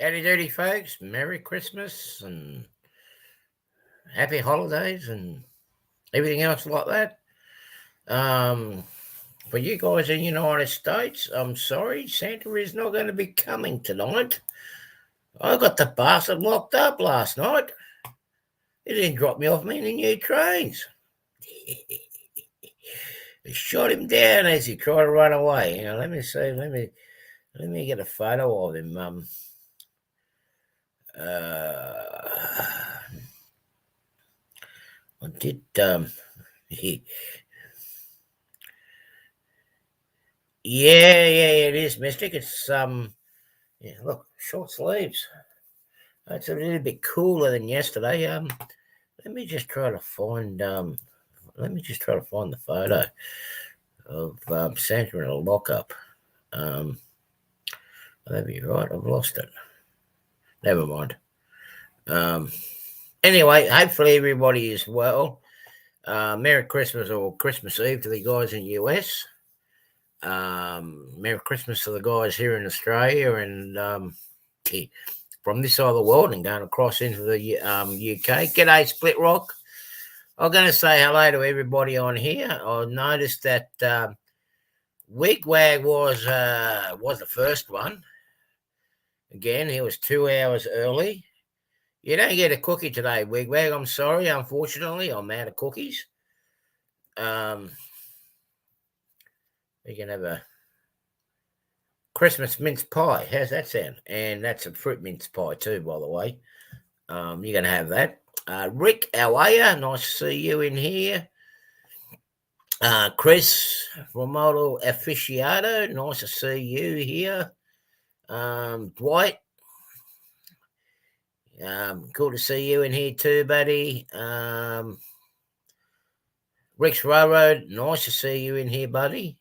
Howdy doody, folks. Merry Christmas and happy holidays and everything else like that. Um, for you guys in the United States, I'm sorry, Santa is not going to be coming tonight. I got the bastard locked up last night. He didn't drop me off many new trains. They shot him down as he tried to run away. Let me see. Let me get a photo of him. I did. He, yeah, it is Mystic. It's yeah, look, short sleeves. It's a little bit cooler than yesterday. Let me just try to find the photo of Santa in a lockup. That'd be right. I've lost it. Never mind. Anyway, hopefully everybody is well. Merry Christmas or Christmas Eve to the guys in the US. Merry Christmas to the guys here in Australia and from this side of the world and going across into the UK. G'day, Split Rock. I'm going to say hello to everybody on here. I noticed that Wigwag was the first one. Again, he was 2 hours early. You don't get a cookie today, Wigwag. I'm sorry. Unfortunately, I'm out of cookies. We can have a Christmas mince pie. How's that sound? And that's a fruit mince pie too, by the way. You're going to have that. Rick, how are you? Nice to see you in here. Chris, Remoto Aficionado, nice to see you here. Dwight, cool to see you in here too, buddy. Rick's Railroad, nice to see you in here, buddy.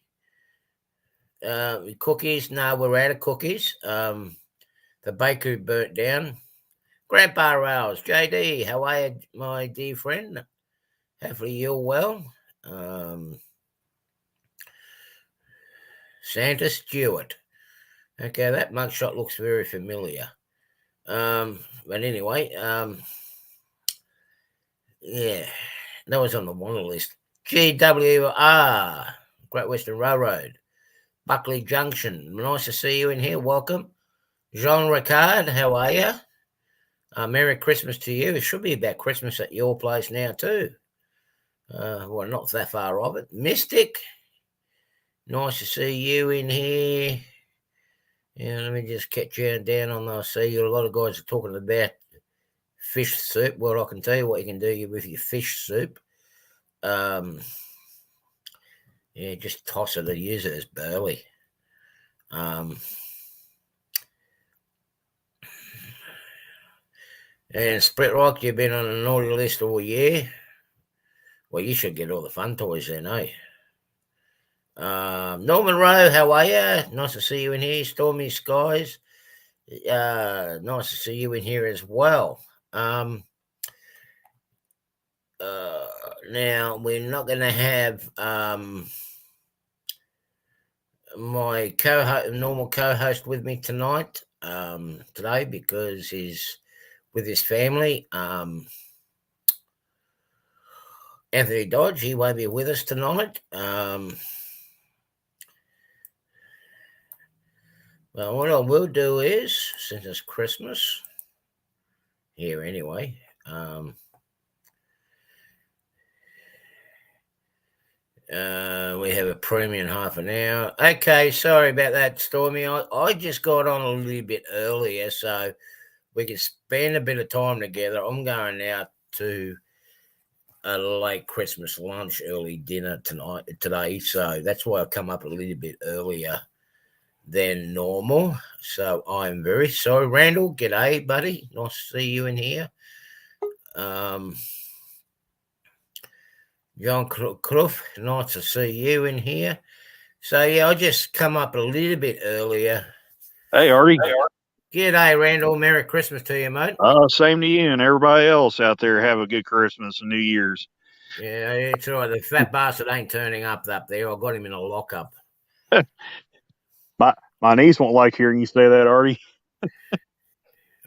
Cookies, no, we're out of cookies. The bakery burnt down. Grandpa Rouse, JD, how are you, my dear friend? Hopefully you're well. Santa Stewart. Okay, that mugshot looks very familiar. But anyway, yeah, that was on the wanted list. GWR, Great Western Railroad, Buckley Junction. Nice to see you in here. Welcome. Jean Ricard, how are you? Merry Christmas to you. It should be about Christmas at your place now too. Well, not that far of it. Mystic, nice to see you in here. Yeah, let me just catch you down on the see. A lot of guys are talking about fish soup. Well, I can tell you what you can do with your fish soup. Yeah, just toss it and use it as burley. And Split Rock, you've been on a naughty list all year. Well, you should get all the fun toys then, eh? Norman Rowe, how are you? Nice to see you in here. Stormy Skies, nice to see you in here as well. Now, we're not going to have my normal co-host with me tonight, today, because he's with his family. Anthony Dodge, he won't be with us tonight. Well, what I will do is, since it's Christmas here anyway, we have a premium half an hour. Okay, sorry about that, Stormy. I just got on a little bit earlier, so we can spend a bit of time together. I'm going out to a late Christmas lunch, early dinner today, so that's why I've come up a little bit earlier than normal. So I'm very sorry. Randall, g'day, buddy. Nice to see you in here. John Clough, nice to see you in here. So yeah, I just come up a little bit earlier. Hey, Artie. G'day, Randall. Merry Christmas to you, mate. Same to you and everybody else out there. Have a good Christmas and New Year's. Yeah, it's all right. The fat bastard ain't turning up there. I got him in a lockup. My niece won't like hearing you say that, Artie.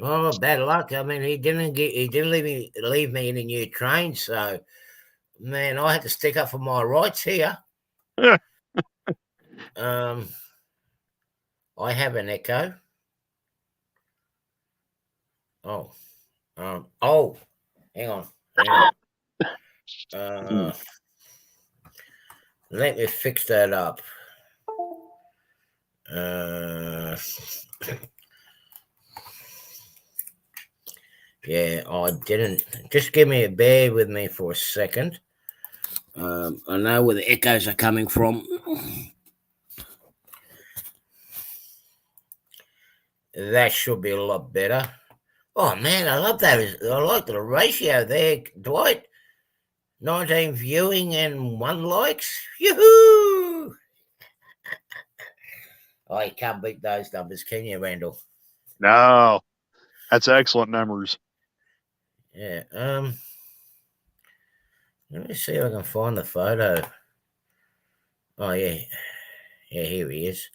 Oh, bad luck. I mean, he didn't leave me in a new train. So, man, I had to stick up for my rights here. Um, I have an echo. Oh, oh, hang on, hang on. Let me fix that up. Yeah, I didn't. Just give me a bear with me for a second. I know where the echoes are coming from. That should be a lot better. Oh man, I love that. I like the ratio there, Dwight. 19 viewing and 1 likes. Yoo-hoo! Oh, you can't beat those numbers, can you, Randall? No, that's excellent numbers. Yeah. Let me see if I can find the photo. Oh yeah, yeah, here he is.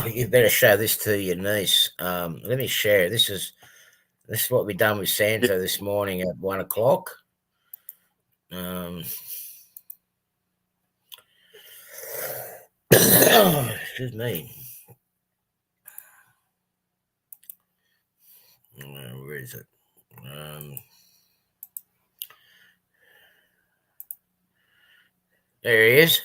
You better show this to your niece. Let me share. This is what we done with Santa this morning at 1 o'clock. Excuse me. Where is it? There he is.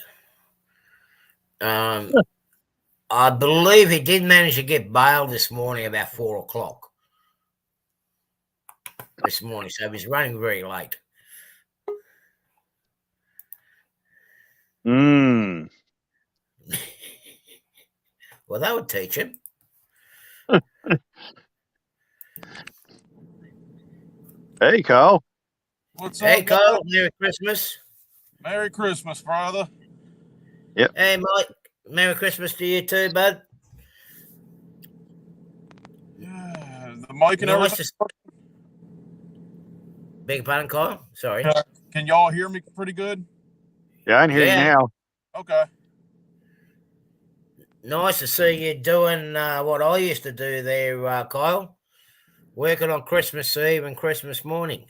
I believe he did manage to get bail this morning about 4 o'clock this morning, so he's running very late. Well, that would teach him. Hey, Kyle. What's Hey, up, Kyle. guys? Merry Christmas. Merry Christmas, brother. Yep. Hey, Mike. Merry Christmas to you too, bud. Yeah, the mic and Nice everything. Beg your pardon, Kyle? Sorry. Can y'all hear me pretty good? Yeah, I can hear you now. Okay. Nice to see you doing what I used to do there, Kyle. Working on Christmas Eve and Christmas morning.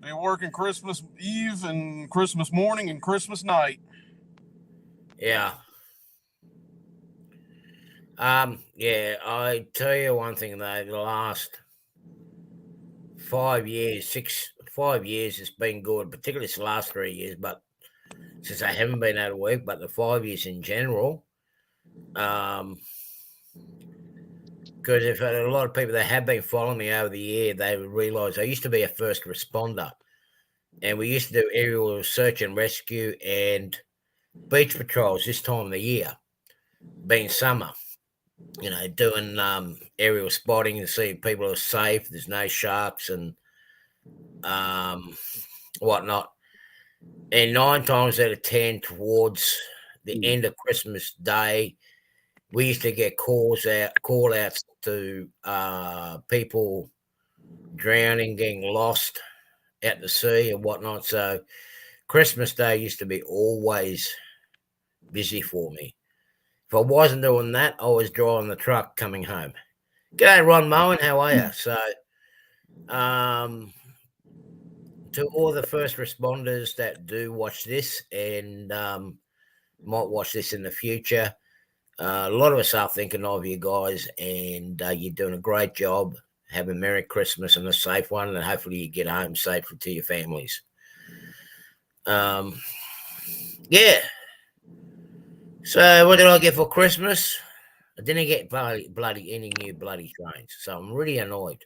They working Christmas Eve and Christmas morning and Christmas night. Yeah. Yeah, I tell you one thing though, the last 5 years, 5 years has been good, particularly the last 3 years, but since I haven't been out of work, but the 5 years in general, because if a lot of people that have been following me over the year, they would realise I used to be a first responder, and we used to do aerial search and rescue and beach patrols this time of the year, being summer. You know, doing aerial spotting to see if people are safe, there's no sharks and whatnot. And 9 times out of 10, towards the end of Christmas Day, we used to get call outs to people drowning, getting lost at the sea and whatnot. So Christmas Day used to be always busy for me. If I wasn't doing that, I was driving the truck coming home. G'day, Ron Moen. How are you? So, to all the first responders that do watch this and might watch this in the future, a lot of us are thinking of you guys, and you're doing a great job. Have a Merry Christmas and a safe one, and hopefully you get home safely to your families. Yeah. So what did I get for Christmas? I didn't get bloody any new bloody trains, so I'm really annoyed.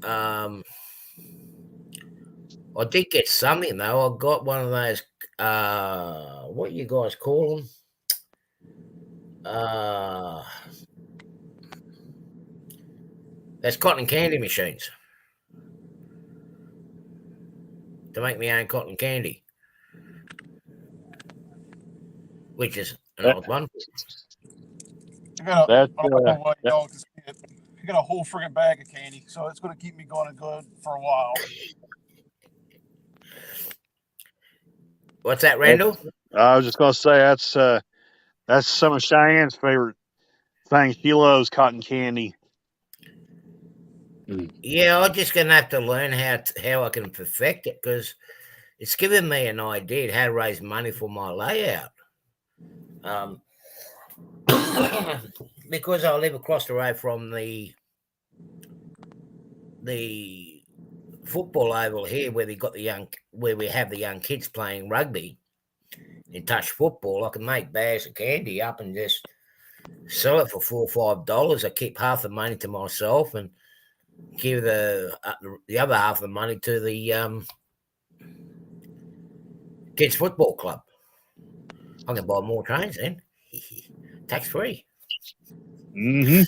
I did get something though. I got one of those. What you guys call them? That's cotton candy machines to make my own cotton candy, which is an old one. I got I don't know what y'all can see it. I got a whole friggin' bag of candy, so it's going to keep me going good for a while. What's that, Randall? I was just going to say that's some of Cheyenne's favorite thing. She loves cotton candy. Yeah, I'm just gonna have to learn how I can perfect it because it's given me an idea how to raise money for my layout. Um, because I live across the road from the football oval here, where we have the young kids playing rugby and touch football. I can make bags of candy up and just sell it for $4 or $5. I keep half the money to myself and give the other half of the money to the kids football club. I can buy more trains then, tax free. Mm-hmm.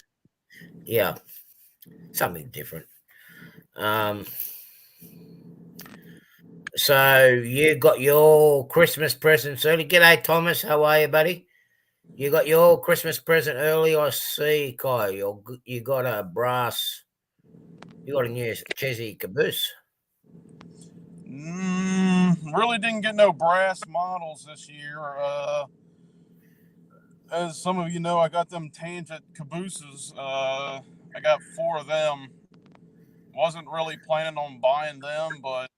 Yeah, something different. So you got your Christmas presents early. G'day, Thomas. How are you, buddy? You got your Christmas present early. I see, Kai. You got a brass. You got a new Chesney caboose. Really didn't get no brass models this year. As some of you know, I got them tangent cabooses. I got 4 of them. Wasn't really planning on buying them, but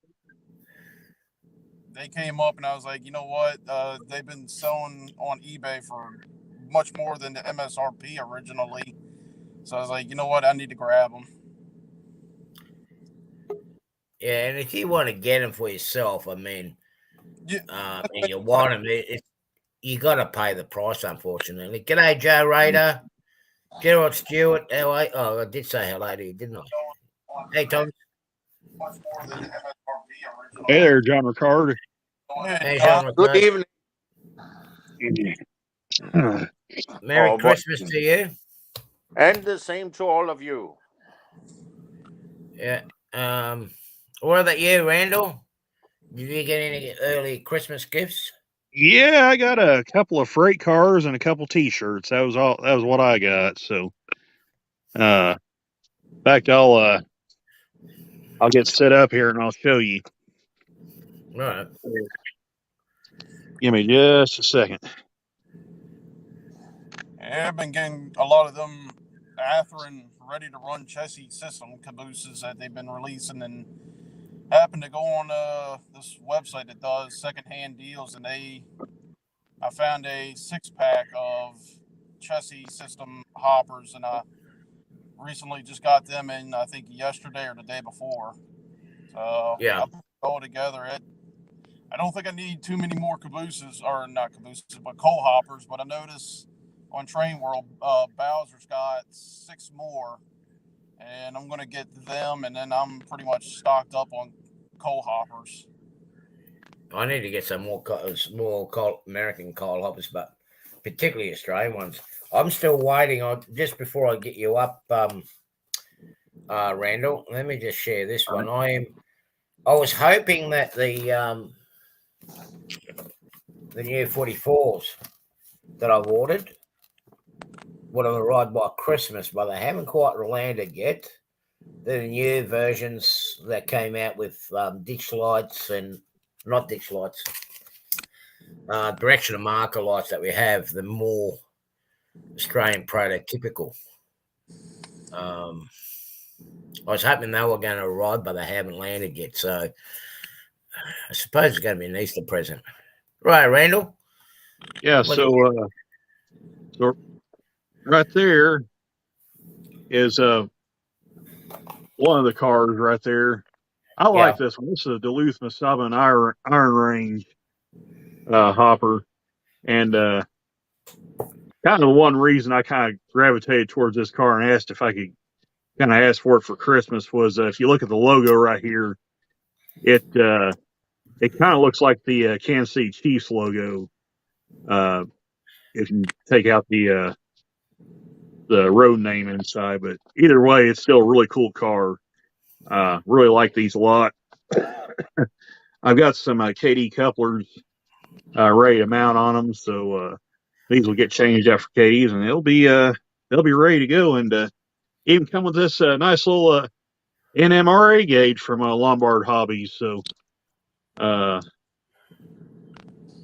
they came up, and I was like, you know what? They've been selling on eBay for much more than the MSRP originally. So I was like, you know what? I need to grab them. Yeah, and if you want to get them for yourself, I mean, Yeah, and you want them, you got to pay the price, unfortunately. G'day, Joe Raider. Gerald Stewart. Oh, I did say hello to you, didn't I? Hey, Tom. much more than the MSRP Hey originally. there, John Ricard. Hey, John. Good evening. Merry Oh, Christmas to you. and the same to all of you. Yeah. What about you, Randall? Did you get any early Christmas gifts? Yeah, I got a couple of freight cars and a couple T-shirts. That was all. That was what I got. So, in fact, I'll get set up here and I'll show you. All right. Give me just a second. Yeah, I've been getting a lot of them Atherin ready to run chassis system cabooses that they've been releasing, and happened to go on this website that does secondhand deals, and I found a 6-pack of chassis system hoppers, and I recently just got them in, I think yesterday or the day before. So Yeah. I put it all together. I don't think I need too many more cabooses, or not cabooses, but coal hoppers. But I noticed on Train World, Bowser's got 6 more, and I'm going to get them, and then I'm pretty much stocked up on coal hoppers. I need to get some more American coal hoppers, but particularly Australian ones. I'm still waiting on, just before I get you up, Randall. Let me just share this one. I was hoping that the new 44s that I've ordered would have arrived by Christmas, but they haven't quite landed yet. They're the new versions that came out with ditch lights and not ditch lights, directional marker lights that we have, the more Australian prototypical. I was hoping they were going to arrive, but they haven't landed yet. So I suppose it's going to be an Easter present. Right, Randall? Yeah, so right there is one of the cars right there. I like this one. This is a Duluth Masabin Iron Range hopper, and kind of the one reason I kind of gravitated towards this car and asked if I could kind of ask for it for Christmas was if you look at the logo right here, it kind of looks like the Kansas City Chiefs logo. If you take out the road name inside, but either way, it's still a really cool car. Really like these a lot. I've got some KD couplers ready to mount on them, so these will get changed after KDs, and they'll be ready to go, and even come with this nice little NMRA gauge from Lombard Hobbies. So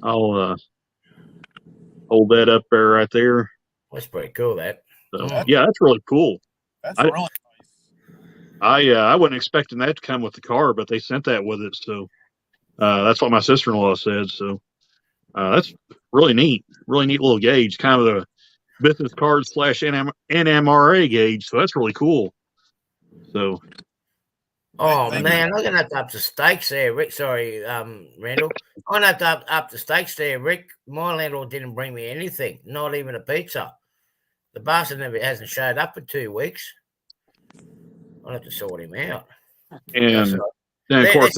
I'll hold that up there right there. That's pretty cool. That. So, yeah, that's really cool. That's really nice. I wasn't expecting that to come with the car, but they sent that with it. So that's what my sister-in-law said. So that's really neat little gauge, kind of the business card / NMRA gauge. So that's really cool. So. Oh man, I'm gonna have to up the stakes there, Rick. Sorry, Randall. I'm gonna have to up the stakes there, Rick. My landlord didn't bring me anything, not even a pizza. The bastard hasn't showed up for 2 weeks. I'll have to sort him out. And then, of course,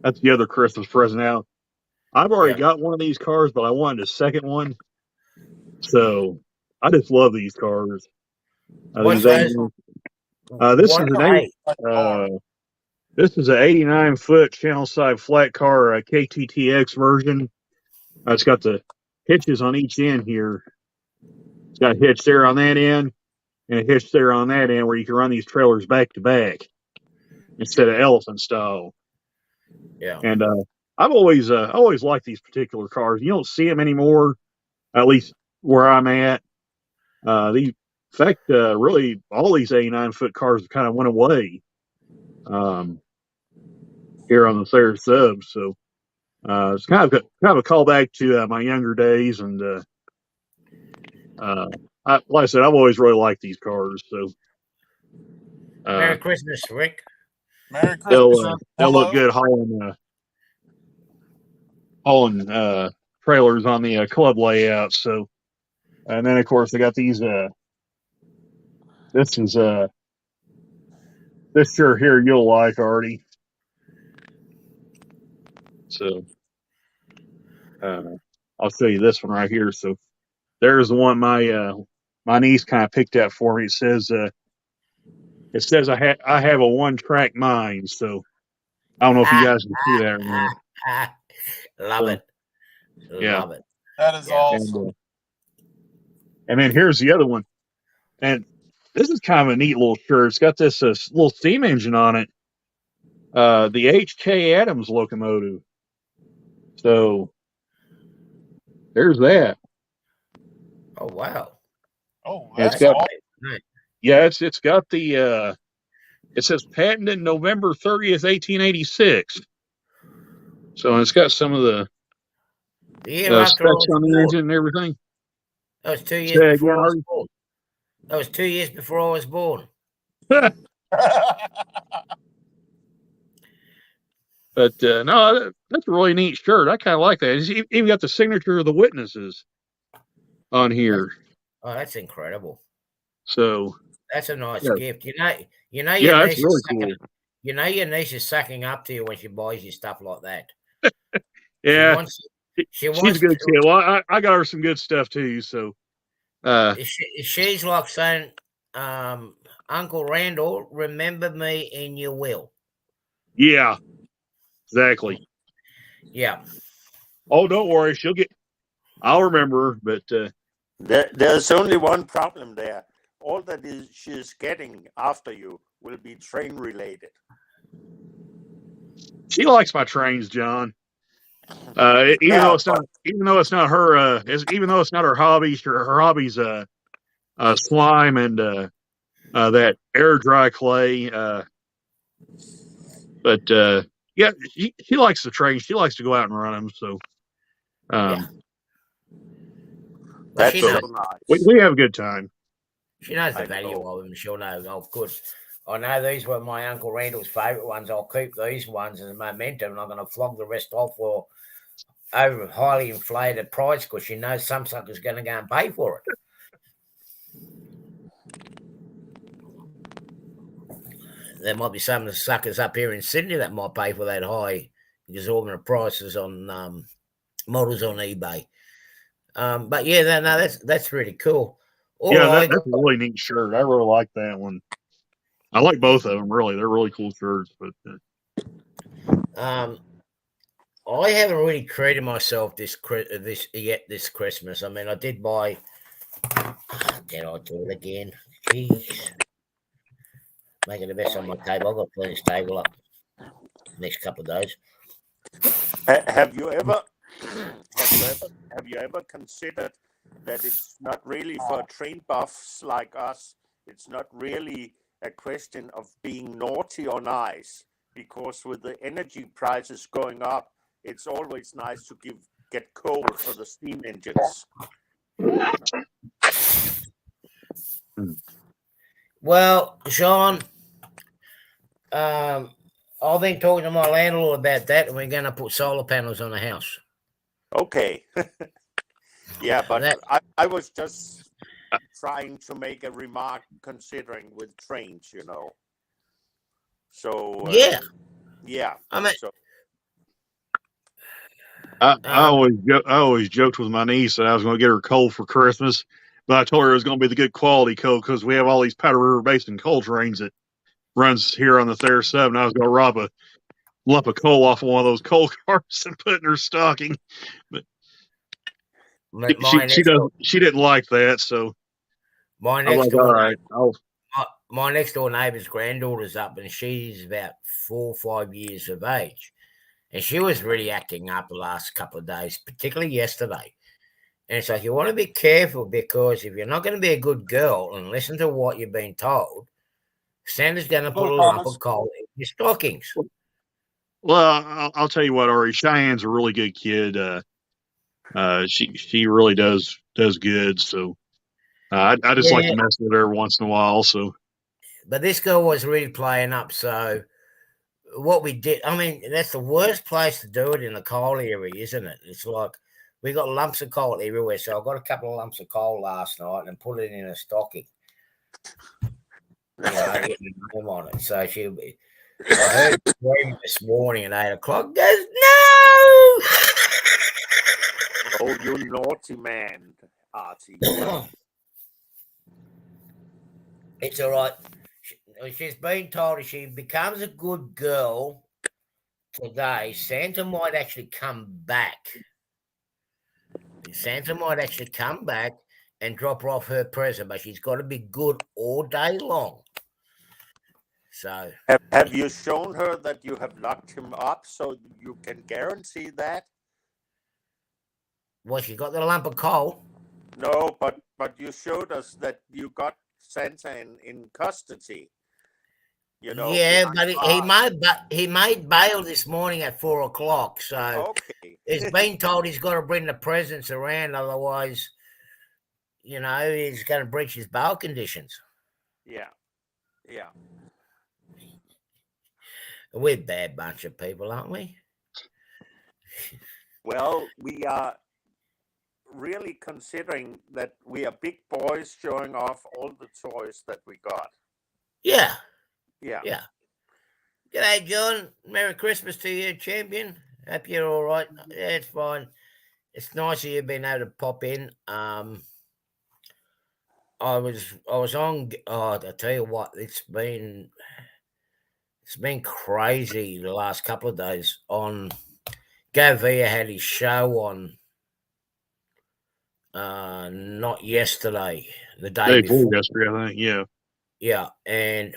that's the other Christmas present out. I've already got one of these cars, but I wanted a second one. So I just love these cars. What's those? This is an 89-foot channel side flat car, a KTTX version. It's got the hitches on each end here. It's got a hitch there on that end and a hitch there on that end where you can run these trailers back to back instead of elephant style. Yeah. And I've always liked these particular cars. You don't see them anymore, at least where I'm at. In fact, really, all these 89-foot cars kind of went away here on the Thayer sub. So it's kind of a callback to my younger days. And like I said, I've always really liked these cars. So Merry Christmas, Rick. Merry Christmas. They'll look good hauling trailers on the club layout. So, and then of course they got these. This shirt here you'll like, Artie. So, I'll show you this one right here. So, there's the one my niece kind of picked out for me. It says I have a 1-track mind. So, I don't know if you guys can see that or not. Love it. Love it. That is awesome. And then here's the other one. And this is kind of a neat little shirt. It's got this little steam engine on it. The H.K. Adams locomotive. So there's that. Oh wow. Oh, that's awesome. Yeah, it's got the it says patented November 30th, 1886. So it's got some of the specs on the engine and everything. That was 2 years before I was born. That was 2 years before I was born. But no, that's a really neat shirt. I kind of like that. It's even got the signature of the witnesses on here. Oh, that's incredible. So that's a nice gift. You know, yeah, that's really cool. You know, your niece is sucking up to you when she buys you stuff like that. Yeah, she's a good kid. Well, I got her some good stuff too. So she's like saying, Uncle Randall, remember me in your will. Yeah, exactly. Yeah. Oh, don't worry. I'll remember her, but there's only one problem there. All that she's getting after you will be train related. She likes my trains, John. Even though it's not her hobby. Her hobby's slime and that air dry clay. But yeah, she likes the trains. She likes to go out and run them. So that's so nice. We have a good time. She knows the value of them. She'll know. Oh, good. I know these were my Uncle Randall's favourite ones. I'll keep these ones as a momentum, and I'm going to flog the rest off for over highly inflated price because she knows some sucker's going to go and pay for it. There might be some of the suckers up here in Sydney that might pay for that high exorbitant prices on models on eBay. But yeah, no, that's really cool. That's a really neat shirt. I really like that one. I like both of them. Really, they're really cool shirts. But I haven't really treated myself this Christmas. I mean, I did buy. Did I do it again? Jeez, making a mess on my table. I've got to clean this table up next couple of days. Have you ever have you ever considered that it's not really for train buffs like us? It's not really a question of being naughty or nice, because with the energy prices going up, it's always nice to get coal for the steam engines. Well, Sean, I've been talking to my landlord about that, and we're going to put solar panels on the house. Okay. Yeah, but That, I was just trying to make a remark considering with trains, you know. So yeah, yeah. I mean, So I always joked with my niece that I was going to get her coal for Christmas, but I told her it was going to be the good quality coal because we have all these Powder River Basin coal trains that runs here on the Thayer 7. I was going to rob a lump of coal off of one of those coal cars and put it in her stocking, but she didn't like that, so my I'm next like, all door right, my next door neighbour's granddaughter's up, and she's about 4 or 5 years of age, and she was really acting up the last couple of days, particularly yesterday. And it's like, you want to be careful, because if you're not going to be a good girl and listen to what you've been told, Santa's going to put a lump of coal in your stockings. Well, I'll tell you what, Ari, Cheyenne's a really good kid. She really does good. So I just like to mess with her every once in a while. So, but this girl was really playing up. So what we did, I mean, that's the worst place to do it, in the coal area, isn't it? It's like we got lumps of coal everywhere. So I got a couple of lumps of coal last night and put it in a stocking. You know, getting a name on it. So she'll be. I heard screaming this morning at 8 o'clock. Goes, no! oh, you naughty man, Artie. It's all right. She's been told if she becomes a good girl today, Santa might actually come back. Santa might actually come back and drop her off her present, but she's got to be good all day long. So, have you shown her that you have locked him up so you can guarantee that? Well, she got the lump of coal. No, but you showed us that you got Santa in custody. You know. Yeah, but he made bail this morning at 4 o'clock. So okay. he's been told he's got to bring the presents around, otherwise, you know, he's going to breach his bail conditions. Yeah. We're a bad bunch of people, aren't we? Well, we are really considering that we are big boys showing off all the toys that we got. Yeah. Yeah. G'day, John. Merry Christmas to you, champion. Hope you're all right. Yeah, it's fine. It's nice of you being able to pop in. I was on. Oh, I tell you what, it's been crazy the last couple of days. On Govia had his show on. Not yesterday, the day before. Yesterday, I think. Yeah. Yeah, and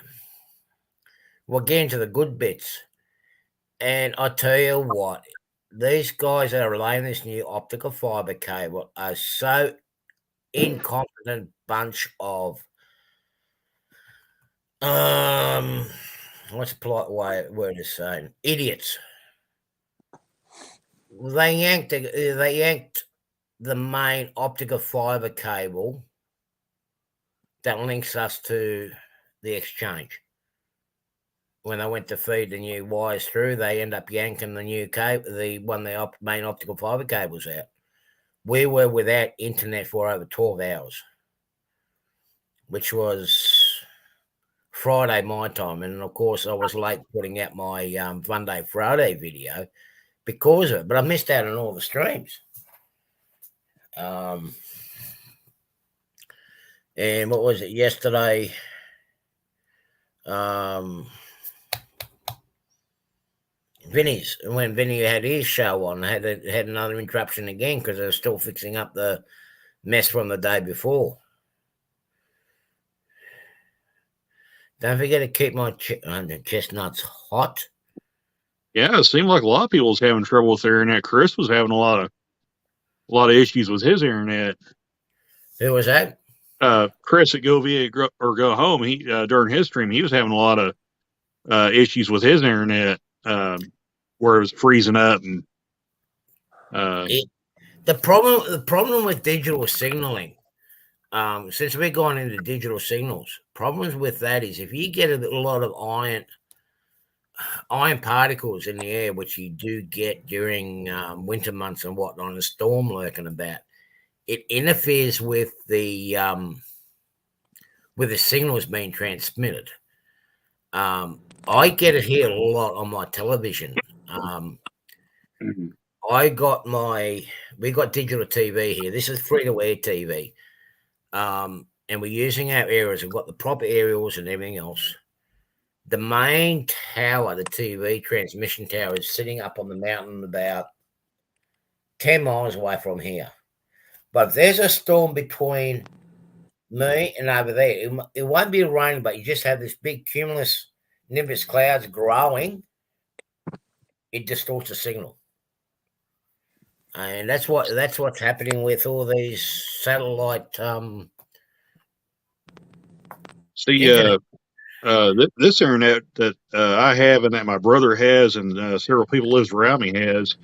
we're getting to the good bits. And I tell you what, these guys that are laying this new optical fiber cable are so incompetent bunch of what's a polite word of saying? Idiots. They yanked the main optical fiber cable that links us to the exchange. When they went to feed the new wires through, they end up yanking the new cable, the main optical fiber cables out. We were without internet for over 12 hours, which was Friday my time. And of course, I was late putting out my Monday Friday video because of it, but I missed out on all the streams. And what was it yesterday? When Vinny had his show on, had another interruption again because they were still fixing up the mess from the day before. Don't forget to keep my chestnuts hot. Yeah, it seemed like a lot of people was having trouble with their internet. Chris was having a lot of a lot of issues with his internet. Who was that? Chris at Go Via or Go Home. He during his stream, he was having a lot of issues with his internet, where it was freezing up and. The problem with digital signaling, since we're going into digital signals, problems with that is if you get a lot of iron particles in the air, which you do get during winter months and whatnot, and a storm lurking about, it interferes with the signals being transmitted. I get it here a lot on my television. We got digital TV here. This is free-to-air TV. And we're using our aerials. We've got the proper aerials and everything else. The main tower, the TV transmission tower, is sitting up on the mountain about 10 miles away from here. But if there's a storm between me and over there, it won't be raining, but you just have this big cumulus nimbus clouds growing. It distorts the signal. And that's what's happening with all these satellite. This internet that I have and that my brother has and several people lives around me has,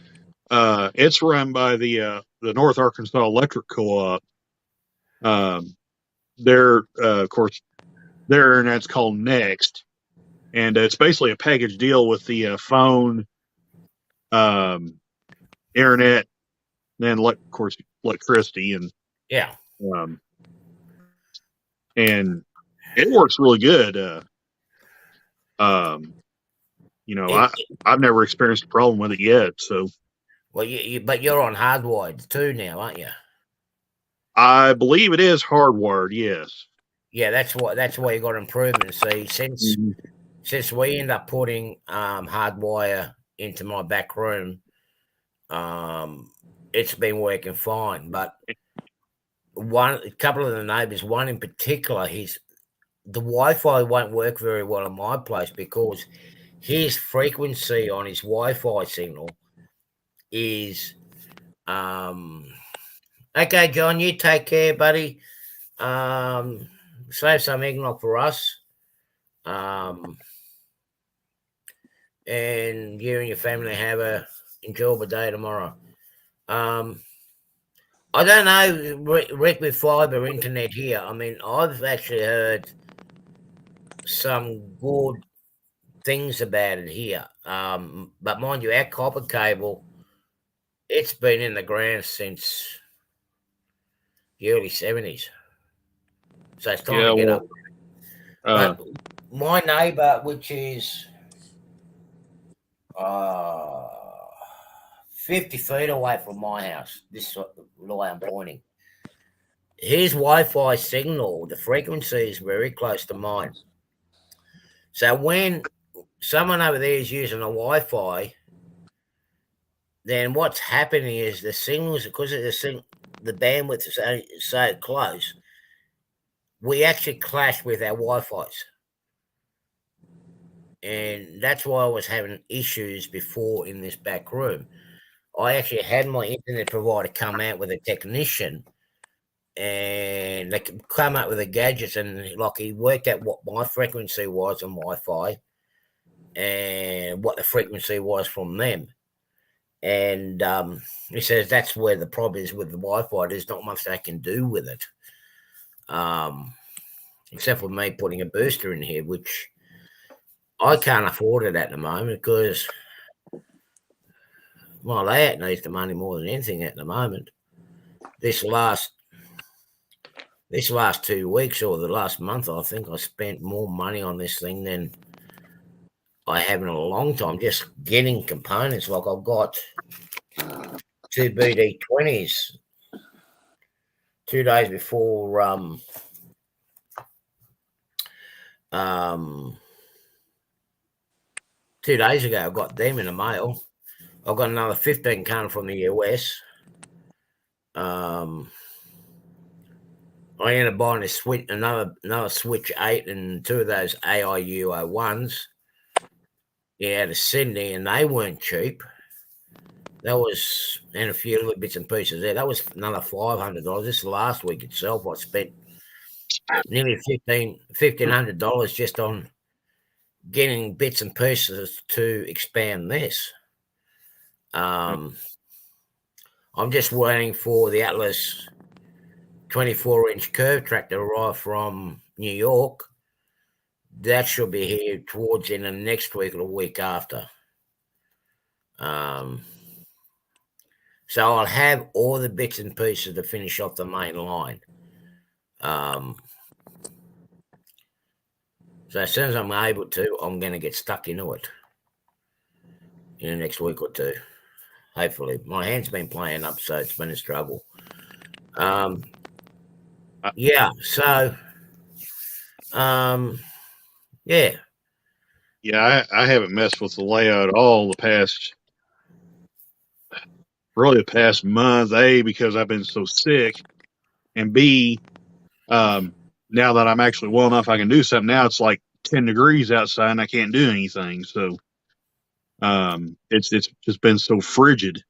it's run by the North Arkansas Electric Co-op. Of course, their internet's called Next, and it's basically a package deal with the phone, internet, then of course electricity, and and it works really good. I've never experienced a problem with it yet. So, well, but you're on hardwired too now, aren't you? I believe it is hardwired. Yes. Yeah, that's why you got improvement. See, since we end up putting hardwire into my back room, it's been working fine. But a couple of the neighbours, one in particular, the Wi-Fi won't work very well in my place because his frequency on his Wi-Fi signal is okay, John, you take care, buddy. Save some eggnog for us. And you and your family have a enjoyable day tomorrow. I don't know, Rick, with fibre internet here. I mean, I've actually heard some good things about it here. But mind you, our copper cable, it's been in the ground since the early 70s. So it's time to get up. But my neighbour, which is 50 feet away from my house, this is the way I'm pointing, his Wi-Fi signal, the frequency is very close to mine. So when someone over there is using a Wi-Fi, then what's happening is the signals, because of the bandwidth is so close, we actually clash with our Wi-Fis. And that's why I was having issues before in this back room. I actually had my internet provider come out with a technician, and they could come up with the gadgets, and like he worked out what my frequency was on Wi-Fi and what the frequency was from them. And he says that's where the problem is with the Wi-Fi. There's not much they can do with it, except for me putting a booster in here, which I can't afford it at the moment because, well, that needs the money more than anything at the moment. This last 2 weeks or the last month, I think I spent more money on this thing than I have in a long time, just getting components. Like I've got 2 BD20s 2 days before 2 days ago, I got them in the mail. I've got another 15 coming from the US. I ended up buying another Switch 8 and 2 of those AIU01s. Yeah, out of Sydney, and they weren't cheap. That was, and a few little bits and pieces there. That was another $500. This last week itself, I spent nearly $1,500 just on getting bits and pieces to expand this. I'm just waiting for the Atlas 24-inch curve track to arrive from New York. That should be here towards the end of next week or the week after. So I'll have all the bits and pieces to finish off the main line. So as soon as I'm able to, I'm going to get stuck into it in the next week or two. Hopefully. My hand's been playing up, so it's been a struggle. Yeah, so, yeah. Yeah, I haven't messed with the layout at all the past month, A, because I've been so sick, and B, now that I'm actually well enough I can do something, now it's like 10 degrees outside and I can't do anything. So it's just been so frigid.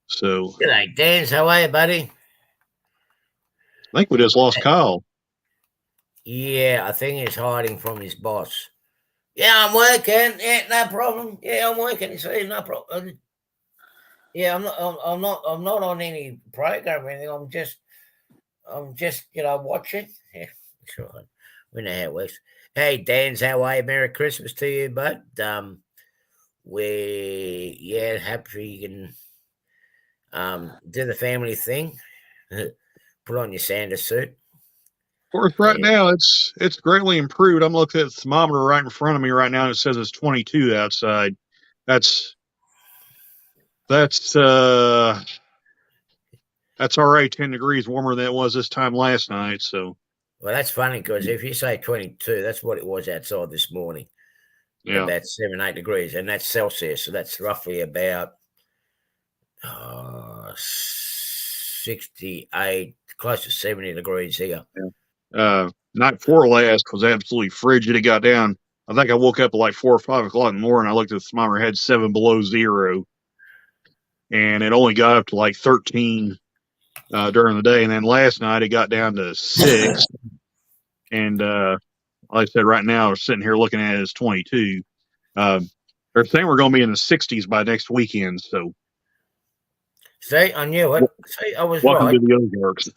So G'day, Dan. How are you, buddy? I think we just lost Kyle. Yeah, I think he's hiding from his boss. Yeah, I'm working. Yeah, no problem. Yeah, I'm working. He said, no problem. Yeah, I'm not on any program or anything. I'm just watching. Yeah, sure. We know how it works. Hey, Dan's, how are you? Merry Christmas to you, bud. Happy you can do the family thing. Put on your Santa suit. Of course, right now it's greatly improved. I'm looking at the thermometer right in front of me right now, and it says it's 22 outside. That's all right, 10 degrees warmer than it was this time last night. So, well, that's funny because if you say 22, that's what it was outside this morning. Yeah, about 7-8 degrees, and that's Celsius. So that's roughly about 68, close to 70 degrees here. Night before last was absolutely frigid. It got down. I think I woke up at like 4 or 5 o'clock in the morning. I looked at the thermometer, had 7 below zero, and it only got up to like 13 during the day. And then last night it got down to 6. And like I said, right now we're sitting here looking at it as 22. They're saying we're going to be in the 60s by next weekend. So, see, I knew it. See, I was welcome right. to the Ozarks.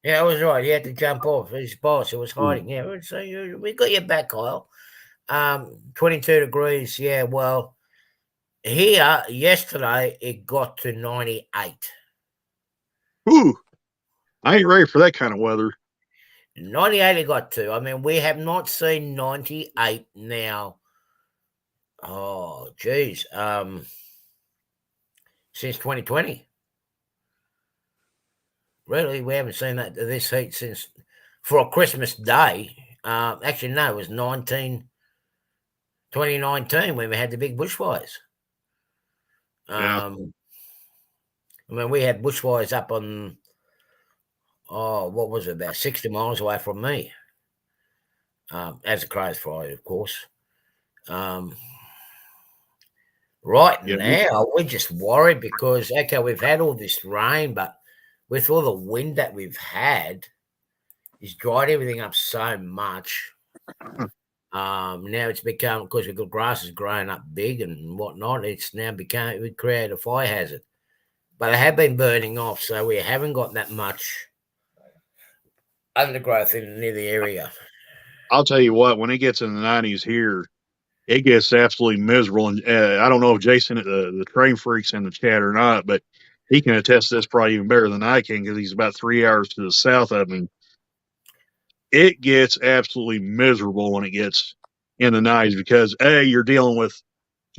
Yeah, I was right. He had to jump off. His boss, who was hiding. Yeah, so we got your back, Kyle. 22 degrees. Yeah, well, here yesterday it got to 98. Ooh, I ain't ready for that kind of weather. 98 it got to. I mean, we have not seen 98 now. Oh, geez. Since 2020. Really, we haven't seen that this heat since for a Christmas day. Actually, no, it was 2019 when we had the big bushfires. I mean, we had bushfires up on, what was it, about 60 miles away from me. As a crow's fly, of course. Right now, we're just worried because, okay, we've had all this rain, but with all the wind that we've had, it's dried everything up so much. Now it's become, because we've got grass is growing up big and whatnot, it's now become, we create a fire hazard. But they have been burning off, so we haven't got that much undergrowth near the area. I'll tell you what, when it gets in the 90s here, it gets absolutely miserable. And I don't know if Jason, the train freak's in the chat or not, but he can attest to this probably even better than I can because he's about 3 hours to the south of me. It gets absolutely miserable when it gets in the 90s because, A, you're dealing with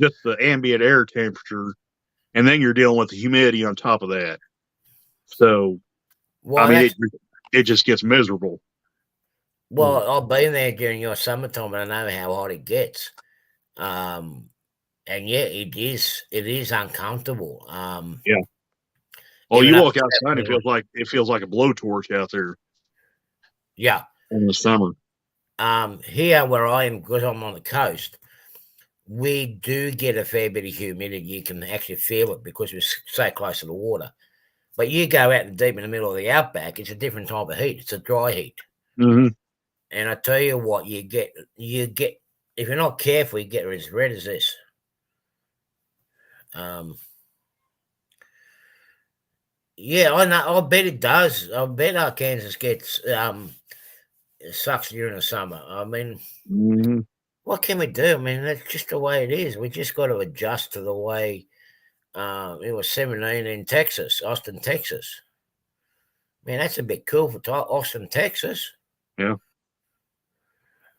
just the ambient air temperature, and then you're dealing with the humidity on top of that. So, well, I mean, it just gets miserable. Well, I've been there during your summertime, and I know how hot it gets. And yeah, it is uncomfortable. Yeah. Oh, you walk outside, it feels like a blowtorch out there. Yeah. In the summer. Here where I am, because I'm on the coast, we do get a fair bit of humidity. You can actually feel it because we're so close to the water. But you go out deep in the middle of the outback, it's a different type of heat. It's a dry heat. Mm-hmm. And I tell you what, you get, if you're not careful, you get as red as this. Yeah, I know. I bet it does. I bet Arkansas gets it sucks during the summer. I mean, Mm-hmm. what can we do? I mean, that's just the way it is. We just got to adjust to the way it was 17 in Texas, Austin, Texas. Man, that's a bit cool for Austin, Texas. Yeah.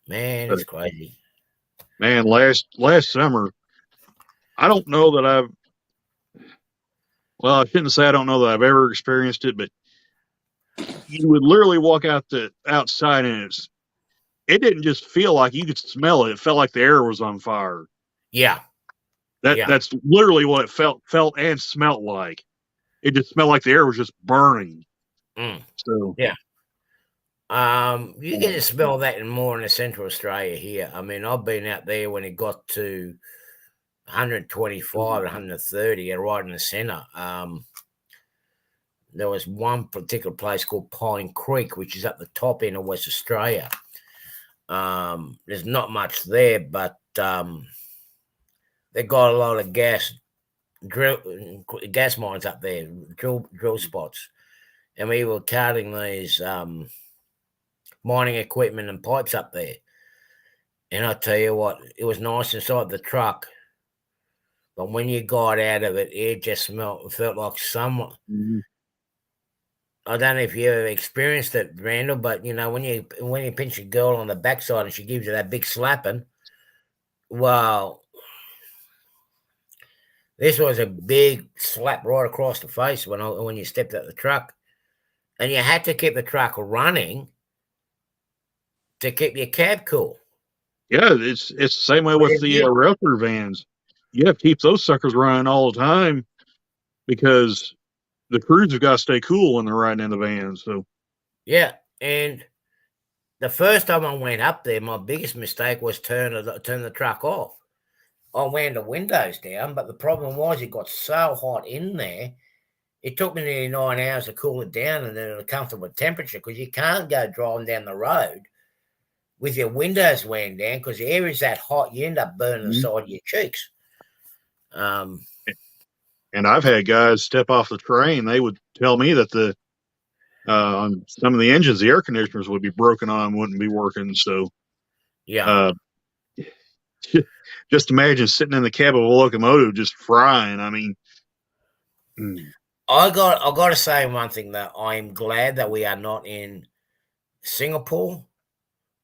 Man, But, it's crazy. man, last summer, I don't know that I shouldn't say I don't know that I've ever experienced it, but you would literally walk outside and it didn't just feel like you could smell it. It felt like the air was on fire. Yeah. That's literally what it felt and smelt like. It just smelled like the air was just burning. Mm. So yeah. You get to smell that more in the Central Australia here. I mean, I've been out there when it got to 125, 130, right in the centre. There was one particular place called Pine Creek, which is up the top end of West Australia. There's not much there, but they got a lot of gas mines up there, drill spots, and we were carting these mining equipment and pipes up there. And I tell you what, it was nice inside the truck, but when you got out of it, it just felt like someone. mm-hmm. I don't know if you ever experienced it, Randall, but you know when you pinch a girl on the backside and she gives you that big slapping, well, this was a big slap right across the face when you stepped out the truck, and you had to keep the truck running to keep your cab cool. Yeah, it's the same way with the realtor vans. You have to keep those suckers running all the time because the crews have got to stay cool when they're riding in the van. So yeah, and the first time I went up there, my biggest mistake was turn the truck off. I wound the windows down, but the problem was it got so hot in there. It took me nearly 9 hours to cool it down and then at a comfortable temperature because you can't go driving down the road with your windows wound down because the air is that hot, you end up burning the side of your cheeks. And I've had guys step off the train. They would tell me that on some of the engines, the air conditioners would be broken on, wouldn't be working. So, yeah, just imagine sitting in the cab of a locomotive just frying. I mean, I got to say one thing though. I'm glad that we are not in Singapore,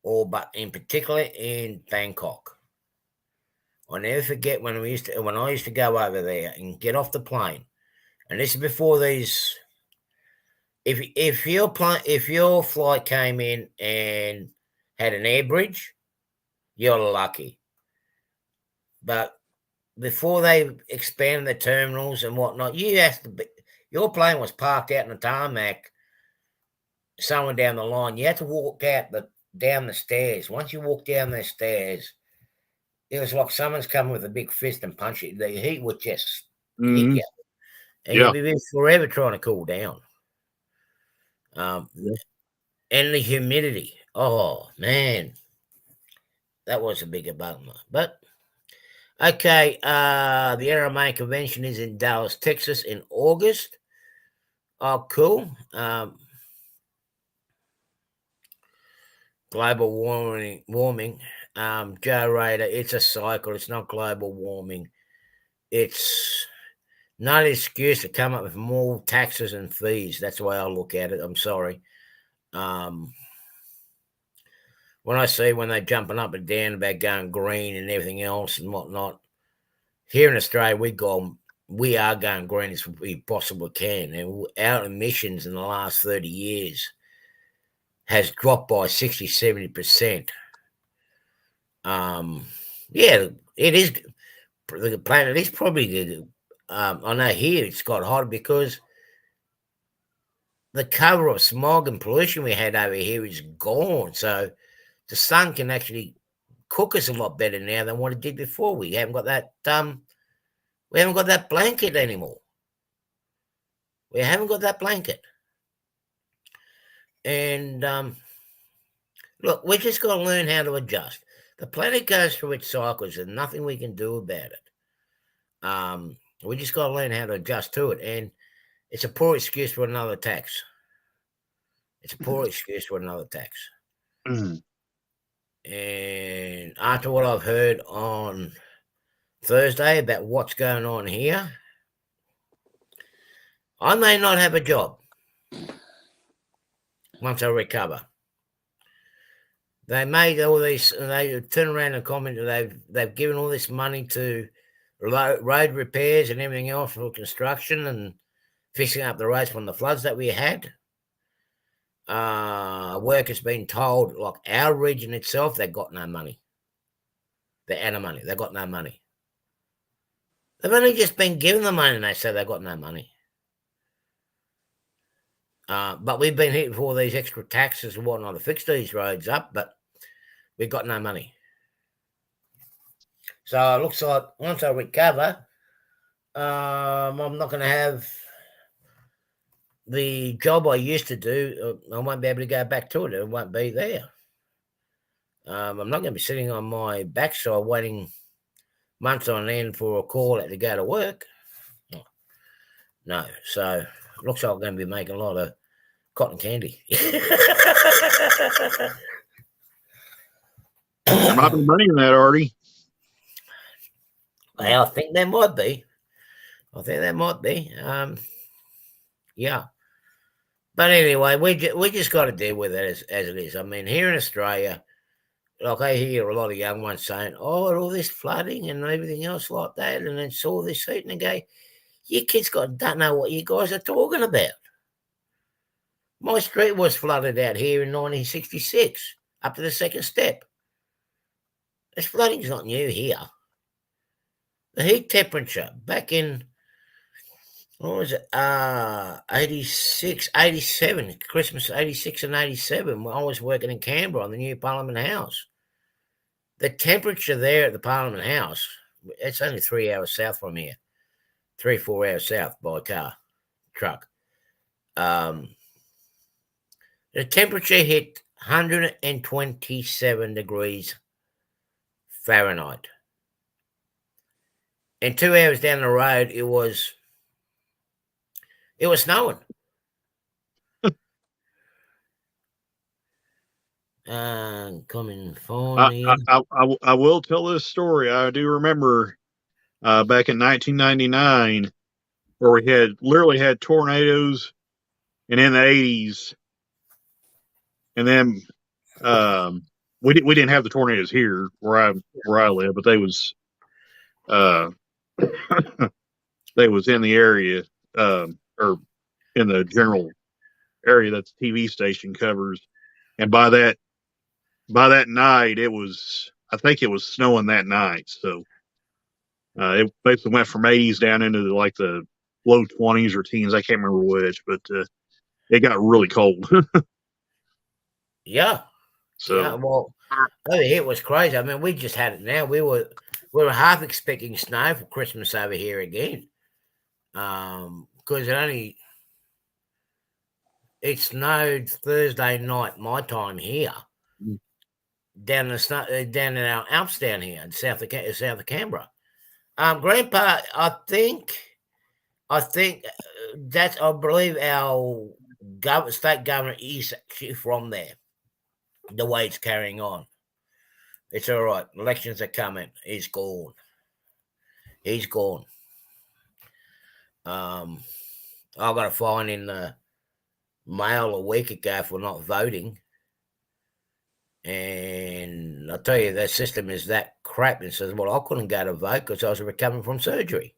but in particular in Bangkok. I'll never forget when I used to go over there and get off the plane, and this is before these. If your flight came in and had an air bridge, you're lucky. But before they expanded the terminals and whatnot, your plane was parked out in the tarmac somewhere down the line. You had to walk down the stairs. Once you walk down the stairs, it was like someone's coming with a big fist and punch you. The heat would just hit you, and you'd be forever trying to cool down. And the humidity. Oh man, that was a bigger bummer. But okay, the NRMA convention is in Dallas, Texas, in August. Oh, cool. Global warming. Joe Rader, it's a cycle. It's not global warming. It's not an excuse to come up with more taxes and fees. That's the way I look at it. I'm sorry. When I see when they're jumping up and down about going green and everything else and whatnot, here in Australia, we are going green as we possibly can. And our emissions in the last 30 years has dropped by 60, 70%. Yeah, it is. The planet is probably good. I know here it's got hotter because the cover of smog and pollution we had over here is gone. So the sun can actually cook us a lot better now than what it did before. We haven't got that blanket anymore. We haven't got that blanket. And look, we just got to learn how to adjust. The planet goes through its cycles, and nothing we can do about it. We just got to learn how to adjust to it, and it's a poor excuse for another tax. It's a poor excuse for another tax. And after what I've heard on Thursday about what's going on here, I may not have a job once I recover. They made all these. They turn around and comment that they've given all this money to road repairs and everything else for construction and fixing up the roads from the floods that we had. Work has been told, like our region itself, they've got no money. They're out of money. They've got no money. They've only just been given the money and they say they've got no money. But we've been hit with all these extra taxes and whatnot to fix these roads up, but we've got no money. So it looks like once I recover, I'm not going to have the job I used to do. I won't be able to go back to it. It won't be there. I'm not going to be sitting on my backside waiting months on end for a call out to go to work. No. So it looks like I'm going to be making a lot of cotton candy. There might be money in that, Artie. I think there might be. Yeah. But anyway, we just got to deal with it as it is. I mean, here in Australia, like I hear a lot of young ones saying, "Oh, all this flooding and everything else like that," and then saw this heat and go, "You kids don't know what you guys are talking about." My street was flooded out here in 1966 up to the second step. This flooding's not new here. The heat temperature back in, what was it, 86, 87, Christmas 86 and 87, when I was working in Canberra on the new Parliament House. The temperature there at the Parliament House, it's only 3 hours south from here, 3-4 hours south by truck. The temperature hit 127 degrees Fahrenheit. And 2 hours down the road, it was snowing. Coming phone here. I will tell this story. I do remember back in 1999 where we literally had tornadoes, and in the 80s, and then we didn't have the tornadoes here where I live, but they was they was in the area or in the general area that the TV station covers, and by that night I think it was snowing that night, so it basically went from 80s down into like the low 20s or teens. I can't remember which, but it got really cold. Yeah. So yeah, well, over here it was crazy. I mean, we just had it now. We were half expecting snow for Christmas over here again, because it snowed Thursday night my time here, down in our Alps down here in south of Canberra. Grandpa, I believe our state governor is actually from there. The way it's carrying on, it's all right. Elections are coming. He's gone. I got a fine in the mail a week ago for not voting, and I tell you, the system is that crap. And says, well, I couldn't go to vote because I was recovering from surgery.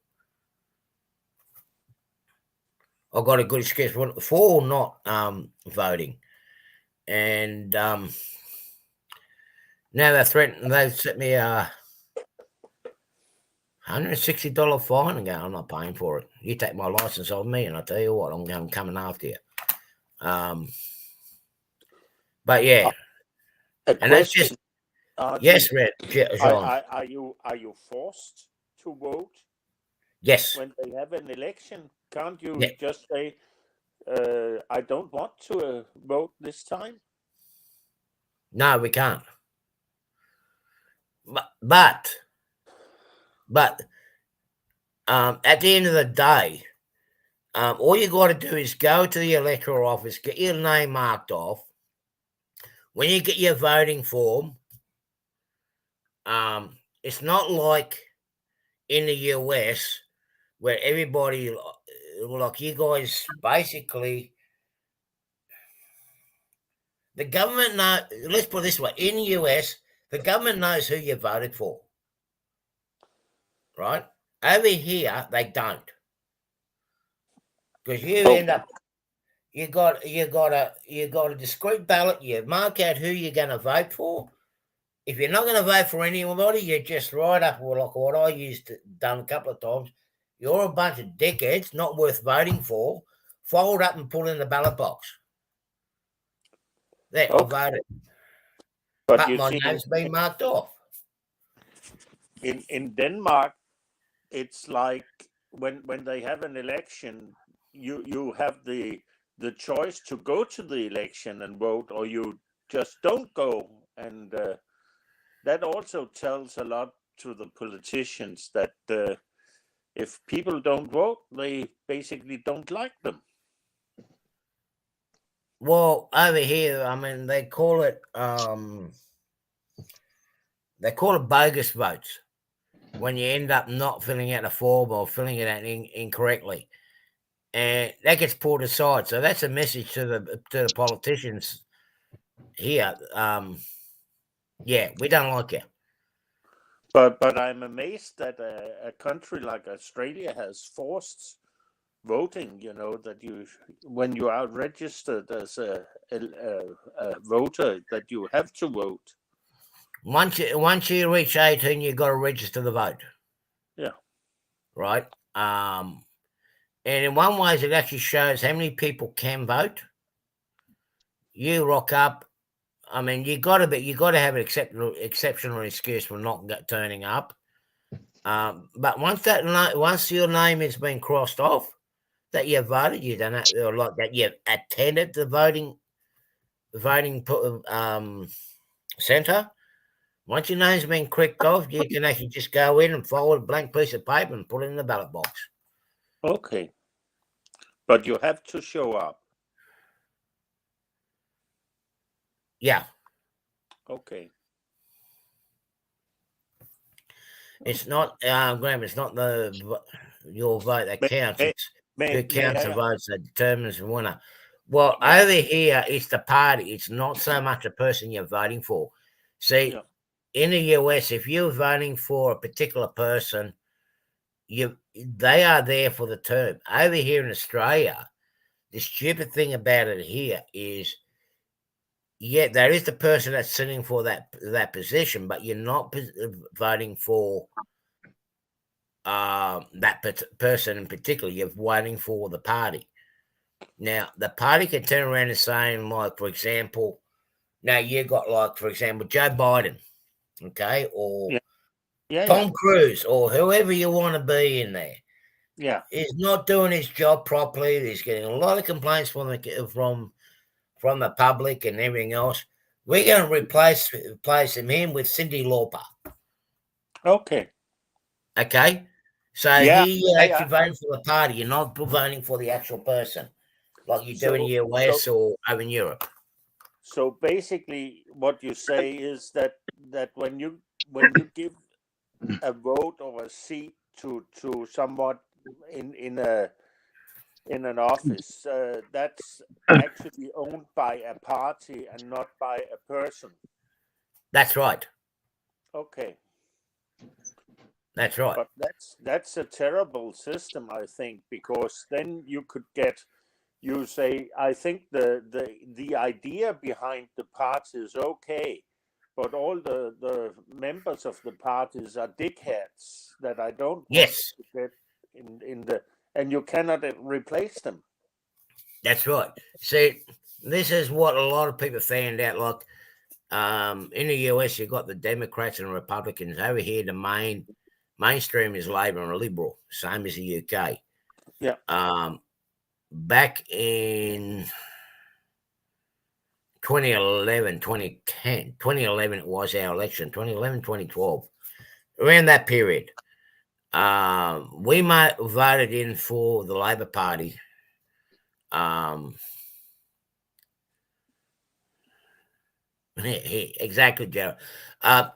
I got a good excuse for not voting, and now they've set me a $160 fine and go, I'm not paying for it. You take my license off me, and I tell you what, I'm coming after you. But yeah, and that's just Yes, Red, John. Are you forced to vote Yes. when they have an election? Can't you Yeah. just say, I don't want to vote this time? No, we can't. But at the end of the day, all you got to do is go to the electoral office, get your name marked off. When you get your voting form, it's not like in the US where everybody, like you guys, basically, the government know. Let's put it this way: in the US, the government knows who you voted for, right? Over here, they don't, because you end up you got a discrete ballot. You mark out who you're going to vote for. If you're not going to vote for anybody, you just write up like what I used to done a couple of times. You're a bunch of dickheads, not worth voting for. Fold up and put in the ballot box. There, I voted, But but you my see, name's been marked off. in Denmark, it's like when they have an election, you have the choice to go to the election and vote, or you just don't go, and that also tells a lot to the politicians that if people don't vote, they basically don't like them. Well, over here, I mean, they call it bogus votes when you end up not filling out a form or filling it out incorrectly, and that gets pulled aside. So that's a message to the politicians here. Yeah, we don't like you. But I'm amazed that a country like Australia has forced voting. You know that when you are registered as a voter, that you have to vote. Once you reach 18, you got to register the vote. Yeah. Right. And in one way, it actually shows how many people can vote. You rock up. I mean, you got to have an exceptional excuse for not turning up. But once your name has been crossed off, that you voted, you done it, or like that you attended the voting centre. Once your name's been clicked off, you can actually just go in and follow a blank piece of paper and put it in the ballot box. Okay. But you have to show up. Yeah. Okay. It's not, Graham, it's not your vote that counts. It's who counts the votes that determines the winner. Well, over here, it's the party. It's not so much a person you're voting for. See, in the US, if you're voting for a particular person, they are there for the term. Over here in Australia, the stupid thing about it here is, yeah, there is the person that's sitting for that position, but you're not voting for that person in particular. You're voting for the party. Now, the party can turn around and say, like, for example, now you got, like, for example, Joe Biden, okay, or Tom Cruise, or whoever you want to be in there. Yeah, he's not doing his job properly. He's getting a lot of complaints from the public and everything else. We're going to replace him with Cyndi Lauper. Okay. Okay. So you're actually voting for the party. You're not voting for the actual person, like you do in the US or over in Europe. So basically, what you say is that when you give a vote or a seat to someone in an office, that's actually owned by a party and not by a person. That's right. Okay. That's right. But that's a terrible system, I think, because then you could get, you say, I think the idea behind the party is okay, but all the members of the parties are dickheads that I don't want to get in the, and you cannot replace them. That's right. See, this is what a lot of people found out. Like, In the US, you've got the Democrats and Republicans. Over here, the mainstream is Labor and Liberal, same as the UK. Yeah. Back in 2011, 2010, 2011, it was our election, 2011, 2012, around that period. We might voted in for the Labor Party. Exactly, Joe.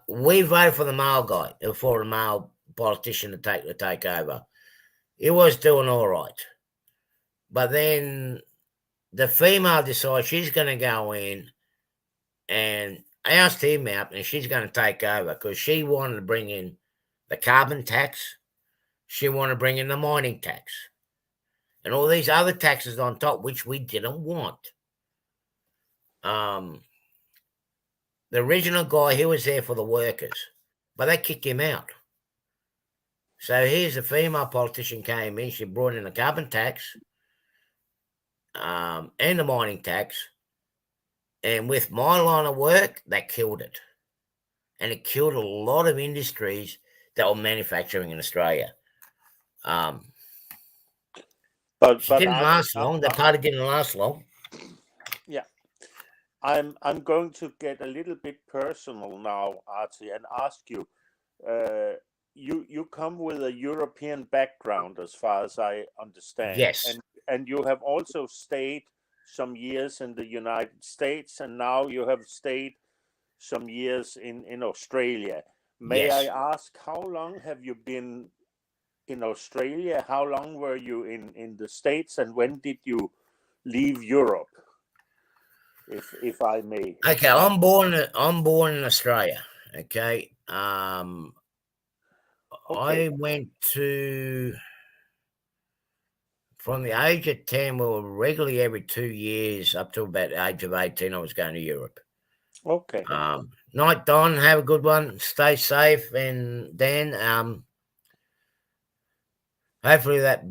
We voted for the male guy, for a male politician to take over. He was doing all right, but then the female decides she's going to go in, and asked him out, and she's going to take over because she wanted to bring in the carbon tax, she wanted to bring in the mining tax, and all these other taxes on top, which we didn't want. The original guy, he was there for the workers, but they kicked him out. So here's a female politician came in. She brought in the carbon tax and the mining tax. And with my line of work, they killed it. And it killed a lot of industries that were manufacturing in Australia. But She didn't last long. The party didn't last long. Yeah. I'm going to get a little bit personal now, Artie, and ask you. You come with a European background, as far as I understand. Yes. And you have also stayed some years in the United States, and now you have stayed some years in Australia. May Yes. I ask, how long have you been in Australia? How long were you in the States, and when did you leave Europe? If I may. Okay, I'm born in Australia. Okay. Okay. I went to from the age of 10, we were regularly every 2 years up to about the age of 18, I was going to Europe. Okay. Night, Don, have a good one. Stay safe. And Dan, hopefully that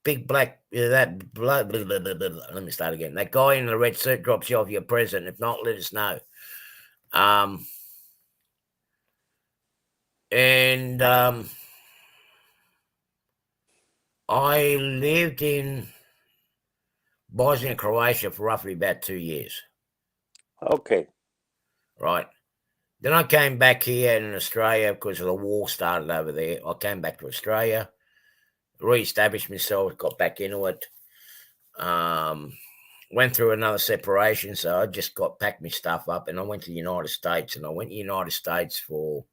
big black, that blood, let me start again. That guy in the red suit drops you off your present. If not, let us know. And I lived in Bosnia and Croatia for roughly about 2 years. Okay. Right. Then I came back here in Australia because the war started over there. I came back to Australia, re-established myself, got back into it. Went through another separation, so I just packed my stuff up, and I went to the United States. And I went to the United States for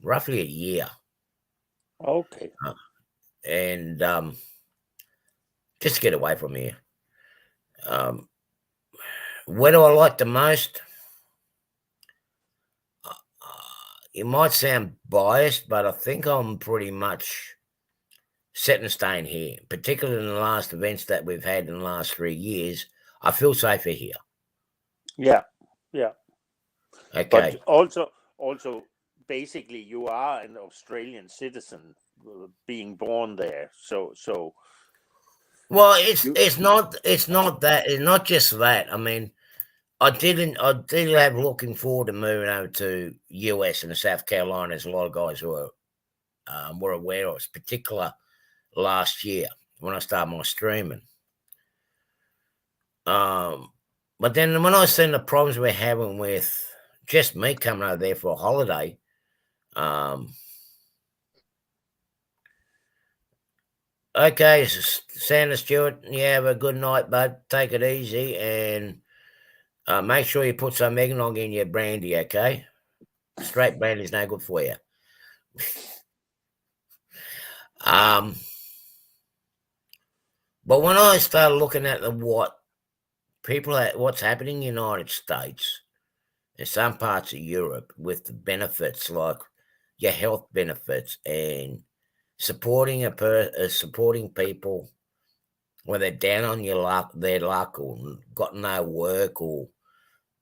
roughly a year. Okay. And just to get away from here. Where do I like the most? It might sound biased, but I think I'm pretty much set and staying here, particularly in the last events that we've had in the last 3 years. I feel safer here. Yeah. Yeah. Okay. But also, basically, you are an Australian citizen, being born there. So. Well, it's not that. It's not just that. I mean, I did have looking forward to moving over to US and South Carolina. As a lot of guys who were aware of, particular last year when I started my streaming. But then when I seen the problems we're having with just me coming over there for a holiday, okay, Santa Stewart, you have a good night, bud. Take it easy, and make sure you put some eggnog in your brandy, okay? Straight brandy's no good for you. But when I started looking at what's happening in the United States and some parts of Europe with the benefits like your health benefits and supporting supporting people when they're down on their luck or got no work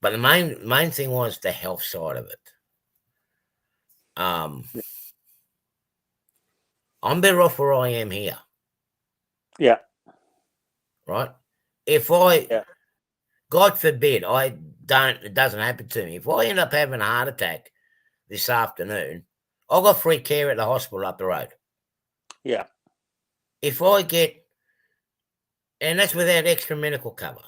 but the main thing was the health side of it. I'm better off where I am here. Yeah. Right? If I God forbid it doesn't happen to me. If I end up having a heart attack this afternoon, I've got free care at the hospital up the road. Yeah. If I get, and that's without extra medical cover.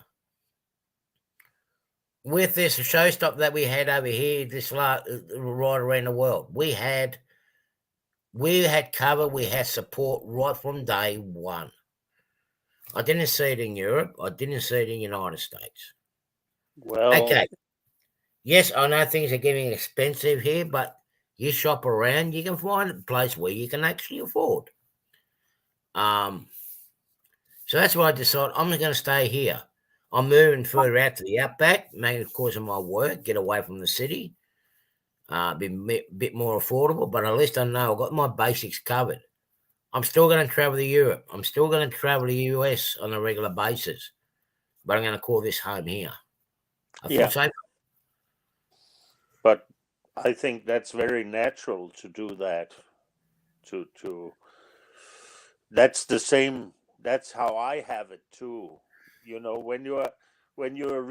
With this showstop that we had over here, right around the world, we had cover, we had support right from day one. I didn't see it in Europe. I didn't see it in the United States. Well, Okay. Yes, I know things are getting expensive here, but you shop around, you can find a place where you can actually afford. So that's why I decided I'm going to stay here. I'm moving further out to the outback, mainly because of my work, get away from the city, be a bit more affordable, but at least I know I've got my basics covered. I'm still going to travel to Europe. I'm still going to travel to the US on a regular basis, but I'm going to call this home here. I feel safe. But I think that's very natural to do that. That's the same. That's how I have it too. When you're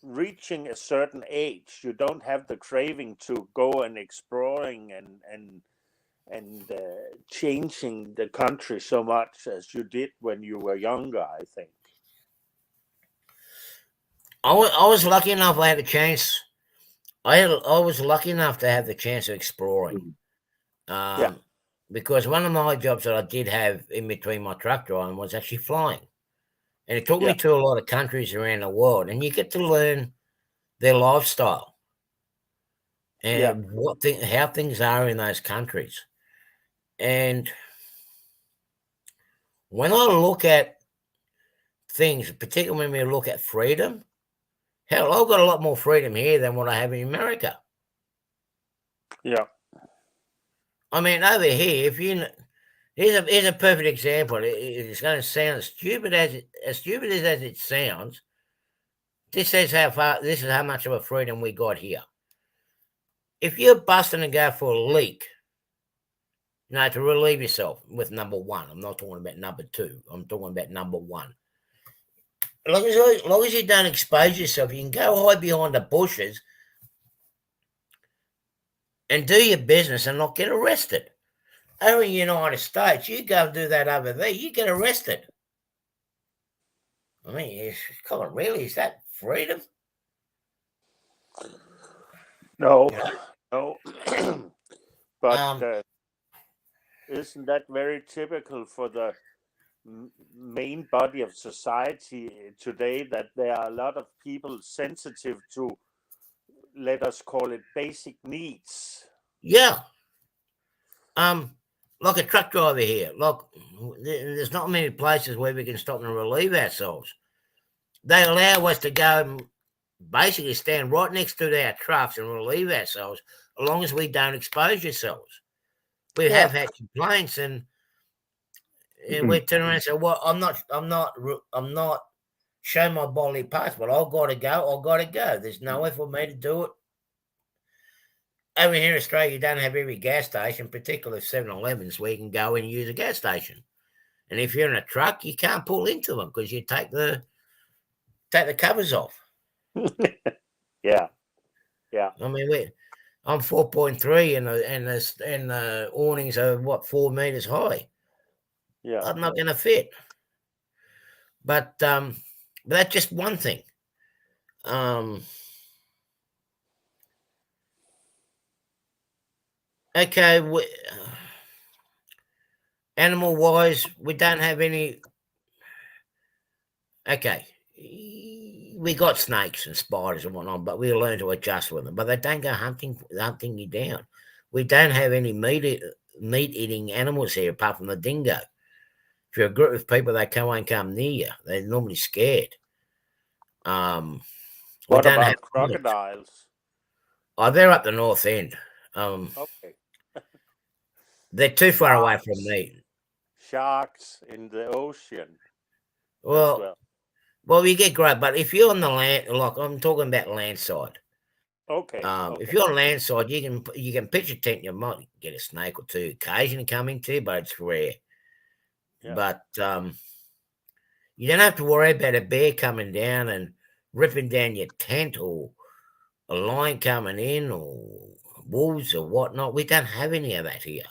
reaching a certain age, you don't have the craving to go and exploring and changing the country so much as you did when you were younger, I think. I was lucky enough I had a chance. I was lucky enough to have the chance of exploring. Because one of my jobs that I did have in between my truck driving was actually flying. And it took me to a lot of countries around the world, and you get to learn their lifestyle and how things are in those countries. And when I look at things, particularly when we look at freedom, hell, I've got a lot more freedom here than what I have in America. Yeah. I mean, over here, if you here's a perfect example. It's going to sound as stupid as it sounds. This is how much of a freedom we got here. If you're busting and go for a leak, to relieve yourself with number one. I'm not talking about number two. I'm talking about number one. As long as you don't expose yourself, you can go hide behind the bushes and do your business and not get arrested. Over in the United States, you go and do that over there, you get arrested. I mean, come on, really? Is that freedom? No. But isn't that very typical for the main body of society today, that there are a lot of people sensitive to, let us call it, basic needs? Yeah. Like a truck driver here. Look, there's not many places where we can stop and relieve ourselves. They allow us to go and basically stand right next to our trucks and relieve ourselves, as long as we don't expose ourselves. We have had complaints, and we turn around and say, "Well, I'm not showing my bodily parts, but I've got to go. There's no way for me to do it." Over here in Australia, you don't have every gas station, particularly 7-Elevens, where you can go and use a gas station. And if you're in a truck, you can't pull into them because you take the covers off. Yeah. I mean, I'm 4.3, and the awnings are 4 meters high. Yeah. I'm not going to fit. But that's just one thing. Okay, animal wise, we don't have any. Okay, we got snakes and spiders and whatnot, but we learn to adjust with them. But they don't go hunting you down. We don't have any meat eating animals here apart from the dingo. If you're a group of people, they won't come near you. They're normally scared. What about crocodiles? Oh, they're up the north end. Okay. They're too far away from me. Sharks in the ocean. Well, you get great, but if you're on the land, like I'm talking about land side. Okay. If you're on land side, you can pitch a tent. You might get a snake or two occasionally come into you, but it's rare. Yeah. But you don't have to worry about a bear coming down and ripping down your tent or a lion coming in or wolves or whatnot. We don't have any of that here.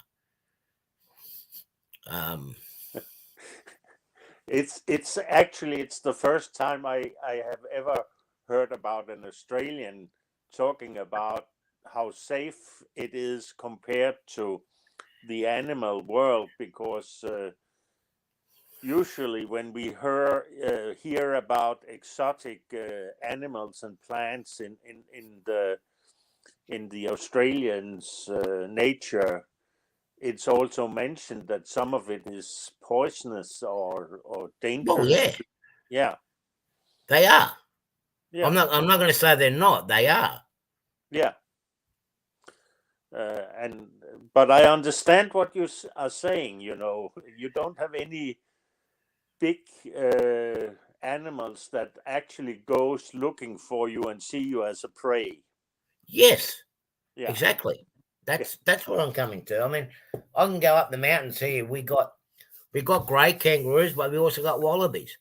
It's actually it's the first time I have ever heard about an Australian talking about how safe it is compared to the animal world, because usually when we hear about exotic animals and plants in the Australians' nature, it's also mentioned that some of it is poisonous or Well, dangerous. yeah, Yeah, they are. yeah, I'm not going to say they're not. They are. yeah. But I understand what you are saying. You know, you don't have any big animals that actually goes looking for you and see you as a prey. Yes, Yeah, exactly. yeah, That's what I'm coming to. I mean, I can go up the mountains here. We got grey kangaroos, but we also got wallabies.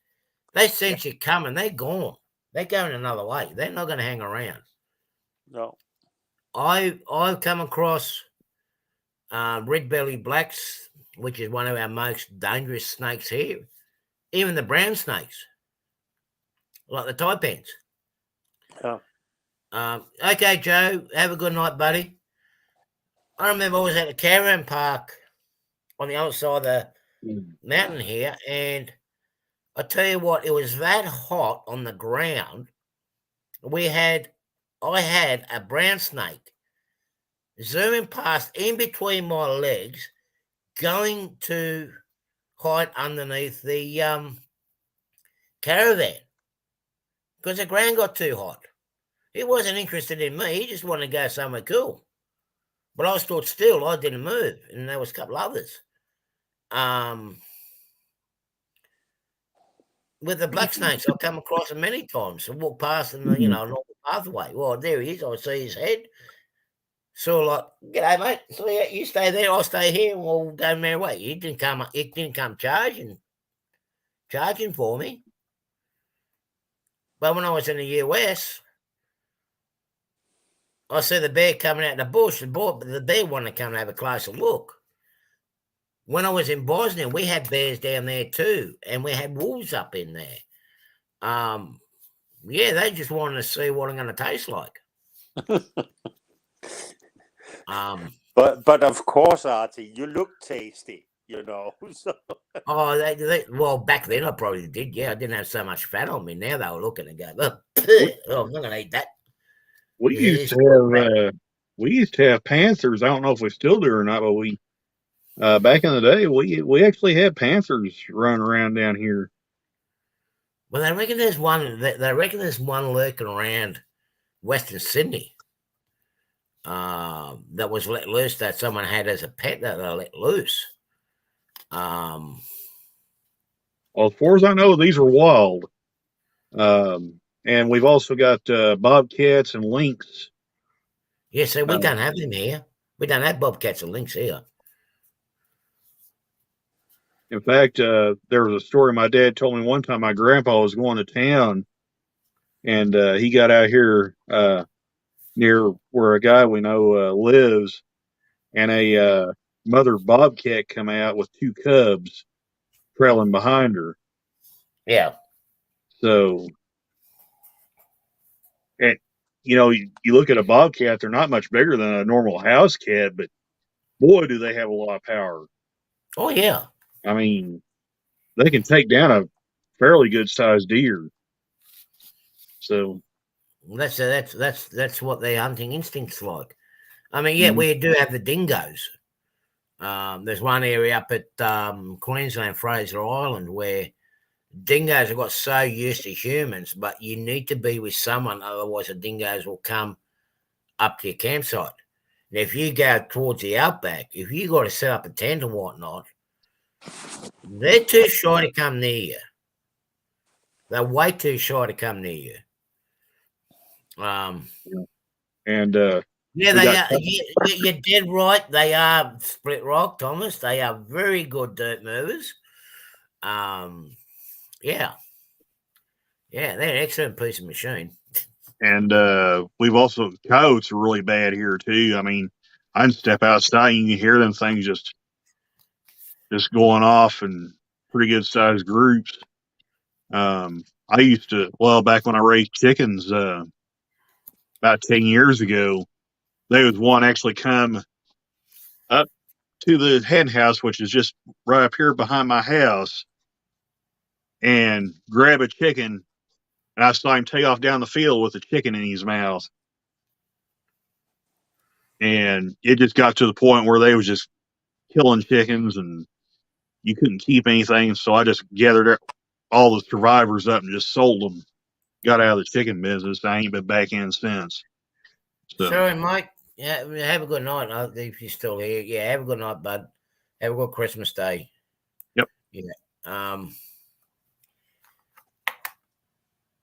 They yeah. sense you coming, they're gone. They're going another way. They're not going to hang around. No. I've come across red belly blacks, which is one of our most dangerous snakes here. Even the brown snakes, like the taipans. Yeah. Okay, Joe, have a good night, buddy. I remember I was at a caravan park on the other side of the mountain here, and I tell you what, it was that hot on the ground. I had a brown snake zooming past in between my legs, going to hide underneath the caravan because the ground got too hot. He wasn't interested in me. He just wanted to go somewhere cool. But I stood still. I didn't move, and there was a couple others. With the black snakes, I've come across them many times. I walk past them, normal pathway. Well, there he is. I see his head. So like, g'day, mate. So yeah, you stay there, I'll stay here, and we'll go merry way. He didn't come charging for me. But when I was in the US, I saw the bear coming out of the bush. The bear wanted to come and have a closer look. When I was in Bosnia, we had bears down there too, and we had wolves up in there. Yeah, they just wanted to see what I'm going to taste like. But of course, Artie, you look tasty. You know. So. Oh, well, back then I probably did. Yeah, I didn't have so much fat on me. Now they were looking and go, oh, I'm not going to eat that. We used to have panthers. I don't know if we still do or not, but we back in the day we actually had panthers running around down here. Well, they reckon there's one. They reckon there's one lurking around Western Sydney. That was let loose. That someone had as a pet that they let loose. Well, as far as I know, these are wild. And we've also got bobcats and lynx. Yeah, so we don't have them here. We don't have bobcats and lynx here. In fact, there was a story my dad told me one time. My grandpa was going to town, and he got out here near where a guy we know lives, and a mother bobcat come out with two cubs trailing behind her. Yeah. So, and you look at a bobcat; they're not much bigger than a normal house cat, but boy, do they have a lot of power. Oh yeah. I mean, they can take down a fairly good sized deer. So That's what their hunting instincts like. I mean, yeah, we do have the dingoes. There's one area up at Queensland, Fraser Island, where dingoes have got so used to humans, but you need to be with someone, otherwise the dingoes will come up to your campsite. And if you go towards the outback, if you got to set up a tent and whatnot, they're too shy to come near you. They're way too shy to come near you. and Yeah, they are. You're dead right. They are split rock, Thomas. They are very good dirt movers. Yeah. Yeah, they're an excellent piece of machine. And we've also coyotes are really bad here too. I mean, I can step outside and you can hear them things just going off in pretty good sized groups. I used to, well, back when I raised chickens about 10 years ago, there was one actually come up to the hen house, which is just right up here behind my house, and grab a chicken. And I saw him take off down the field with a chicken in his mouth. And it just got to the point where they was just killing chickens and you couldn't keep anything. So I just gathered all the survivors up and just sold them. Got out of the chicken business. I ain't been back in since. So, Sorry, Mike. Yeah, have a good night. If you're still here, yeah, have a good night, bud. Have a good Christmas day. yep. Yeah.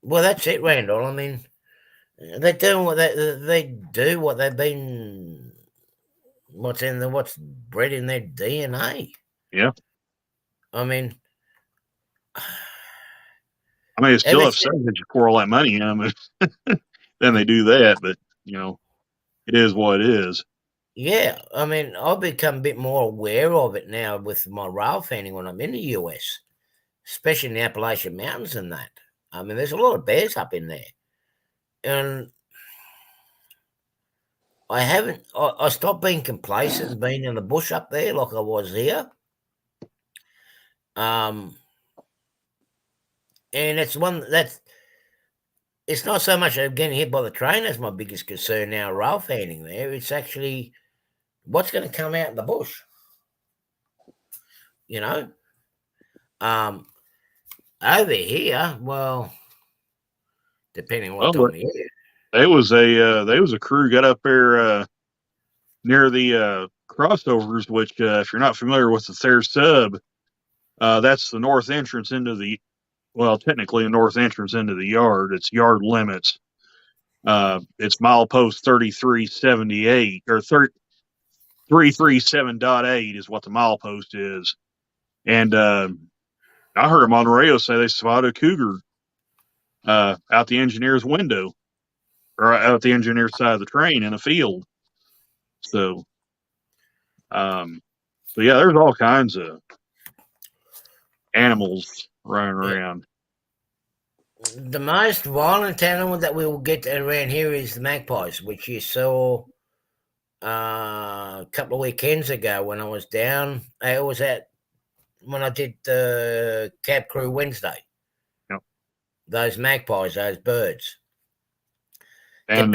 Well, that's it, Randall. I mean, they're doing what they do. What they've been. What's bred in their DNA. Yeah. I mean, It's still upsetting that you pour all that money in them. Then they do that, but it is what it is. Yeah, I mean, I've become a bit more aware of it now with my rail fanning when I'm in the US, especially in the Appalachian Mountains and that. I mean, there's a lot of bears up in there. And I stopped being complacent, being in the bush up there like I was here. And it's it's not so much of getting hit by the train that's my biggest concern now, rail fanning there. It's actually what's going to come out in the bush. Over here, well, depending on what time of year. There was a crew got up there near the crossovers, which if you're not familiar with the Thayer sub, that's the north entrance into technically the north entrance into the yard. It's yard limits. It's milepost 3378 or 337.8 is what the milepost is. And I heard them on the radio say they spotted a cougar out the engineer's window or out the engineer's side of the train in a field. So, yeah, there's all kinds of animals running around. The most violent animal that we will get around here is the magpies, which you saw a couple of weekends ago when I was down. I was when I did the Cab Crew Wednesday. Yep. Those magpies, those birds. And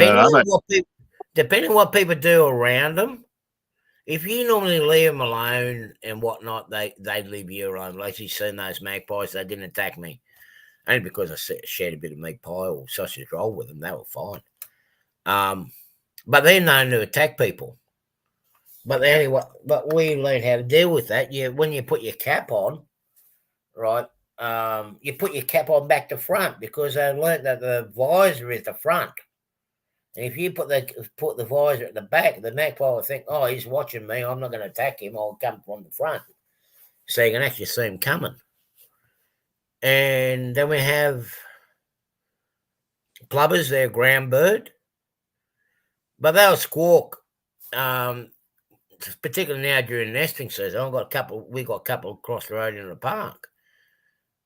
depending on what people do around them, if you normally leave them alone and whatnot, they leave you alone. Like you seen those magpies, they didn't attack me. Only because I shared a bit of meat pie or sausage roll with them, they were fine. But they're known to attack people. But anyway, we learned how to deal with that. When you put your cap on, right? You put your cap on back to front because I learned that the visor is the front. And if you put the visor at the back, the magpie will think, "Oh, he's watching me. I'm not going to attack him. I'll come from the front." So you can actually see him coming. And then we have plovers, they're a ground bird, but they'll squawk, particularly now during nesting season. We got a couple across the road in the park.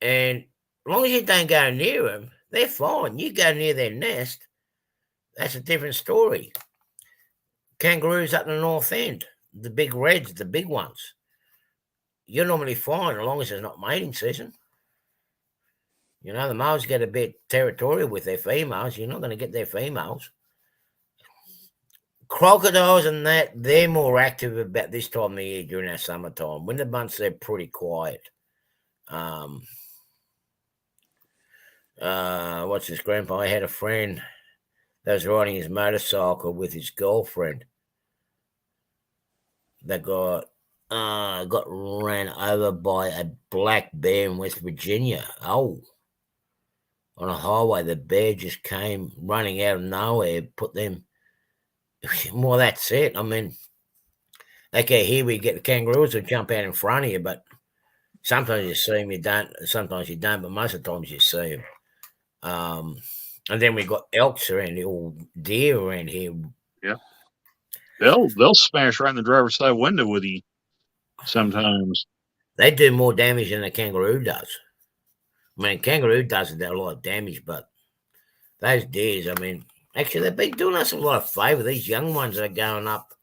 And as long as you don't go near them, they're fine. You go near their nest, that's a different story. Kangaroos up in the north end, the big reds, the big ones, you're normally fine as long as it's not mating season. The males get a bit territorial with their females. You're not going to get their females. Crocodiles and that, they're more active about this time of year during our summertime. Winter months, they're pretty quiet. What's his grandpa? I had a friend that was riding his motorcycle with his girlfriend that got ran over by a black bear in West Virginia. Oh. On a highway, the bear just came running out of nowhere, put them. Well, that's it. I mean, okay, here we get the kangaroos will jump out in front of you, but sometimes you see them, you don't. Sometimes you don't, but most of the times you see them. And then we got elks around here, or deer around here. Yeah. They'll smash right in the driver's side window with you sometimes. They do more damage than a kangaroo does. I mean, kangaroo doesn't do a lot of damage, but those deers, I mean, actually, they've been doing us a lot of favour. These young ones that are going up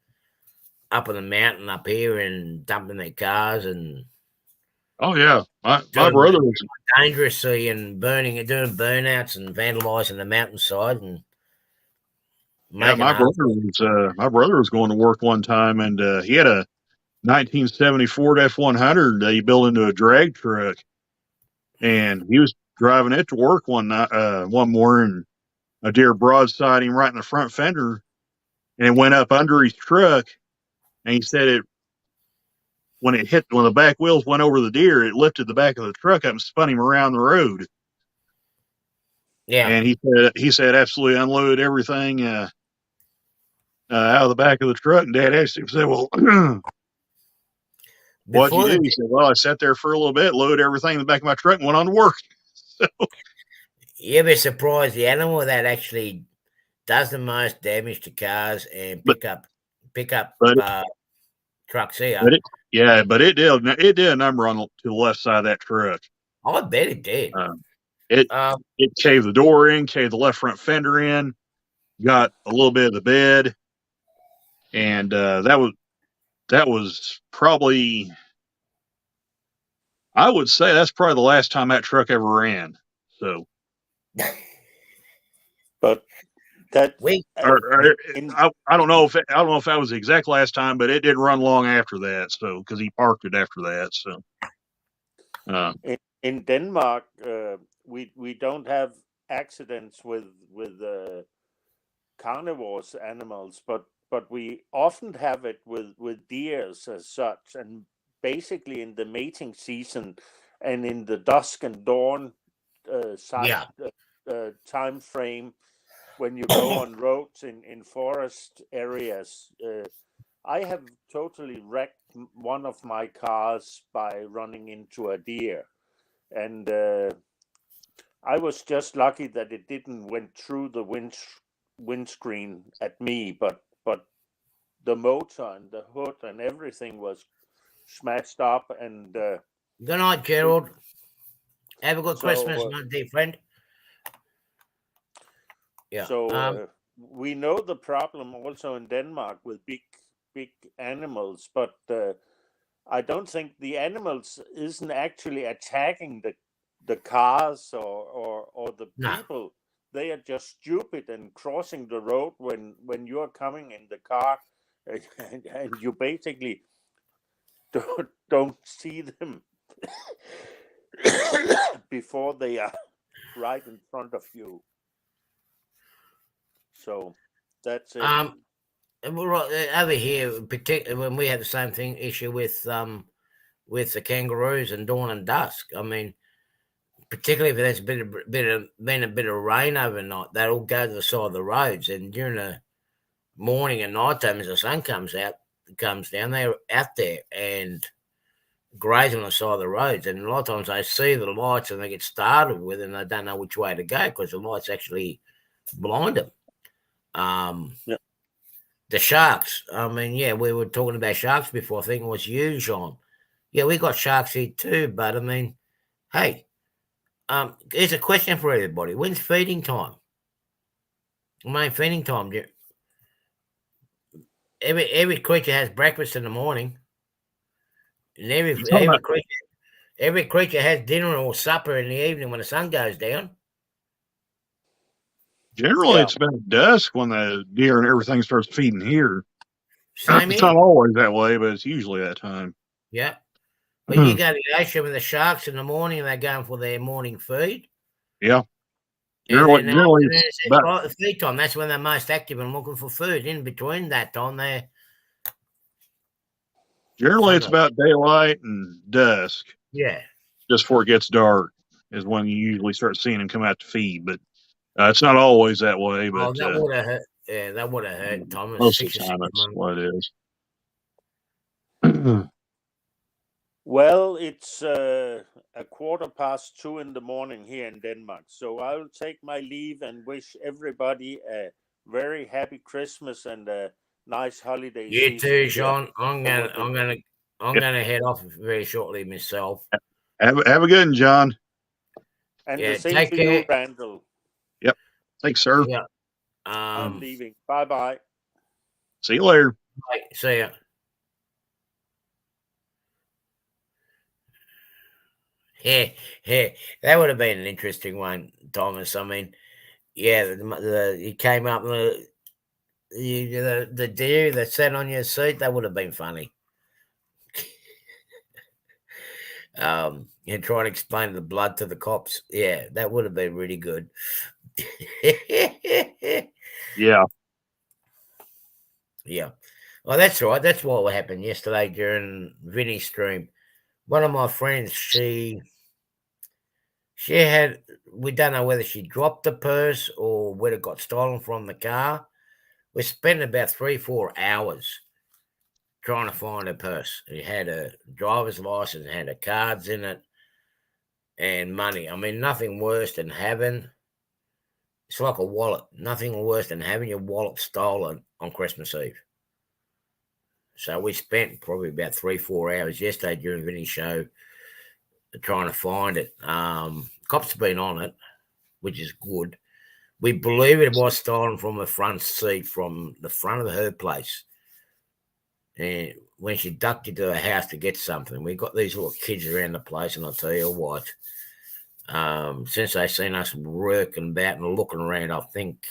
on the mountain up here and dumping their cars and Oh yeah, my doing brother was dangerously and doing burnouts and vandalising the mountainside and yeah making my brother was going to work one time and he had a 1970 Ford F100 that he built into a drag truck, and he was driving it to work one morning. A deer broadside him right in the front fender, and it went up under his truck. And he said when the back wheels went over the deer, it lifted the back of the truck up and spun him around the road. Yeah. And he said absolutely unloaded everything out of the back of the truck. And Dad asked him, said, "Well, what'd you do?" He said, "Well, I sat there for a little bit, loaded everything in the back of my truck, and went on to work." So, you'd be surprised the animal that actually does the most damage to cars and pickup trucks here. But it did a number to the left side of that truck. I bet it did. It caved the door in, caved the left front fender in, got a little bit of the bed, and that was probably, I would say that's probably the last time that truck ever ran. So, but that I don't know if that was the exact last time, but it didn't run long after that. So, because he parked it after that. So, in Denmark, we don't have accidents with carnivores animals, but we often have it with deers as such, and basically in the mating season and in the dusk and dawn time frame, when you go on roads in forest areas. I have totally wrecked one of my cars by running into a deer, and I was just lucky that it didn't went through the windscreen at me, but the motor and the hood and everything was smashed up. And good night, Gerald. Have a good Christmas, my dear friend. Yeah. So we know the problem also in Denmark with big animals, but I don't think the animals isn't actually attacking the cars or the people. They are just stupid and crossing the road when you're coming in the car, and you basically don't see them before they are right in front of you. So that's it. Over here, particularly when we had the same issue with the kangaroos and dawn and dusk. I mean, particularly if there's been a bit of rain overnight, they'll go to the side of the roads, and during the morning and night time, as the sun comes down, they're out there and grazing on the side of the roads. And a lot of times they see the lights and they get started with, and they don't know which way to go because the lights actually blind them. The sharks. I mean, yeah, we were talking about sharks before. I think it was you, Jean. Yeah, we got sharks here too, but I mean, hey, here's a question for everybody. When's feeding time? I mean, feeding time. Every creature has breakfast in the morning, and every creature has dinner or supper in the evening when the sun goes down. Generally, it's about dusk when the deer and everything starts feeding here. Same it's not always that way, but it's usually that time. Yeah. But you go to the ocean with the sharks in the morning, and they're going for their morning feed. Yeah. Generally it's about the feed time. That's when they're most active and looking for food. In between that time, they're generally it's about daylight and dusk. Yeah. Just before it gets dark is when you usually start seeing them come out to feed, but it's not always that way. But that would have hurt. Yeah, that would have hurt, Thomas. Most of the time, that's what it is. Well, it's a 2:15 in the morning here in Denmark. So I will take my leave and wish everybody a very happy Christmas and a nice holiday You too, season here Sean. I'm over gonna, the I'm gonna, I'm Yep. gonna head off very shortly myself. Have a good one, John. and the Yeah, same take to you, care. Randall. Yep. Thanks, sir. Yeah. I'm leaving. Bye bye. See you later. See ya. Yeah, yeah, that would have been an interesting one, Thomas. I mean, yeah, you came up the deer that sat on your seat. That would have been funny. And trying to explain the blood to the cops. Yeah, that would have been really good. Yeah. Yeah. Well, that's right. That's what happened yesterday during Vinny's stream. One of my friends, she had, we don't know whether she dropped the purse or whether it got stolen from the car. We spent about 3-4 hours trying to find her purse. It had a driver's license, it had her cards in it, and money. I mean, nothing worse than having, it's like a wallet, nothing worse than having your wallet stolen on Christmas Eve. So we spent probably about 3-4 hours yesterday during Vinny's show trying to find it. Cops have been on it, which is good. We believe it was stolen from the front seat, from the front of her place. And when she ducked into the house to get something, we got these little kids around the place, and I'll tell you what, since they seen us working about and looking around, I think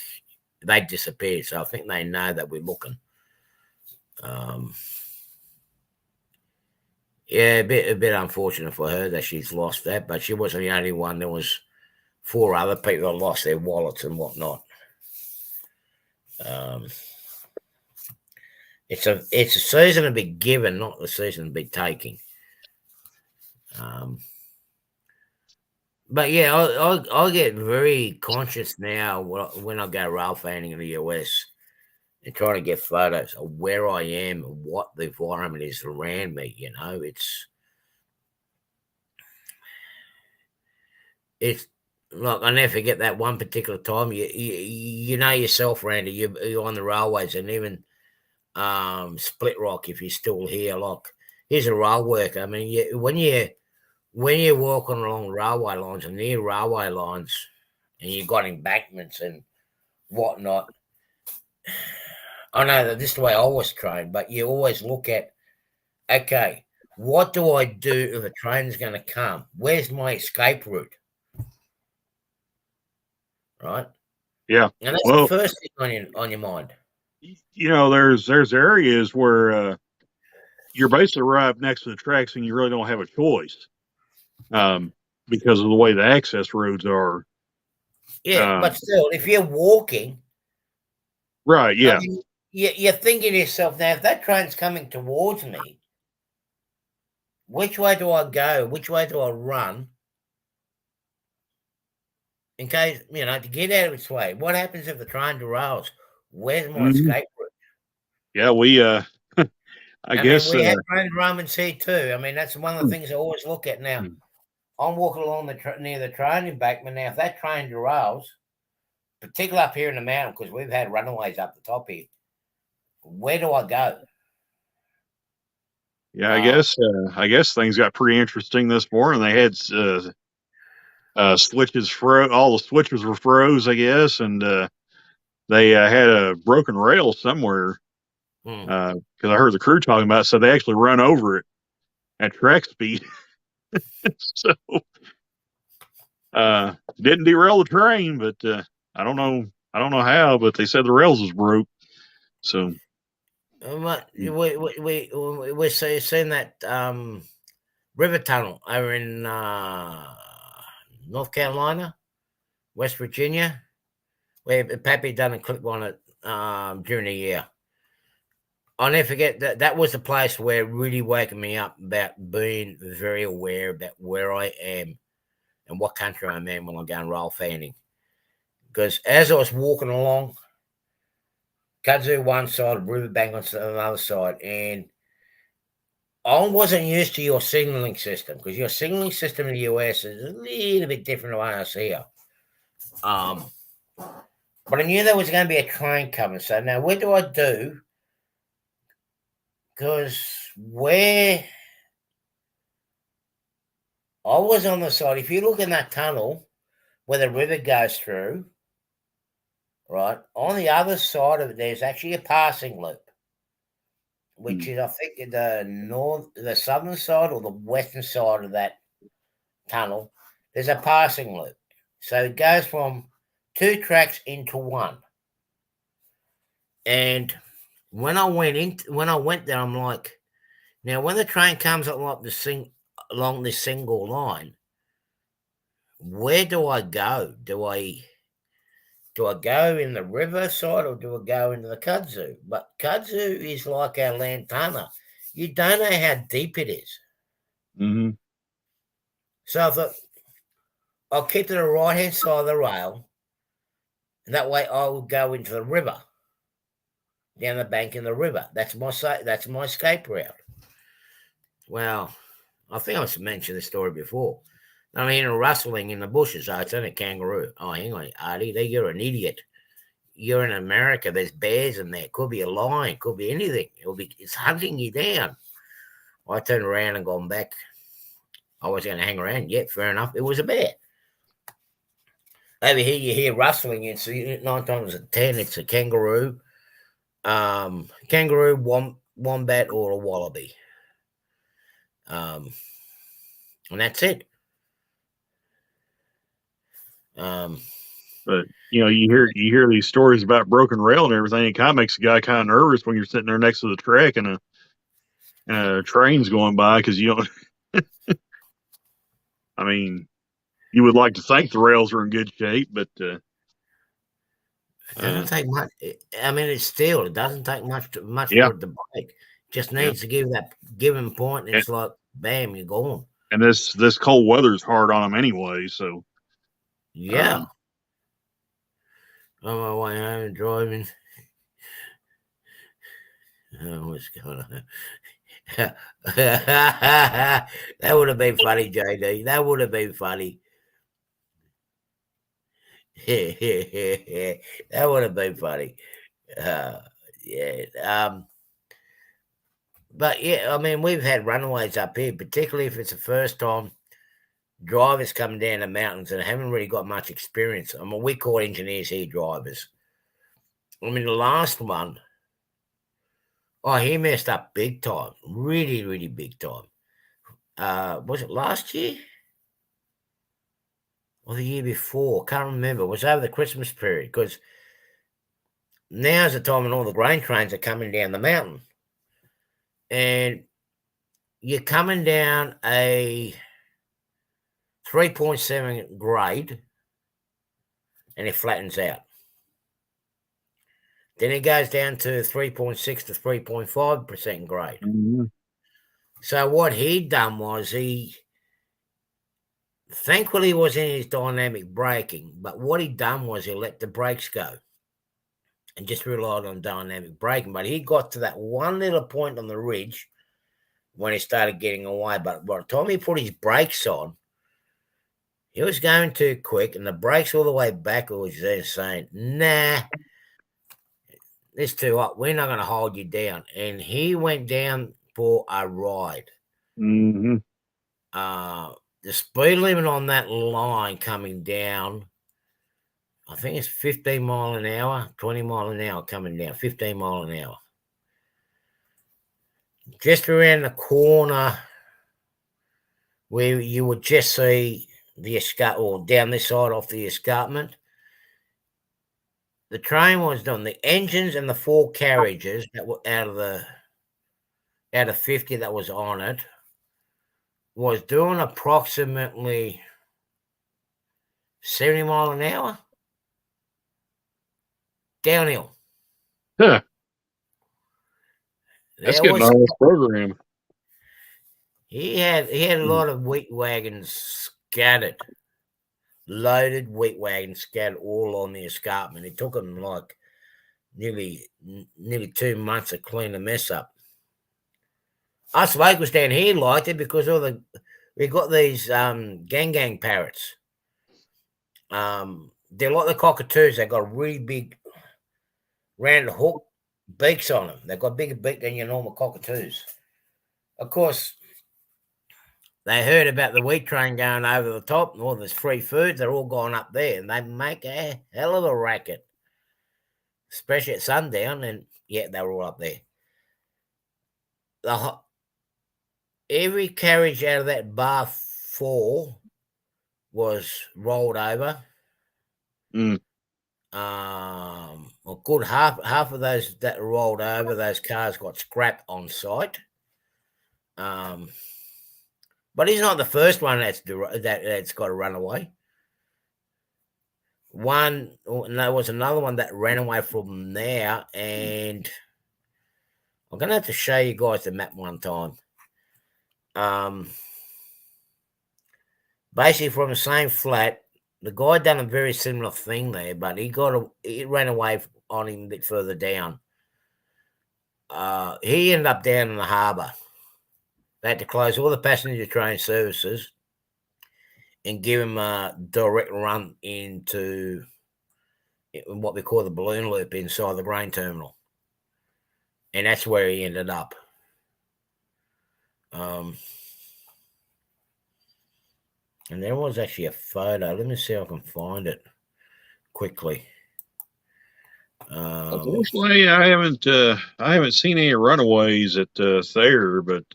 they disappeared. So I think they know that we're looking. Yeah, a bit unfortunate for her that she's lost that, but she wasn't the only one. There was 4 other people that lost their wallets and whatnot. It's a season to be given, not the season to be taking. But yeah, I get very conscious now when I go rail fanning in the US and trying to get photos of where I am and what the environment is around me. You know, it's like I never forget that one particular time. You know yourself, Randy. You're on the railways, and even Split Rock, if you're still here. Like, here's a rail worker. I mean, when you're walking along railway lines and near railway lines, and you've got embankments and whatnot. I know that this is the way I was trained, but you always look at, okay, what do I do if a train's going to come? Where's my escape route? Right? Yeah. And that's the Well, first thing on your mind. there's areas where you're basically right up next to the tracks and you really don't have a choice because of the way the access roads are. Yeah, but still, if you're walking, Right. I Yeah. mean, you're thinking to yourself, now, if that train's coming towards me, which way do I go? Which way do I run? In case, to get out of its way. What happens if the train derails? Where's my Mhm. escape route? Yeah. We, I I mean, guess, we have trained Romans here too. I mean, that's one of the things I always look at now. I'm walking along near the train embankment now. If that train derails, particularly up here in the mountain, because we've had runaways up the top here, where do I go? yeah, I guess things got pretty interesting this morning. They had switches all the switches were froze, I guess, and they had a broken rail somewhere because I heard the crew talking about it. So they actually run over it at track speed. So didn't derail the train, but I don't know. I don't know how, but they said the rails was broke. So We're seeing that river tunnel over in North Carolina, West Virginia, where Pappy done a clip on it during the year. I'll never forget that was the place where it really woke me up about being very aware about where I am and what country I'm in when I'm going rail fanning. Because as I was walking along, kudzu one side, riverbank on the other side, and I wasn't used to your signaling system because your signaling system in the US is a little bit different to ours here. Um, but I knew there was going to be a train coming. So now, what do I do? Because where I was on the side, if you look in that tunnel where the river goes through, right, on the other side of it, there's actually a passing loop, which is, I think, the southern side or the western side of that tunnel. There's a passing loop. So it goes from two tracks into one. And when I went there, I'm like, now when the train comes along this single line, where do I go? Do I go in the river side or do I go into the kudzu? But kudzu is like our lantana. You don't know how deep it is. Mm-hmm. So I thought I'll keep to the right hand side of the rail, and that way I will go into the river, down the bank in the river. That's my escape route. Well, I think I mentioned this story before. I'm hearing rustling in the bushes. Oh, it's only a kangaroo. Oh, hang on, Artie, you're an idiot. You're in America. There's bears in there. Could be a lion. Could be anything. It's hunting you down. I turned around and gone back. I was going to hang around. Yeah, fair enough. It was a bear. Over here, you hear rustling. It's 9 times out of 10. It's a kangaroo, wombat, or a wallaby. And that's it. But you hear these stories about broken rail and everything. It kind of makes a guy kind of nervous when you're sitting there next to the track and a train's going by because you don't. I mean, you would like to think the rails are in good shape, but it doesn't take much. I mean, it doesn't take much yeah. for it to break. Just needs to give that given point, and it's like, bam, you're gone. And this cold weather's hard on them anyway, so yeah. On my way home driving. Oh, what's going on? That would have been funny, JD. That would have been funny. That would have been funny. Yeah. But yeah, I mean, we've had runaways up here, particularly if it's the first time drivers coming down the mountains and haven't really got much experience. I mean, we call engineers here drivers. I mean, the last one, he messed up big time, really, really big time. Was it last year or the year before? Can't remember. It was over the Christmas period because now's the time when all the grain trains are coming down the mountain, and you're coming down a 3.7 grade, and it flattens out. Then it goes down to 3.6 to 3.5% grade. Mm-hmm. So what he'd done was thankfully was in his dynamic braking, but what he'd done was he let the brakes go and just relied on dynamic braking. But he got to that one little point on the ridge when he started getting away. But by the time he put his brakes on, he was going too quick, and the brakes all the way back was there saying, nah, it's too hot. We're not going to hold you down. And he went down for a ride. Mm-hmm. The speed limit on that line coming down, I think it's 15 mile an hour, 20 mile an hour coming down, 15 mile an hour. Just around the corner where you would just see the escarpment, or down this side off the escarpment, the train was done. The engines and the 4 carriages that were out of 50 that was on it was doing approximately 70 mile an hour downhill. Yeah. That's getting on this program. He had a lot of wheat wagons scattered, loaded wheat wagons scattered all on the escarpment. It took him like nearly 2 months to clean the mess up. Us locals down here liked it because we got these gang parrots. They're like the cockatoos. They got really big round hook beaks on them. They've got bigger beak than your normal cockatoos. Of course, they heard about the wheat train going over the top and all this free food. They're all gone up there, and they make a hell of a racket, especially at sundown. And yeah, they were all up there. Every carriage out of that bar 4 was rolled over. Mm. A good half of those that rolled over, those cars got scrapped on site. But he's not the first one that's got to run away. And there was another one that ran away from there, and I'm gonna have to show you guys the map one time. Basically from the same flat, the guy done a very similar thing there, but he ran away on him a bit further down. He ended up down in the harbour. They had to close all the passenger train services and give him a direct run into what we call the balloon loop inside the grain terminal. And that's where he ended up. And there was actually a photo. Let me see if I can find it quickly. Unfortunately, I haven't seen any runaways at Thayer, but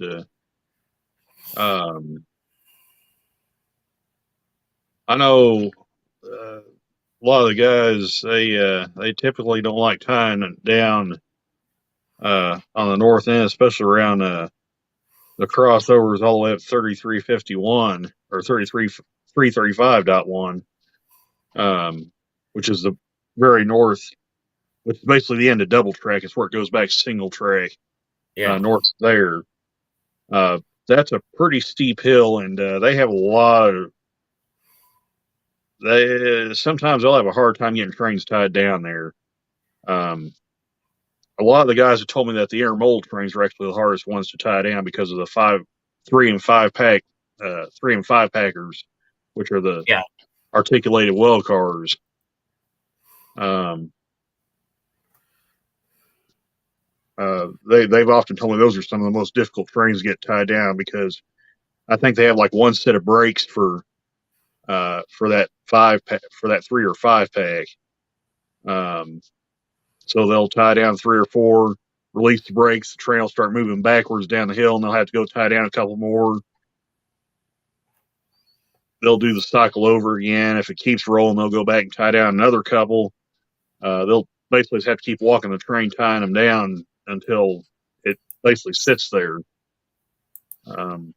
I know a lot of the guys they typically don't like tying down on the north end, especially around the crossovers all the way up 3351 or 335.1, which is the very north, which is basically the end of double track. It's where it goes back single track. North there. That's a pretty steep hill, and they have a lot of. Sometimes they'll have a hard time getting trains tied down there. A lot of the guys have told me that the intermodal trains are actually the hardest ones to tie down because of the 3 and 5 packers, which are the articulated well cars. They've often told me those are some of the most difficult trains to get tied down because I think they have like one set of brakes for that 3 or 5 pack. So they'll tie down 3 or 4, release the brakes, the train will start moving backwards down the hill, and they'll have to go tie down a couple more. They'll do the cycle over again. If it keeps rolling, they'll go back and tie down another couple. They'll basically have to keep walking the train, tying them down until it basically sits there. I'm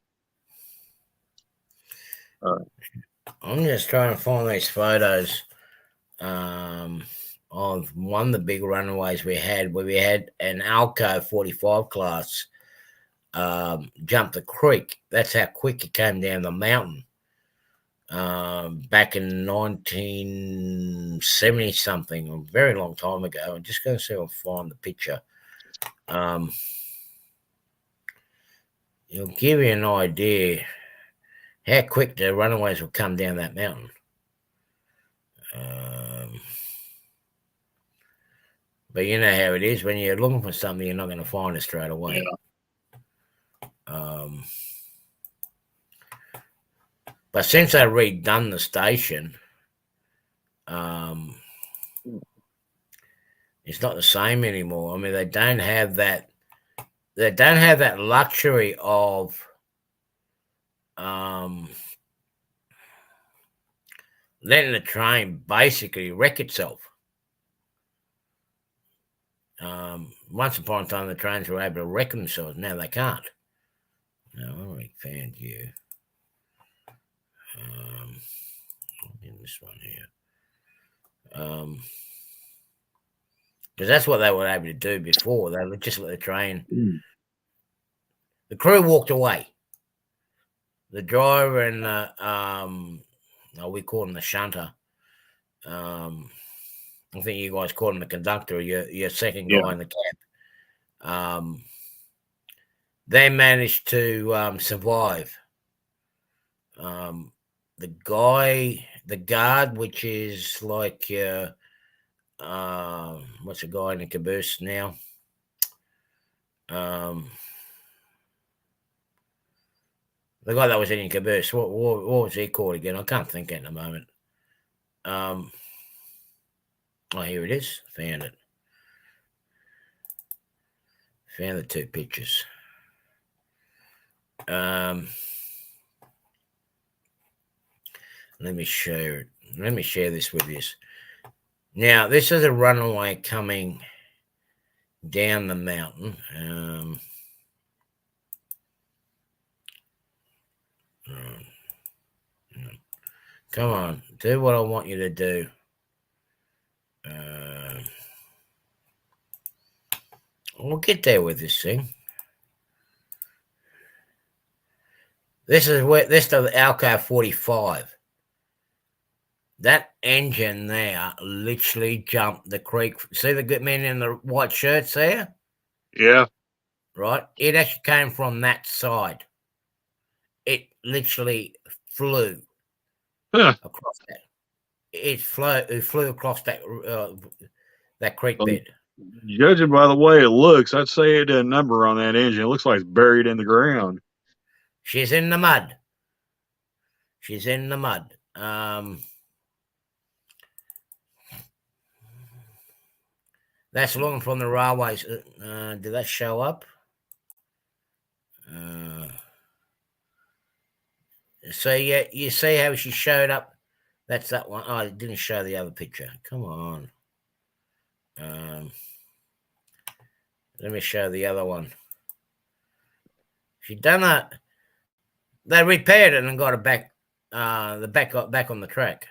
just trying to find these photos of one of the big runaways we had, where we had an Alco 45 class jump the creek. That's how quick it came down the mountain back in 1970 something, a very long time ago. I'm just going to see if I can find the picture. It'll give you an idea how quick the runaways will come down that mountain. But you know how it is when you're looking for something, you're not going to find it straight away. Yeah. But since they redone the station, it's not the same anymore. I mean, they don't have that. They don't have that luxury of letting the train basically wreck itself. Once upon a time, the trains were able to wreck themselves. Now they can't. Now, I already found you. In this one here. Because that's what they were able to do before. They would just let the train. The crew walked away. The driver and we call him the shunter. I think you guys call him the conductor. Your second guy in the cab. they managed to survive. The guard, which is like what's the guy in the caboose now? The guy that was in the caboose. What was he called again? I can't think at the moment. Oh, here it is. Found it. Found the two pictures. Let me share it. Let me share this with you. Now, this is a runaway coming down the mountain. Come on, do what I want you to do. We'll get there with this thing. This is the Alco 45. That engine there literally jumped the creek. See the good men in the white shirts there? Yeah. Right? It actually came from that side. It literally flew across that. It flew across that creek bed. Judging by the way it looks, I'd say it a number on that engine. It looks like it's buried in the ground. She's in the mud. She's in the mud. That's looking from the railways. Did that show up? So yeah, you see how she showed up. That's that one. Oh, it didn't show the other picture. Come on. Let me show the other one. She done that. They repaired it and got it back. The back got back on the track.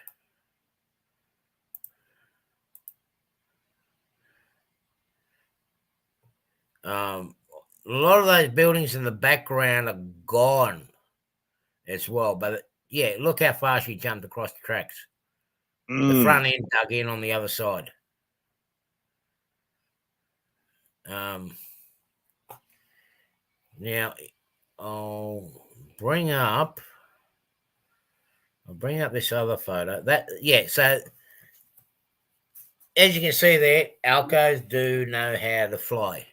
A lot of those buildings in the background are gone as well. But yeah, look how far she jumped across the tracks. The front end dug in on the other side. Now I'll bring up this other photo. So as you can see there, Alcos do know how to fly.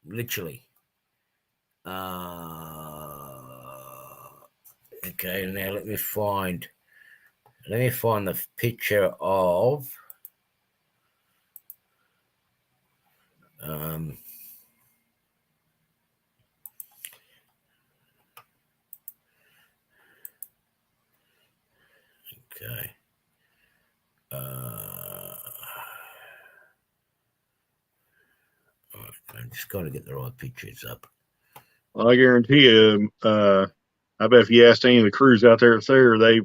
Literally. Okay, now let me find the picture of okay. I'm just got to get the right pictures up. Well, I guarantee you, I bet if you asked any of the crews out there, they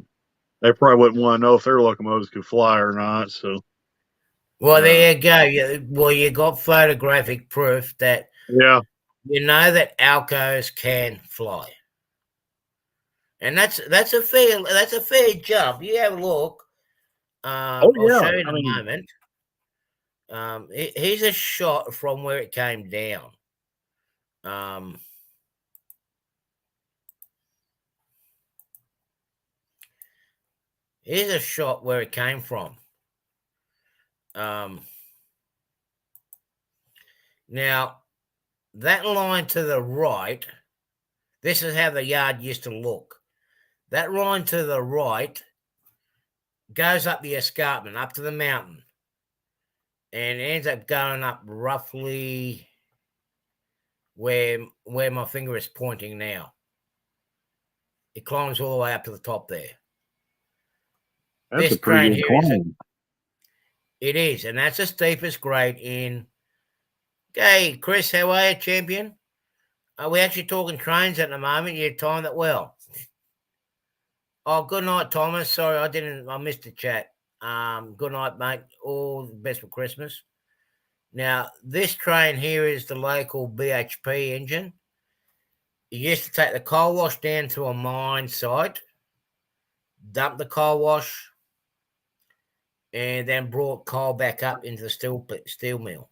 probably wouldn't want to know if their locomotives could fly or not. So, well, there you go. You got photographic proof that you know that Alcos can fly, and that's a fair jump. You have a look. I'll show you in a moment. Here's a shot from where it came down. Here's a shot where it came from. Now, that line to the right, this is how the yard used to look. That line to the right goes up the escarpment, up to the mountain, and ends up going up roughly where my finger is pointing now. It climbs all the way up to the top there. That's a pretty good climb. It is, and that's the steepest grade in. Hey, Chris, how are you, champion? Are we actually talking trains at the moment? You timed it well. Oh, good night, Thomas. Sorry, I missed the chat. Good night, mate. All the best for Christmas. Now, this train here is the local BHP engine. You used to take the coal wash down to a mine site, dump the coal wash, and then brought coal back up into the steel mill.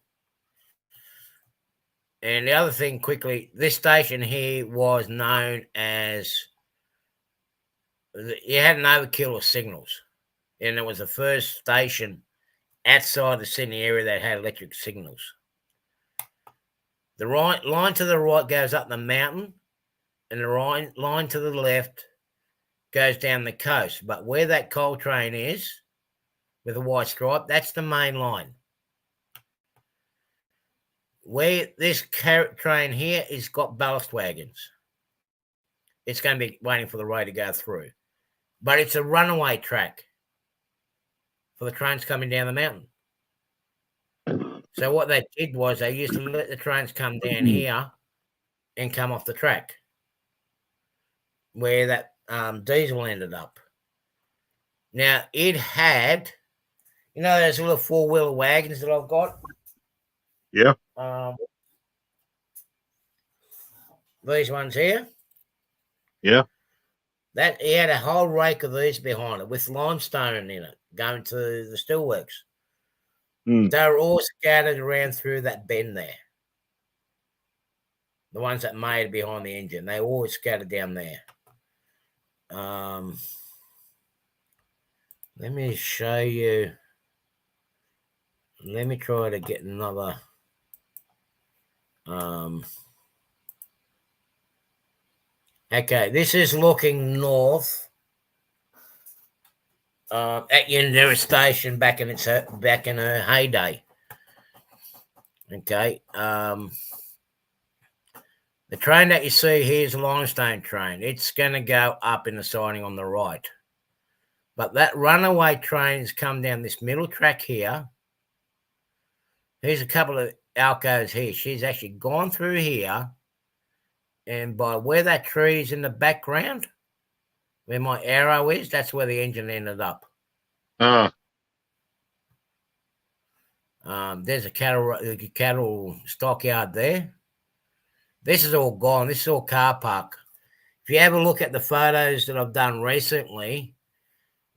And the other thing, quickly, this station here was known as, you had an overkill of signals, and it was the first station outside the Sydney area that had electric signals. The right line to the right goes up the mountain, and the right line to the left goes down the coast. But where that coal train is, with a white stripe, that's the main line. Where this carrot train here is got ballast wagons. It's going to be waiting for the road to go through. But it's a runaway track for the trains coming down the mountain. So what they did was they used to let the trains come down here and come off the track where that diesel ended up. Now, it had, you know, those little four-wheeler wagons that I've got? Yeah. These ones here? Yeah. That he had a whole rake of these behind it with limestone in it, going to the steelworks. Mm. They were all scattered around through that bend there. The ones that made behind the engine, they all scattered down there. Let me show you. Let me try to get another. Okay, this is looking north at Unira Station back in her heyday. Okay, the train that you see here is a limestone train. It's going to go up in the siding on the right. But that runaway train's come down this middle track here. Here's a couple of alcoves here. She's actually gone through here. And by where that tree is in the background, where my arrow is, that's where the engine ended up. There's a cattle stockyard there. This is all gone. This is all car park. If you have a look at the photos that I've done recently,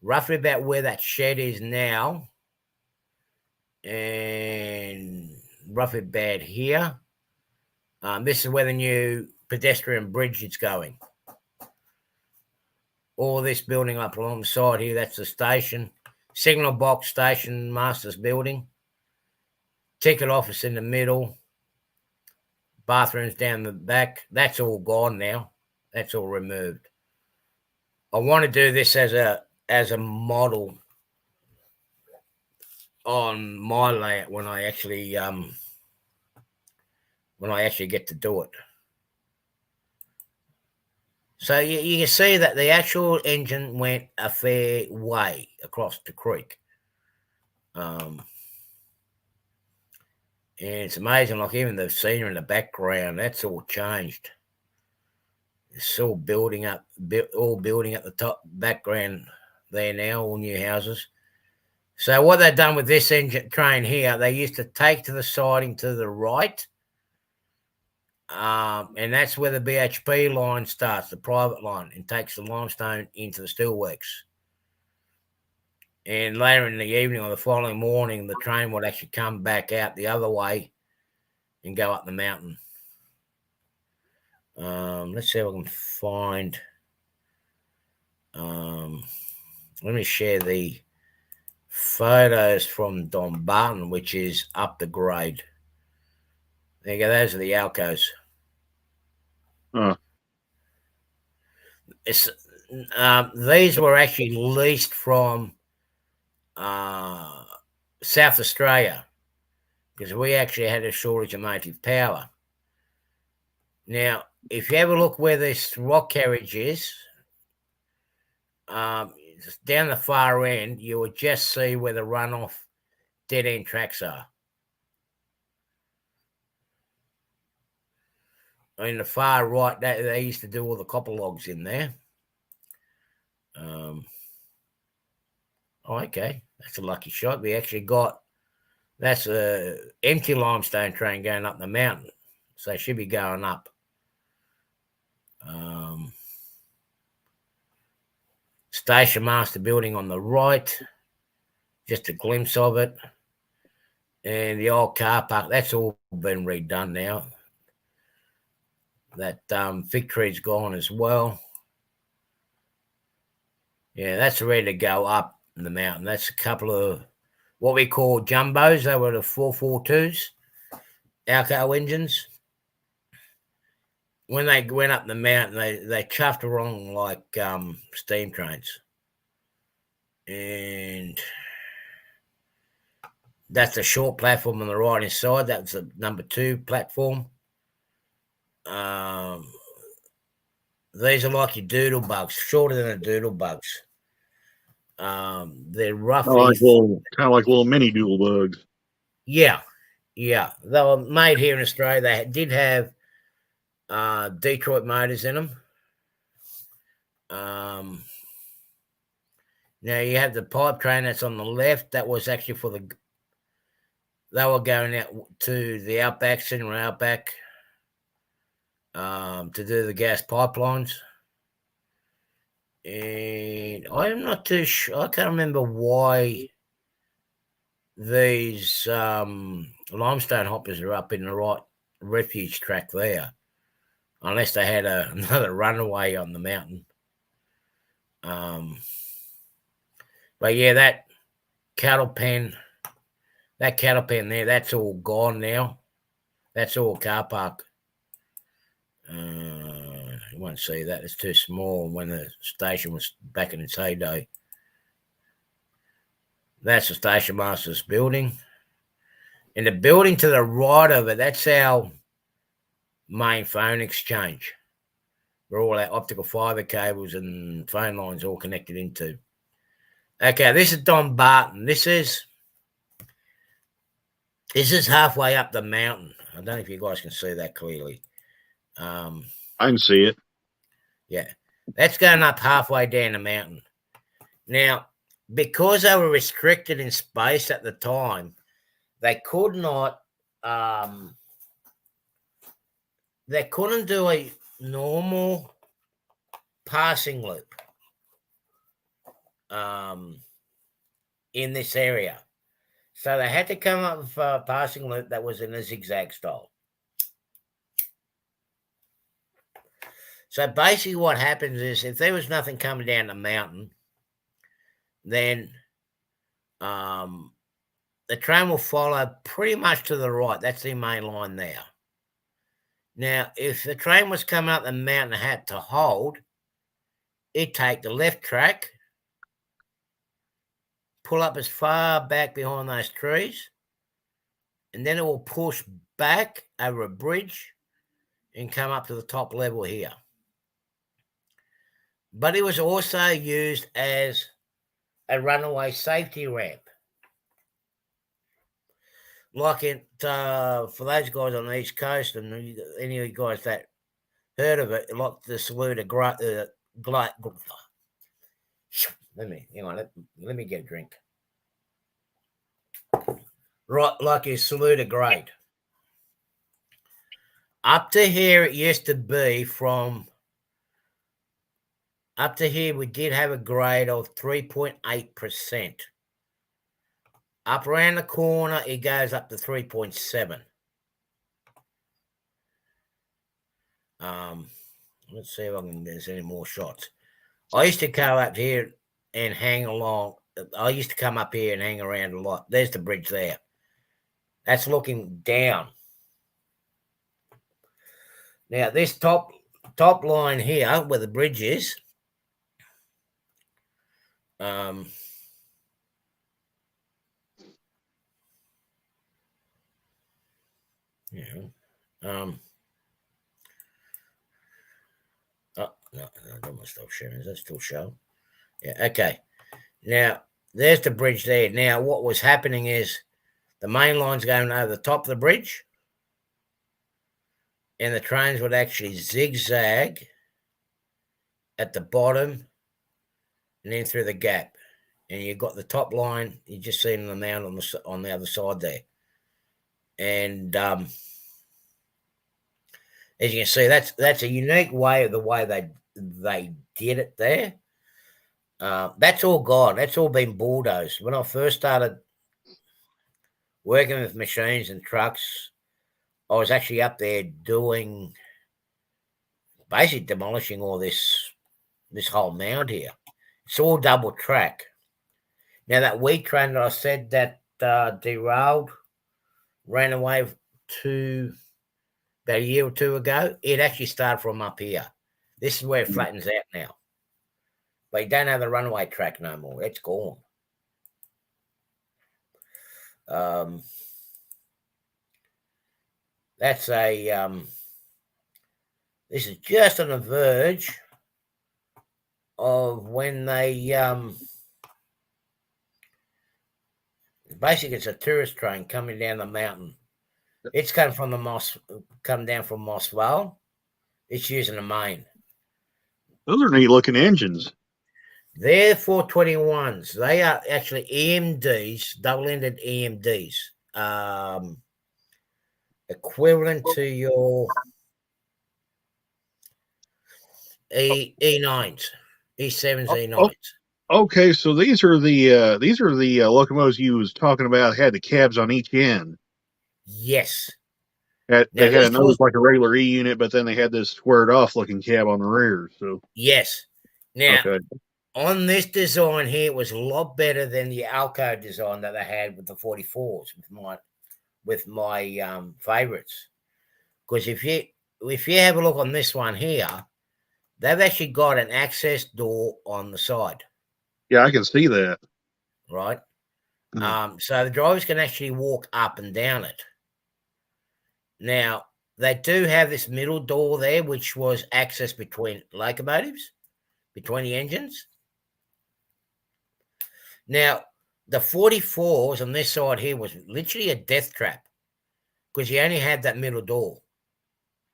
roughly about where that shed is now, and roughly about here, this is where the new pedestrian bridge is going. All this building up alongside here, that's the station. Signal box, station master's building. Ticket office in the middle. Bathrooms down the back. That's all gone now. That's all removed. I want to do this as a model on my layout when I actually get to do it. So you can see that the actual engine went a fair way across the creek. And it's amazing, like even the scenery in the background, that's all changed. It's all building up the top background there now, all new houses. So what they've done with this engine train here, they used to take to the siding to the right. And that's where the BHP line starts, the private line, and takes the limestone into the steelworks. And later in the evening or the following morning, the train would actually come back out the other way and go up the mountain. Let's see if I can find. Let me share the photos from Dumbarton, which is up the grade. There you go. Those are the alcoves. These were actually leased from South Australia because we actually had a shortage of motive power. Now, if you have a look where this rock carriage is, down the far end, you will just see where the runoff dead-end tracks are. In the far right, they used to do all the copper logs in there. Okay, that's a lucky shot. We actually got, that's a empty limestone train going up the mountain, so it should be going up. Station master building on the right, just a glimpse of it. And the old car park, that's all been redone now. That fig tree's gone as well. Yeah, that's ready to go up in the mountain. That's a couple of what we call jumbos. They were the 442s, Alco engines. When they went up the mountain, they chuffed along like steam trains. And that's a short platform on the right hand side. That's the number 2 platform. These are like your doodle bugs, shorter than a doodle bugs. They're roughly kind of like little mini doodle bugs. Yeah. They were made here in Australia. They did have Detroit motors in them. Now you have the pipe train that's on the left. That was actually for they were going out to the outback, Central Outback, to do the gas pipelines. And I'm not too sure. I can't remember why these limestone hoppers are up in the right refuge track there, unless they had another runaway on the mountain. But yeah, that cattle pen there, that's all gone now. That's all car park. You won't see that. It's too small when the station was back in its heyday. That's the station master's building. And the building to the right of it, that's our main phone exchange, where all our optical fibre cables and phone lines all connected into. Okay, this is Don Barton. This is halfway up the mountain. I don't know if you guys can see that clearly. I can see it. Yeah, that's going up halfway down the mountain. Now, because they were restricted in space at the time, they could not. They couldn't do a normal passing loop in this area. So they had to come up with a passing loop that was in a zigzag style. So basically what happens is if there was nothing coming down the mountain, then the train will follow pretty much to the right. That's the main line there. Now, if the train was coming up the mountain and had to hold, it'd take the left track, pull up as far back behind those trees, and then it will push back over a bridge and come up to the top level here. But it was also used as a runaway safety ramp. Like it, for those guys on the East Coast and any of you guys that heard of it, like the Saluda let me get a drink. Right, like a Saluda grade. Up to here, it used to be from up to here, we did have a grade of 3.8%. Up around the corner, it goes up to 3.7. Let's see if there's any more shots. I used to go up here and hang along. I used to come up here and hang around a lot. There's the bridge there. That's looking down. Now, this top line here, where the bridge is, yeah. Oh, no, I don't want to stop sharing. Does that still show? Yeah, okay. Now, there's the bridge there. Now, what was happening is the main line's going over the top of the bridge, and the trains would actually zigzag at the bottom and then through the gap. And you've got the top line, you just see the mound on the other side there. And as you can see, that's a unique way of the way they did it there. That's all gone. That's all been bulldozed. When I first started working with machines and trucks, I was actually up there doing basically demolishing all this whole mound here. It's all double track. Now that wheat train that I said that derailed, ran away to about a year or two ago, it actually started from up here. This is where it flattens out now. But you don't have the runaway track no more. It's gone. That's a this is just on the verge of when they basically it's a tourist train coming down the mountain. It's come from come down from Moss Vale. It's using the main. Those are neat looking engines. They're 421s. They are actually EMDs, double-ended EMDs, equivalent to your E9s, E7s, E9s. Okay, so these are the locomotives you was talking about had the cabs on each end. Yes. They had a nose like a regular E unit, but then they had this squared off looking cab on the rear. So yes. Now okay. On this design here, it was a lot better than the Alco design that they had with the 44s with my favorites. Because if you have a look on this one here, they've actually got an access door on the side. Yeah, I can see that. Right. So the drivers can actually walk up and down it. Now, they do have this middle door there, which was access between locomotives, between the engines. Now, the 44s on this side here was literally a death trap because you only had that middle door.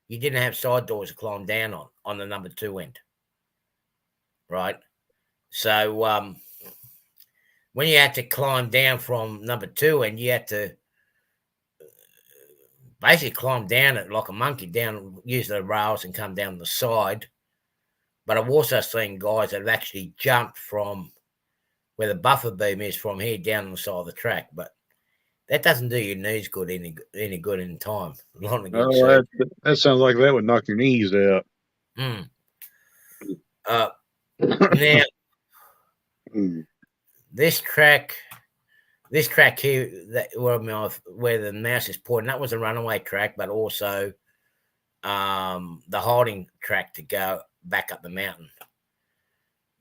You didn't have side doors to climb down on the number 2 end. Right? So, when you had to climb down from number 2 end, you had to basically climb down it like a monkey, down, use the rails and come down the side. But I've also seen guys that have actually jumped from where the buffer beam is from here down on the side of the track. But that doesn't do your knees good any good in time. That sounds like that would knock your knees out. Now, this track here, where the mouse is pointing, that was a runaway track, but also the holding track to go back up the mountain.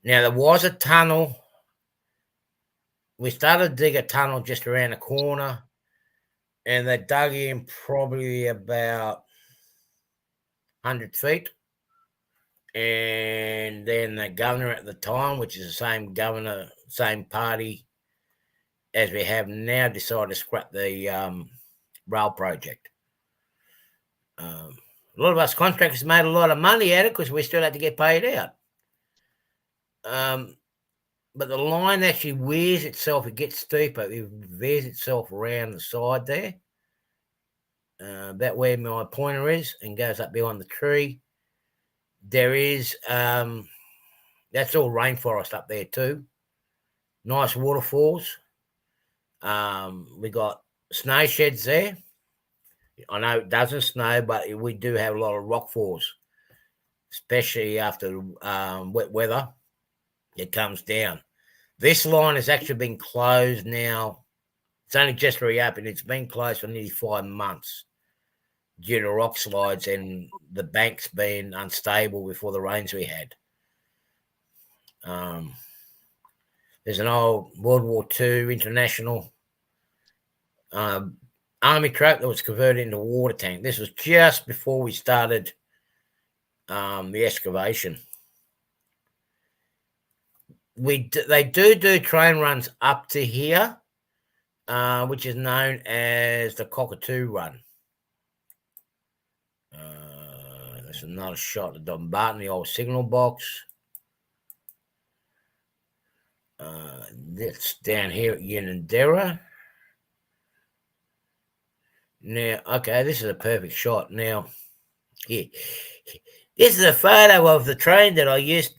Now, there was a tunnel. We started to dig a tunnel just around the corner, and they dug in probably about 100 feet. And then the governor at the time, which is the same governor, same party as we have now, decided to scrap the rail project. A lot of us contractors made a lot of money at it because we still had to get paid out. But the line actually wears itself. It gets steeper. It veers itself around the side there, about where my pointer is, and goes up behind the tree. There is, that's all rainforest up there too. Nice waterfalls. We got snow sheds there. I know it doesn't snow, but we do have a lot of rock falls, especially after wet weather. It comes down. This line has actually been closed now. It's only just reopened. It's been closed for nearly 5 months due to rock slides and the banks being unstable before the rains we had. There's an old World War II international army truck that was converted into a water tank. This was just before we started the excavation. They do train runs up to here, which is known as the Cockatoo Run. There's another shot of Dumbarton, the old signal box. That's down here at Unanderra. Now, okay, this is a perfect shot. Now, here, this is a photo of the train that I used.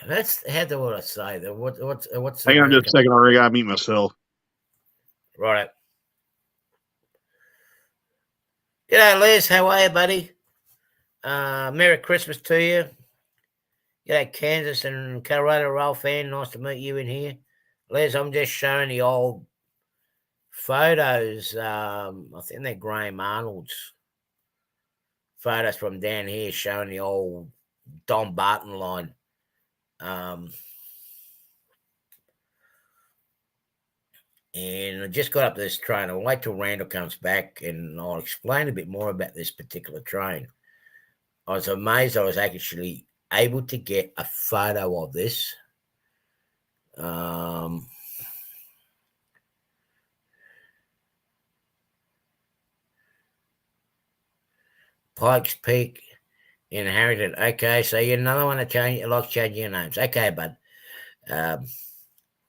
That's how do I say that? What's Hang on just a second, I gotta mute myself. Right. G'day, Les. How are you, buddy? Merry Christmas to you. G'day, Kansas and Colorado Roll fan. Nice to meet you in here. Les, I'm just showing the old photos. I think they're Graham Arnold's photos from down here showing the old Don Barton line. And I just got up to this train. I'll wait till Randall comes back and I'll explain a bit more about this particular train. I was amazed I was actually able to get a photo of this. Pikes Peak in Harrington. Okay, so you're another one that likes changing your names. Okay, bud.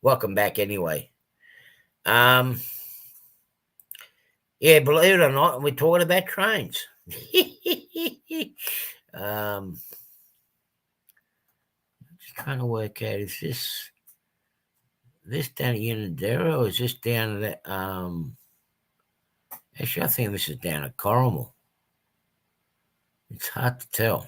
Welcome back anyway. Yeah, believe it or not, we're talking about trains. Just trying to work out, is this down at Unadera or is this down at actually I think this is down at Corrimal. It's hard to tell.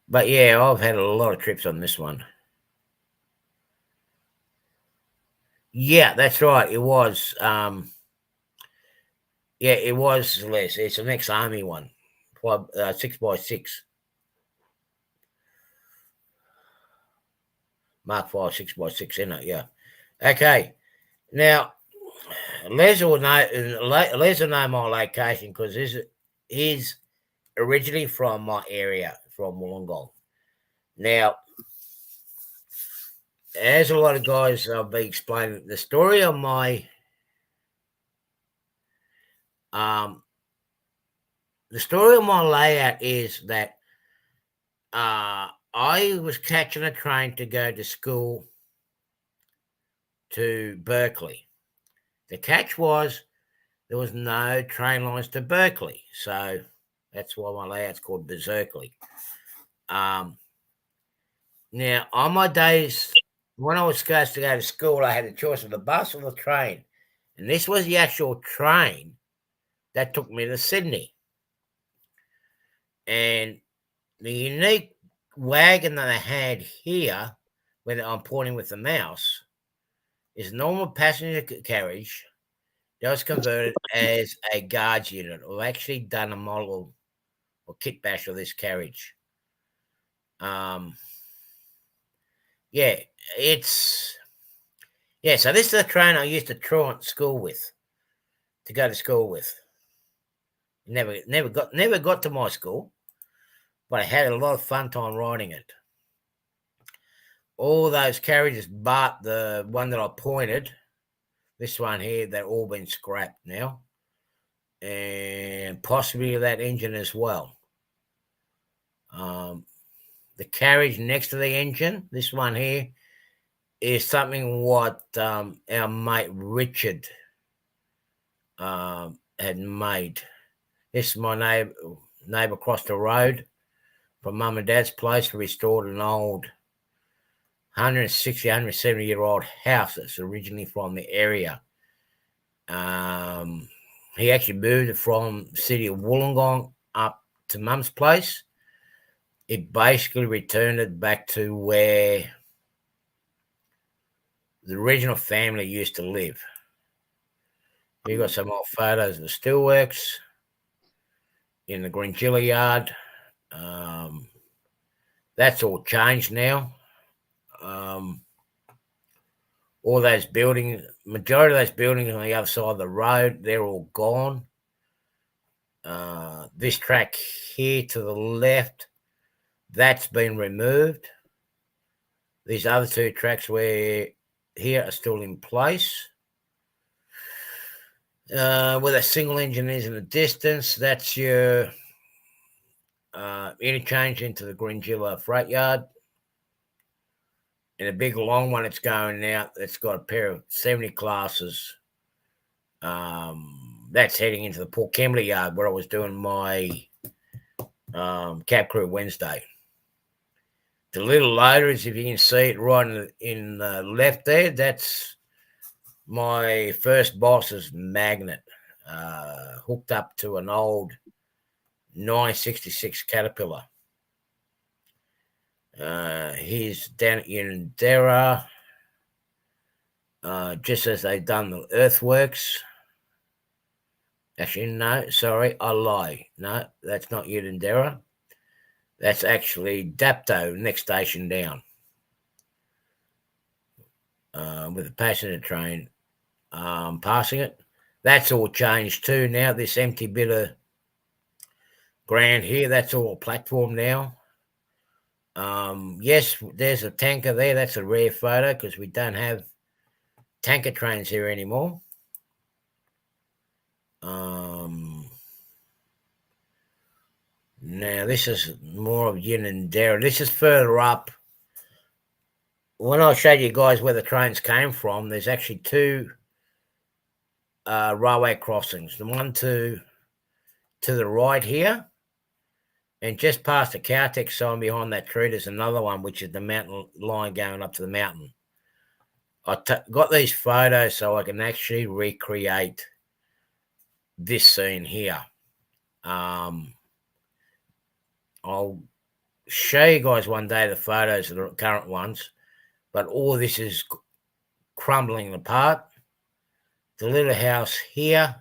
But yeah, I've had a lot of trips on this one. Yeah, that's right. It was. Yeah, it was less. It's an ex-army one, 6x6, Mark 5 6x6 in it. Yeah. Okay. Now, Les will know my location because he's originally from my area, from Wollongong. Now, as a lot of guys I've been explaining, the story of my layout is that I was catching a train to go to school to Berkeley. The catch was there was no train lines to Berkeley, so that's why my layout's called Berserkly. Now, on my days when I was supposed to go to school, I had a choice of the bus or the train, and this was the actual train that took me to Sydney. And the unique wagon that I had here, where I'm pointing with the mouse, is normal passenger carriage that was converted as a guards unit. I've actually done a model or kit bash of this carriage. Yeah, so this is the train I used to truant school with, to go to school with. Never got to my school, but I had a lot of fun time riding it. All those carriages, but the one that I pointed, this one here, they're all been scrapped now, and possibly that engine as well. The carriage next to the engine, this one here, is something what our mate Richard had made. This is my neighbour across the road from Mum and Dad's place, restored an old 160, 170-year-old house that's originally from the area. He actually moved it from the city of Wollongong up to Mum's place. It basically returned it back to where the original family used to live. You got some old photos of the steelworks in the Gringilla yard. That's all changed now. All those buildings, majority of those buildings on the other side of the road, they're all gone. This track here to the left, that's been removed. These other two tracks here are still in place. Where the single engine is in the distance, that's your interchange into the Gringilla freight yard. And a big long one that's going out, that's got a pair of 70 classes. That's heading into the Port Kembla yard where I was doing my cab crew Wednesday. The little loaders, if you can see it right in the left there, that's my first boss's magnet hooked up to an old 966 Caterpillar. He's down at Unanderra, just as they've done the earthworks. Actually, no, sorry, I lie. No, that's not Unanderra. That's actually Dapto, next station down, with a passenger train passing it. That's all changed too now. This empty bit of ground here, that's all a platform now. Yes, there's a tanker there. That's a rare photo because we don't have tanker trains here anymore. Now this is more of Unanderra. This is further up. When I showed you guys where the trains came from, there's actually two railway crossings. The one to the right here, and just past the Caltex sign behind that tree, there's another one, which is the mountain line going up to the mountain. I got these photos so I can actually recreate this scene here. I'll show you guys one day the photos of the current ones, but all this is crumbling apart. The little house here,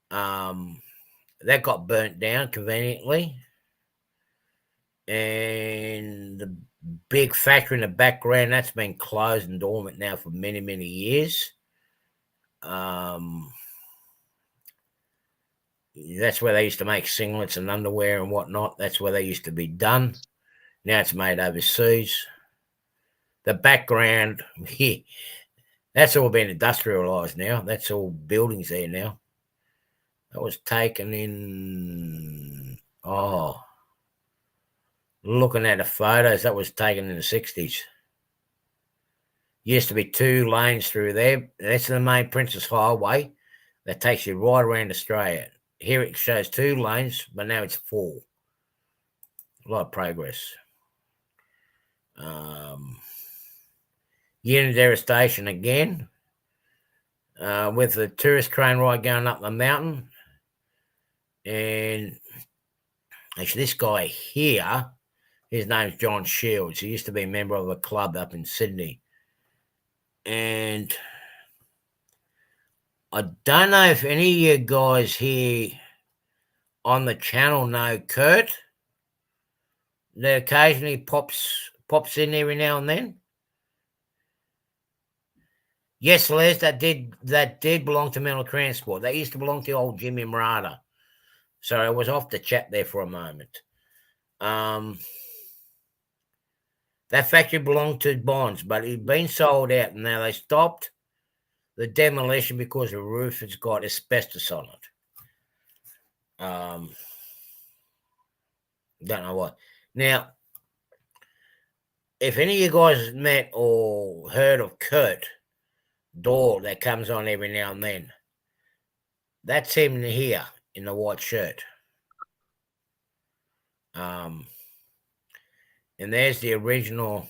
that got burnt down conveniently, and the big factory in the background, that's been closed and dormant now for many, many years. That's where they used to make singlets and underwear and whatnot. That's where they used to be done. Now it's made overseas. The background, that's all been industrialised now. That's all buildings there now. That was taken in, looking at the photos, that was taken in the 60s. Used to be 2 lanes through there. That's the main Princess Highway that takes you right around Australia. Here it shows 2 lanes, but now it's 4. A lot of progress. Unanderra Station again, with the tourist train ride going up the mountain. And actually, this guy here, his name's John Shields. He used to be a member of a club up in Sydney. And I don't know if any of you guys here on the channel know Kurt. That occasionally pops in every now and then. Yes, Les, that did belong to Mental Transport. That used to belong to old Jimmy Murata. So I was off the chat there for a moment. That factory belonged to Bonds, but it'd been sold out, and now they stopped the demolition because the roof has got asbestos on it. Don't know what. Now, if any of you guys met or heard of Kurt Door that comes on every now and then, that's him here in the white shirt. And there's the original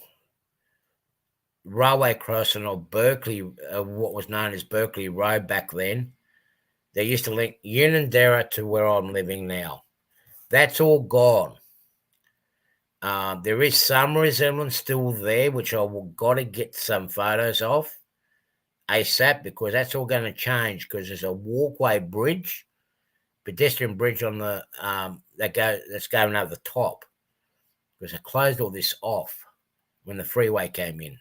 railway crossing of Berkeley, what was known as Berkeley Road back then. They used to link Unanderra to where I'm living now. That's all gone. There is some resemblance still there, which I will got to get some photos of ASAP, because that's all going to change, because there's a walkway bridge, pedestrian bridge on the that's going over the top, because I closed all this off when the freeway came in.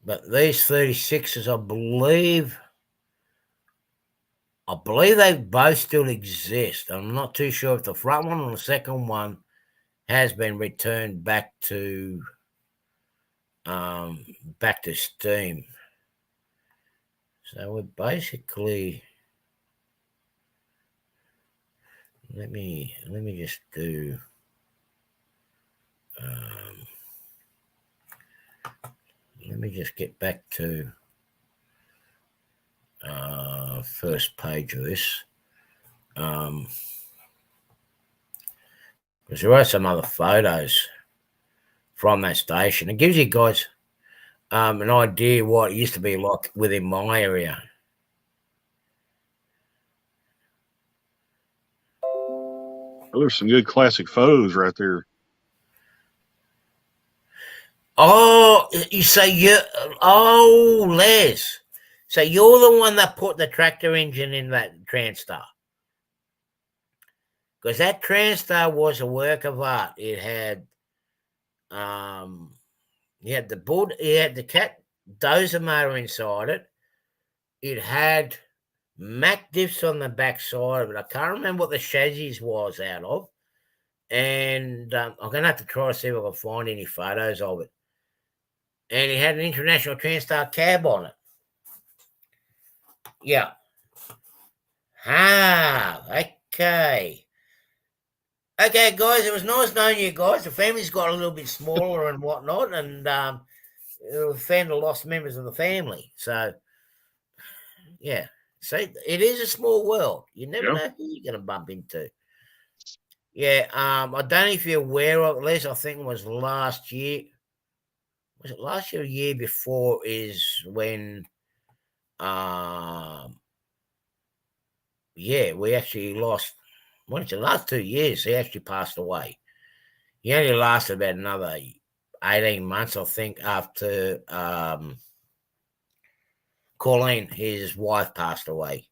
But these 36s, I believe they both still exist. I'm not too sure if the front one or the second one has been returned back to steam. So we're basically, let me just do let me just get back to first page of this, because there are some other photos from that station. It gives you guys an idea what it used to be like within my area. Oh, there's some good classic photos right there. Oh, you say Les. So you're the one that put the tractor engine in that Transstar. Because that Transstar was a work of art. It had you had the cat dozer motor inside it. It had Mac diffs on the back side of it. I can't remember what the chassis was out of. And I'm going to have to try to see if I can find any photos of it. And it had an International Transstar cab on it. Yeah. Okay. Okay, guys, it was nice knowing you guys. The family's got a little bit smaller and whatnot, and we found the lost members of the family. So, yeah. See, it is a small world. You never know who you're going to bump into. Yeah, I don't know if you're aware of, at least I think it was last year. Was it last year or year before is when, we actually lost, well, it's the last 2 years, he actually passed away. He only lasted about another 18 months, I think, after Colleen, his wife, passed away.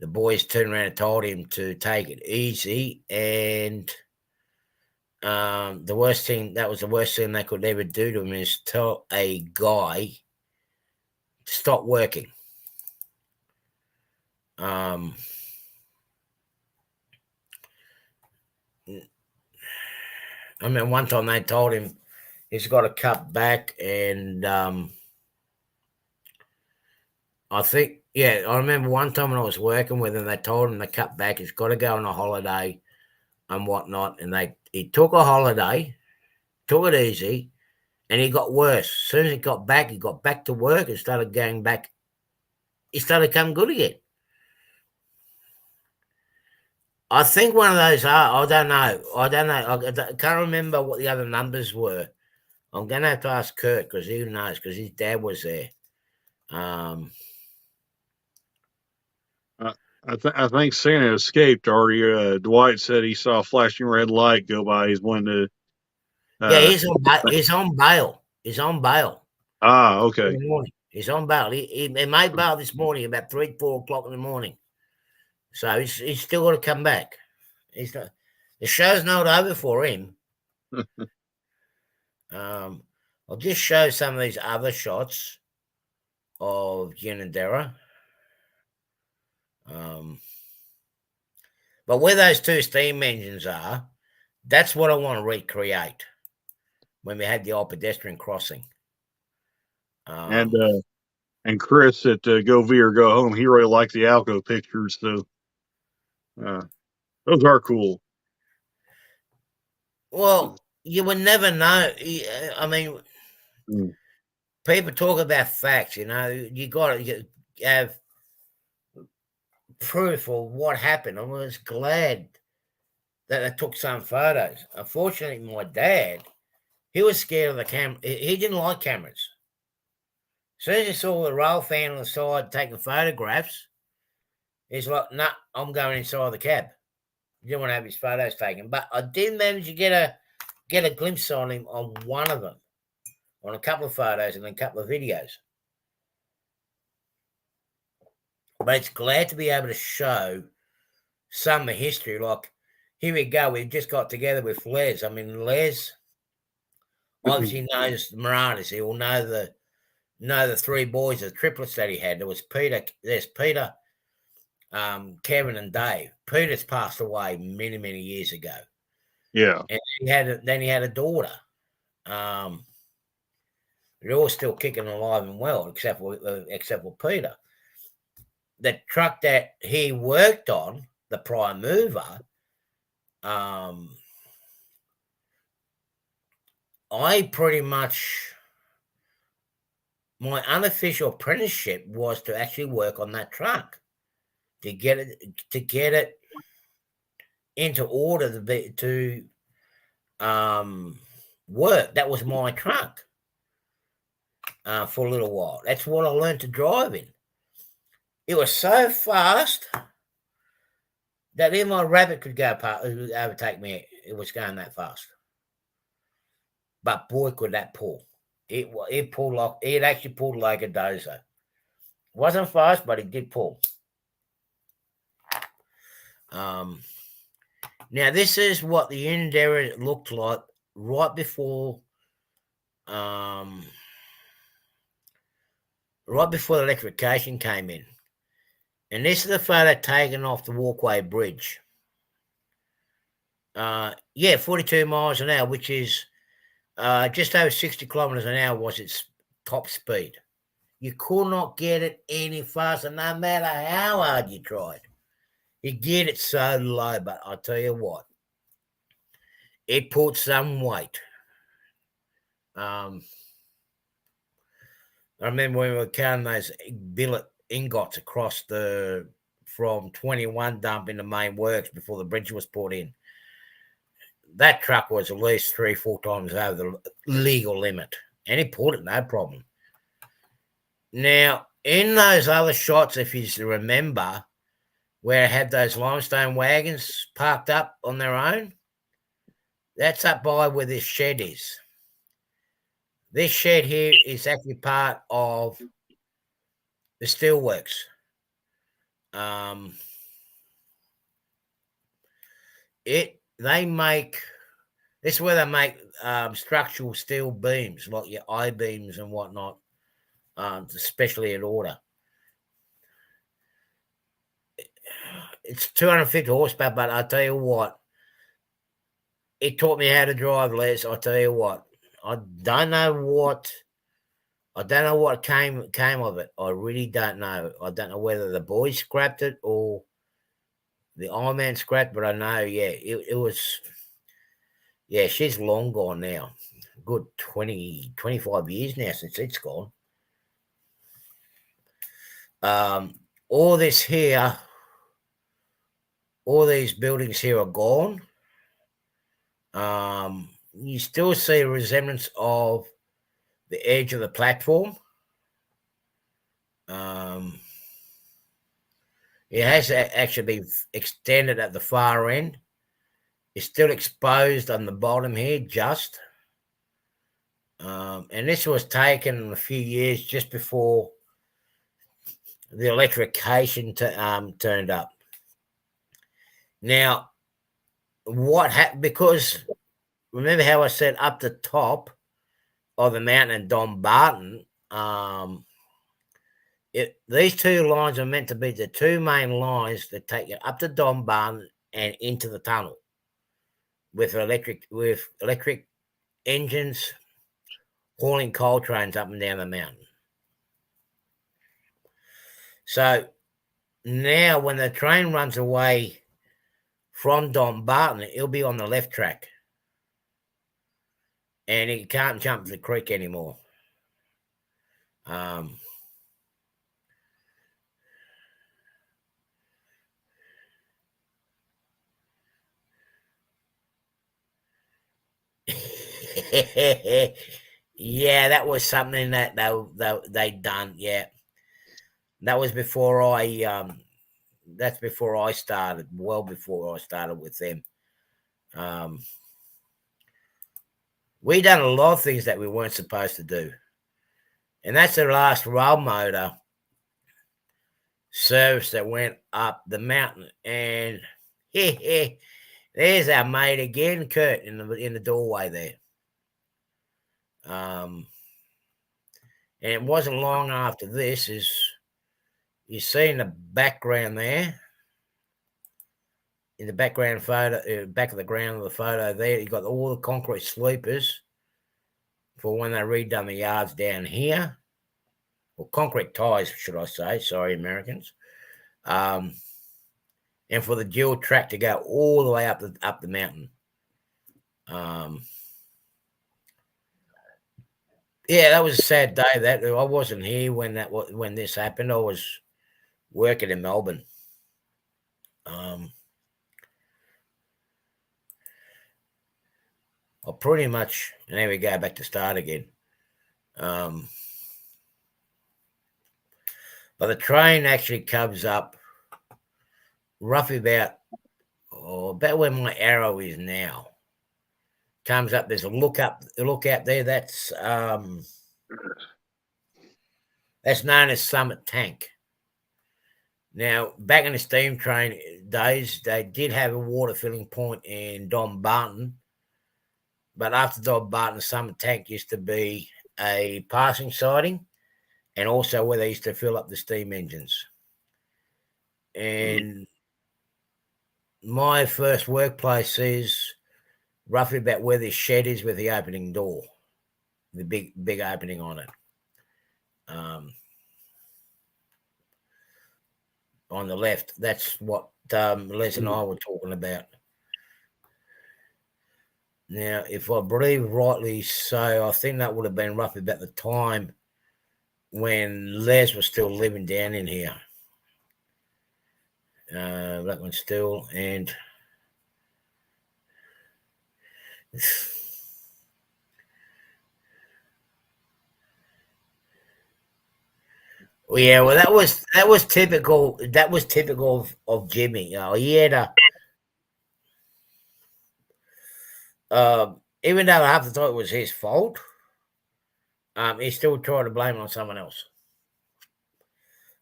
The boys turned around and told him to take it easy, and the worst thing they could ever do to him is tell a guy to stop working. I mean, one time they told him he's got to cut back, and I think, I remember one time when I was working with him, they told him to cut back. He's got to go on a holiday and whatnot, and he took a holiday, took it easy, and he got worse. As soon as he got back to work and started going back. He started coming good again. I think one of those I don't know. I can't remember what the other numbers were. I'm going to have to ask Kurt because he knows, because his dad was there. I think Santa escaped already. Dwight said he saw a flashing red light go by. He's one to. He's on bail. He's on bail. Okay. In the morning. He's on bail. He made bail this morning about 3-4 o'clock in the morning. So he's still got to come back. The show's not over for him. I'll just show some of these other shots of Unadera. But where those two steam engines are, that's what I want to recreate when we had the old pedestrian crossing. And Chris at Go V or Go Home, he really liked the Alco pictures, so those are cool. Well, you would never know. I mean, people talk about facts, you got to have proof of what happened. I was glad that I took some photos. Unfortunately, my dad, he was scared of the camera. He didn't like cameras. As soon as he saw the rail fan on the side taking photographs, he's like, nah, I'm going inside the cab. He didn't want to have his photos taken. But I did manage to get a glimpse on him on one of them, on a couple of photos and a couple of videos. But it's glad to be able to show some of the history. Like, here we go. We've just got together with Les. I mean, Les obviously knows the Moranis. He will know the three boys, the triplets that he had. There was Peter. There's Peter, Kevin, and Dave. Peter's passed away many, many years ago. Yeah, and then he had a daughter. They're all still kicking alive and well, except for Peter. The truck that he worked on, the prime mover, I pretty much, my unofficial apprenticeship was to actually work on that truck to get it into order to worked. That was my truck for a little while. That's what I learned to drive in. It was so fast that even my rabbit could overtake me. It was going that fast. But boy, could that pull! It pulled like it actually pulled like a dozer. It wasn't fast, but it did pull. Now this is what the Unidera looked like right before electrification came in. And this is the photo taken off the Walkway Bridge. 42 miles an hour, which is just over 60 kilometres an hour was its top speed. You could not get it any faster, no matter how hard you tried. You get it so low, but I'll tell you what, it put some weight. I remember when we were carrying those billet ingots across from 21 dump into main works before the bridge was put in. That truck was at least 3-4 times over the legal limit, and he pulled it no problem. Now, in those other shots, if you remember, where I had those limestone wagons parked up on their own, that's up by where this shed is. This shed here is actually part of the steelworks. This is where they make structural steel beams, like your I-beams and whatnot, especially at order. It's 250 horsepower, but I tell you what, it taught me how to drive, Les. I tell you what, I don't know what came of it. I really don't know. I don't know whether the boys scrapped it or the Iron Man scrapped, but I know, it was. Yeah, she's long gone now. Good 20, 25 years now since it's gone. All this here, all these buildings here are gone. You still see a resemblance of the edge of the platform. It has actually been extended at the far end. It's still exposed on the bottom here, just. And this was taken a few years just before the electrification turned up. Now, what happened? Because remember how I said up the top of the mountain in Dumbarton, these two lines are meant to be the two main lines that take you up to Dumbarton and into the tunnel with electric engines hauling coal trains up and down the mountain. So now when the train runs away from Dumbarton, it'll be on the left track. And it can't jump the creek anymore. Yeah, that was something that they'd done. Yeah, that was before that's before I started. Well, before I started with them. We done a lot of things that we weren't supposed to do, and that's the last rail motor service that went up the mountain. And there's our mate again, Kurt, in the doorway there. And it wasn't long after this, is you see in the background there, in the background photo, back of the ground of the photo there, you got all the concrete sleepers for when they redone the yards down here, or concrete ties, should I say? Sorry, Americans. And for the dual track to go all the way up the mountain. Yeah, that was a sad day. That I wasn't here when this happened. I was working in Melbourne. pretty much, and there we go, back to start again. But the train actually comes up roughly about where my arrow is now. Comes up. There's a lookout there. That's known as Summit Tank. Now, back in the steam train days, they did have a water filling point in Don Barton, but after Don Barton, Summit Tank used to be a passing siding, and also where they used to fill up the steam engines. And my first workplace is roughly about where this shed is with the opening door, the big opening on it. On the left, that's what Les and I were talking about. Now, if I believe rightly so, I think that would have been roughly about the time when Les was still living down in here. That one still, and yeah, well, that was typical. That was typical of Jimmy. He had even though half the time it was his fault, he still tried to blame it on someone else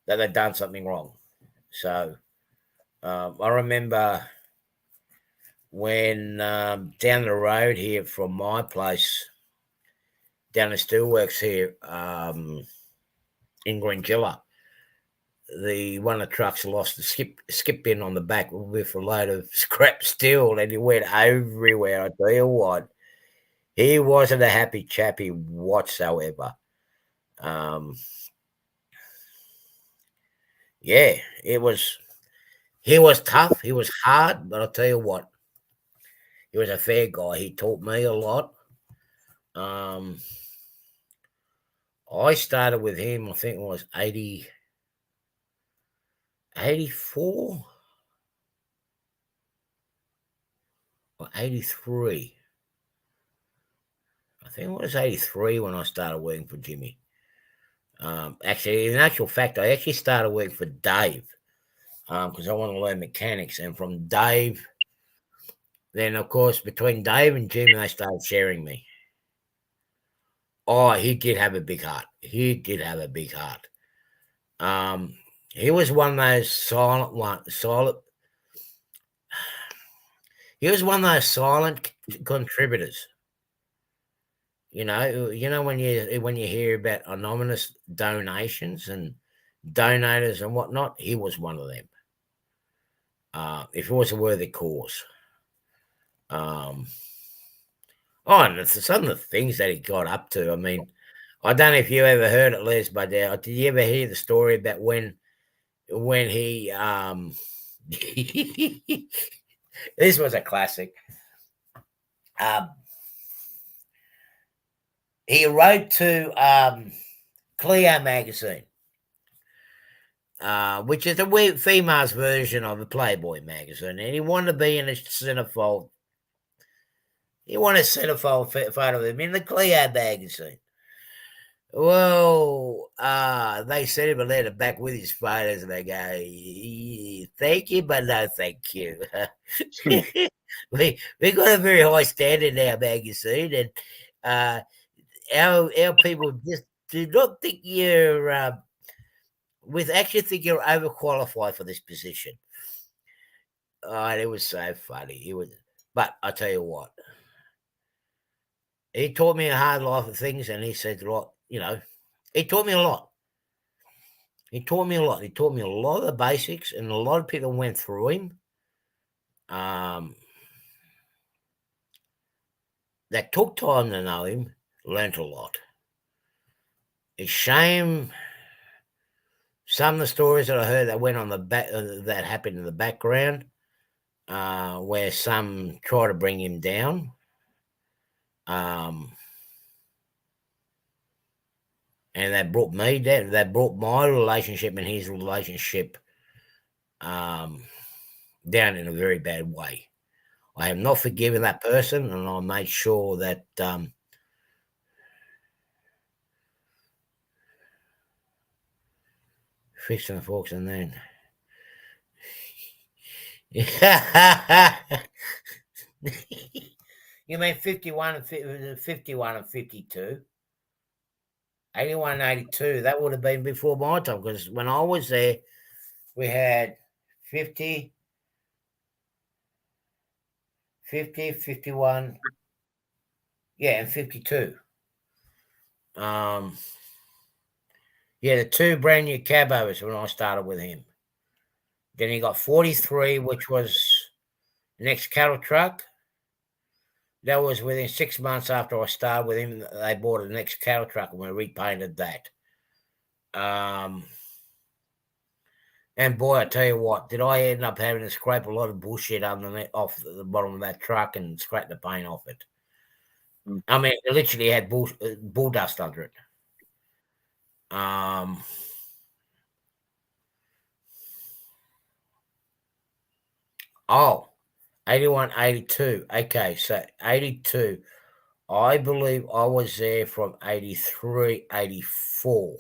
that they'd done something wrong. So I remember when down the road here from my place, down the steelworks here in Grangilla, one of the trucks lost the skip bin on the back with a load of scrap steel, and he went everywhere. I tell you what, he wasn't a happy chappy whatsoever. Yeah, he was tough. He was hard, but I'll tell you what, he was a fair guy. He taught me a lot. I started with him, I think it was 84 or 83. I think it was 83 when I started working for Jimmy. Actually, in actual fact, I actually started working for Dave because I wanted to learn mechanics. And from Dave, then, of course, between Dave and Jimmy, they started sharing me. Oh, he did have a big heart. He did have a big heart. He was one of those he was one of those silent contributors. You know when you hear about anonymous donations and donators and whatnot, he was one of them. If it was a worthy cause. And some of the things that he got up to. I mean, I don't know if you ever heard it, Les, but did you ever hear the story about when he this was a classic. He wrote to Cleo magazine, which is a female's version of the Playboy magazine, and he wanted to be in a centerfold. He wanted a centerfold photo of him in the Cleo magazine. Well, they sent him a letter back with his photos, and they go, "Thank you, but no, thank you." we got a very high standard in our magazine, and our people just do not think you're. We actually think you're overqualified for this position. And it was so funny. But I tell you what, he taught me a hard life of things, and he said a lot. He taught me a lot. He taught me a lot. He taught me a lot of the basics, and a lot of people went through him. That took time to know him, learnt a lot. It's shame some of the stories that I heard that went on the back that happened in the background, where some try to bring him down. And that brought me down. That brought my relationship and his relationship down in a very bad way. I have not forgiven that person, and I made sure that fixing the forks and then. You mean 51 and 51 and 52? 81 and 82, that would have been before my time, because when I was there, we had 50, 50, 51, yeah, and 52. Yeah, the two brand new cabos when I started with him. Then he got 43, which was the next cattle truck. That was within 6 months after I started with him. They bought the next cattle truck and we repainted that. And boy, I tell you what, did I end up having to scrape a lot of bullshit underneath off the bottom of that truck and scrape the paint off it. I mean, it literally had bull dust under it. Oh, 81, 82. Okay, so 82. I believe I was there from 83, 84.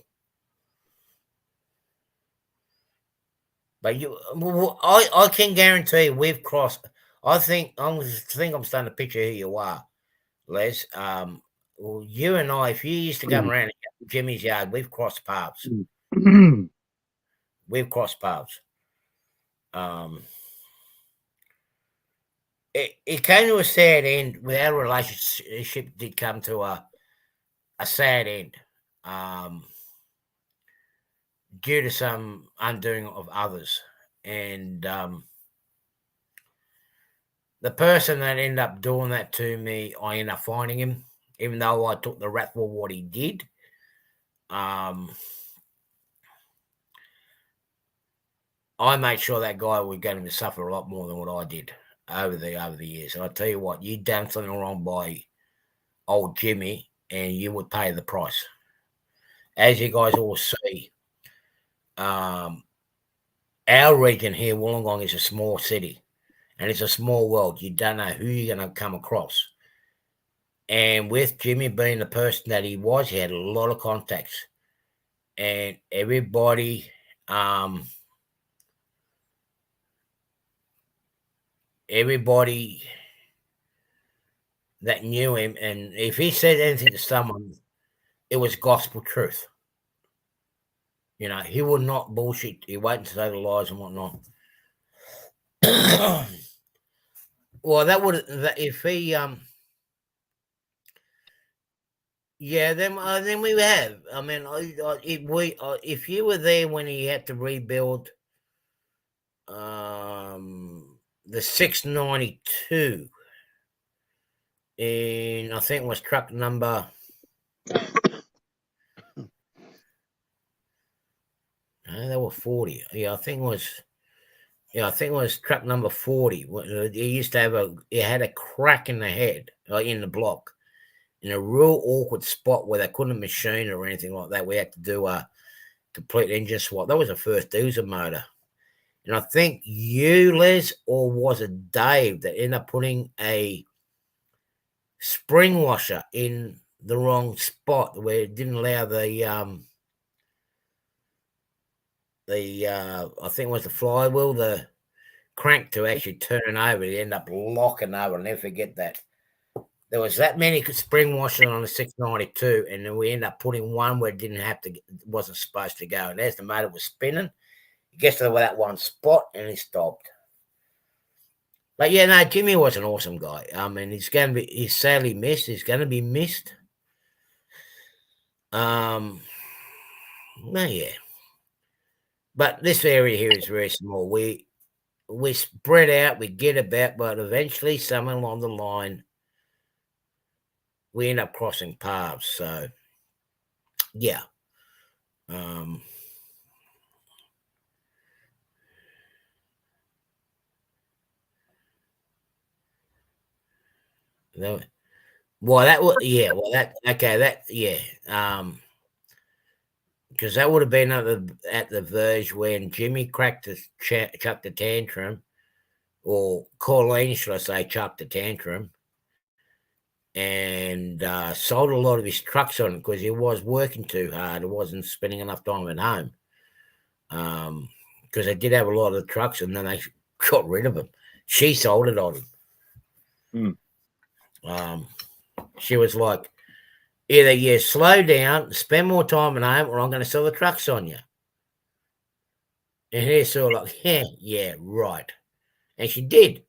But I can guarantee we've crossed. I think I'm starting to picture who you are, Les. Well, you and I, if you used to come around Jimmy's yard, we've crossed paths. We've crossed paths. It came to a sad end. Our relationship did come to a sad end, due to some undoing of others, and the person that ended up doing that to me, I ended up finding him, even though I took the rap for what he did. I made sure that guy was going to suffer a lot more than what I did over the years. And I tell you what, you done something wrong by old Jimmy, and you would pay the price. As you guys all see, our region here, Wollongong, is a small city, and it's a small world. You don't know who you're going to come across. And with Jimmy being the person that he was, he had a lot of contacts, and everybody that knew him, and if he said anything to someone, it was gospel truth. You know, he would not bullshit. He wouldn't say the lies and whatnot. Well, if he yeah, then we have. I mean, if you were there when he had to rebuild the 692, and I think it was truck number. No, they were 40. Yeah, I think it was. Yeah, I think it was truck number 40. It used to have it had a crack in the head, in the block, in a real awkward spot where they couldn't machine it or anything like that. We had to do a complete engine swap. That was the first diesel motor. And I think you, Les, or was it Dave that ended up putting a spring washer in the wrong spot where it didn't allow the I think it was the flywheel, the crank to actually turn over. It ended up locking over. I'll never forget that. There was that many spring washers on the 692, and then we ended up putting one where it didn't have to, wasn't supposed to go. And as the motor was spinning, it gets to that one spot and it stopped. But yeah, no, Jimmy was an awesome guy. I mean, he's sadly missed. He's going to be missed. No, yeah. But this area here is very small. We spread out, we get about, but eventually, somewhere along the line, we end up crossing paths. So, yeah. Well, that would, yeah. Well, okay. Because that would have been at the verge when Jimmy chucked the tantrum. or Colleen, should I say, chucked a tantrum and sold a lot of his trucks on it because he was working too hard. He wasn't spending enough time at home. Because they did have a lot of the trucks, and then they got rid of them. She sold it on him. She was like, either you slow down, spend more time at home, or I'm going to sell the trucks on you. And he's sort of like, yeah, right. And she did.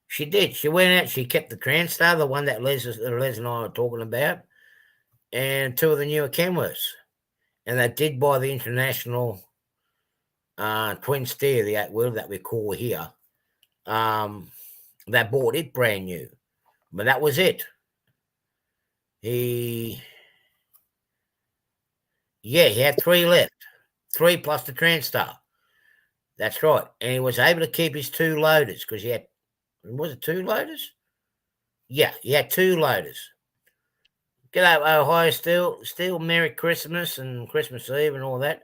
She did. She went out, she kept the Transstar, the one that Les and I were talking about, and two of the newer Kenworths. And they did buy the International twin steer, the 8-wheel that we call here. They bought it brand new. But that was it. He had 3 left. 3 plus the Transstar. That's right. And he was able to keep his 2 loaders because he had, was it 2 loaders? Yeah, he had 2 loaders. G'day, Ohio Still Merry Christmas and Christmas Eve and all that.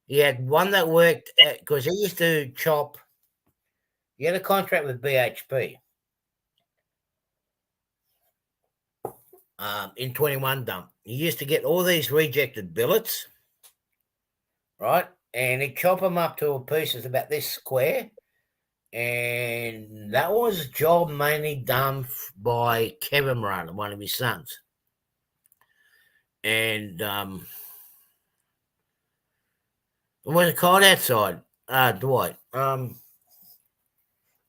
He had one that worked because he used to chop. He had a contract with BHP in 21 dump. He used to get all these rejected billets, right? And he'd chop them up to pieces about this square. And that was a job mainly done by Kevin Moran, one of his sons. And was it cold outside, Dwight?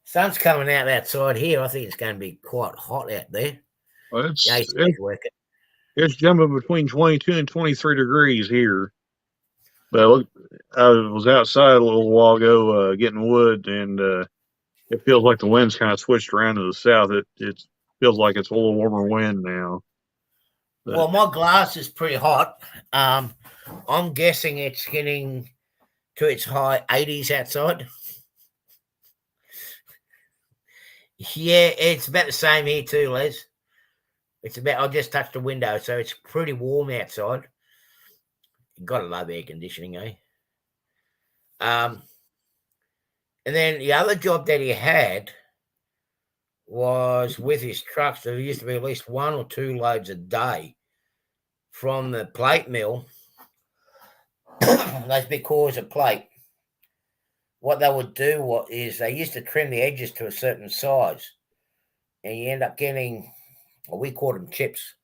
Sun's coming out outside here. I think it's going to be quite hot out there. Well, it's jumping between 22 and 23 degrees here. But look, I was outside a little while ago getting wood, and it feels like the wind's kind of switched around to the south. It feels like it's a little warmer wind now. But, well, my glass is pretty hot. I'm guessing it's getting to its high 80s outside. Yeah, it's about the same here too, Les. It's about, I just touched the window, so it's pretty warm outside. You gotta love air conditioning, eh? And then the other job that he had was with his trucks. There used to be at least 1 or 2 loads a day from the plate mill. Those big cores of plate. What they would do is they used to trim the edges to a certain size, and you end up getting, well, we call them chips,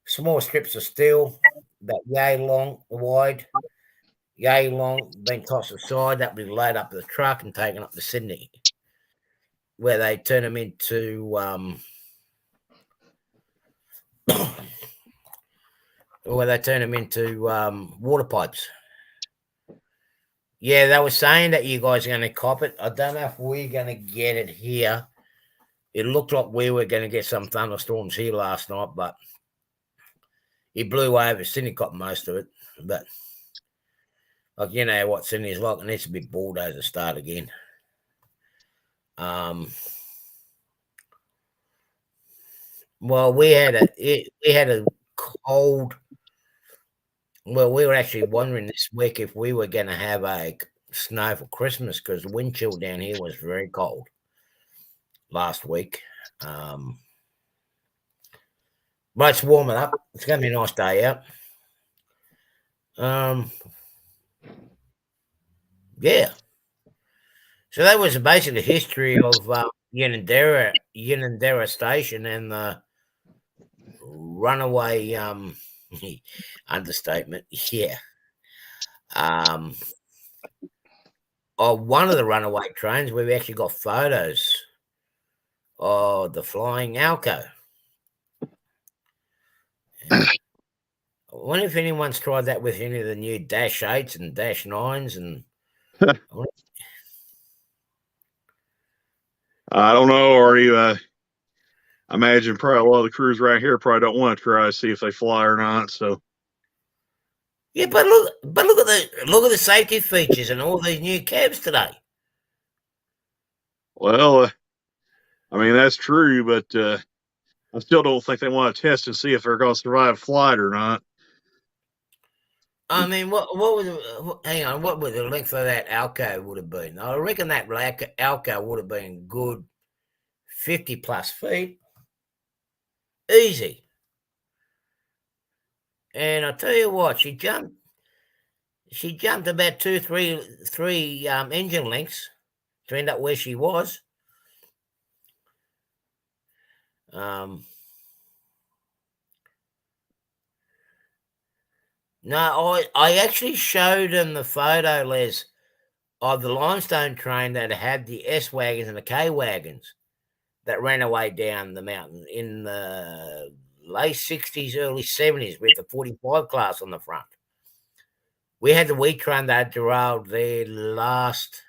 small strips of steel, about yay long, wide, yay long, being tossed aside. That would be laid up the truck and taken up to Sydney, where they turn them into water pipes. Yeah, they were saying that you guys are going to cop it. I don't know if we're going to get it here. It looked like we were going to get some thunderstorms here last night, but it blew over. Sydney caught most of it. But, like, you know what Sydney's like. It needs to be bulldozer start again. Well, we had a cold. Well, we were actually wondering this week if we were going to have a snow for Christmas because the wind chill down here was very cold last week. But it's warming up. It's going to be a nice day out. Yeah. So that was basically the history of Unanderra Station and the runaway understatement. Yeah. One of the runaway trains, we've actually got photos of the flying Alco. I wonder if anyone's tried that with any of the new Dash 8s and Dash 9s. And I don't know, or you I imagine probably a lot of the crews right here probably don't want to try to see if they fly or not. So yeah, but look at the safety features and all these new cabs today. Well, I mean that's true, but I still don't think they want to test and see if they're going to survive flight or not. I mean, what would hang on? What would the length of that alcove would have been? I reckon that alcove would have been good 50+ feet, easy. And I tell you what, she jumped. She jumped about three engine lengths to end up where she was. No, I actually showed him the photo, Les, of the limestone train that had the S wagons and the K wagons that ran away down the mountain in the late 60s, early 70s with the 45 class on the front. We had the wheat train that derailed there last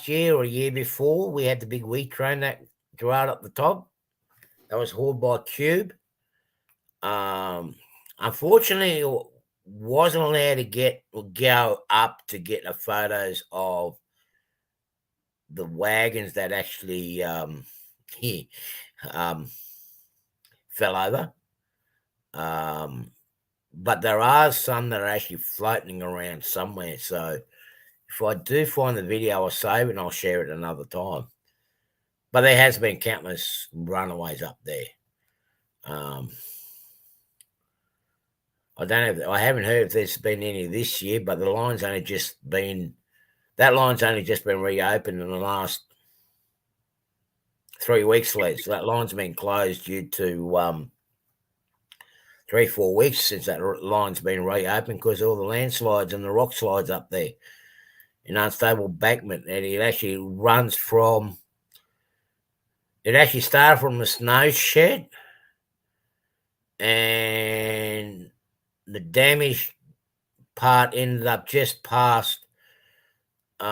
year or a year before. We had the big wheat train that derailed up the top. That was hauled by Cube. Unfortunately, it wasn't allowed to go up to get the photos of the wagons that actually fell over. But there are some that are actually floating around somewhere. So if I do find the video, I'll save it and I'll share it another time. But there has been countless runaways up there. I don't know. I haven't heard if there's been any this year, but the line's only just been reopened in the last 3 weeks, Les. That line's been closed due to 3-4 weeks since that line's been reopened because of all the landslides and the rock slides up there in unstable embankment. And it actually runs from. It actually started from the snow shed, and the damaged part ended up just past. This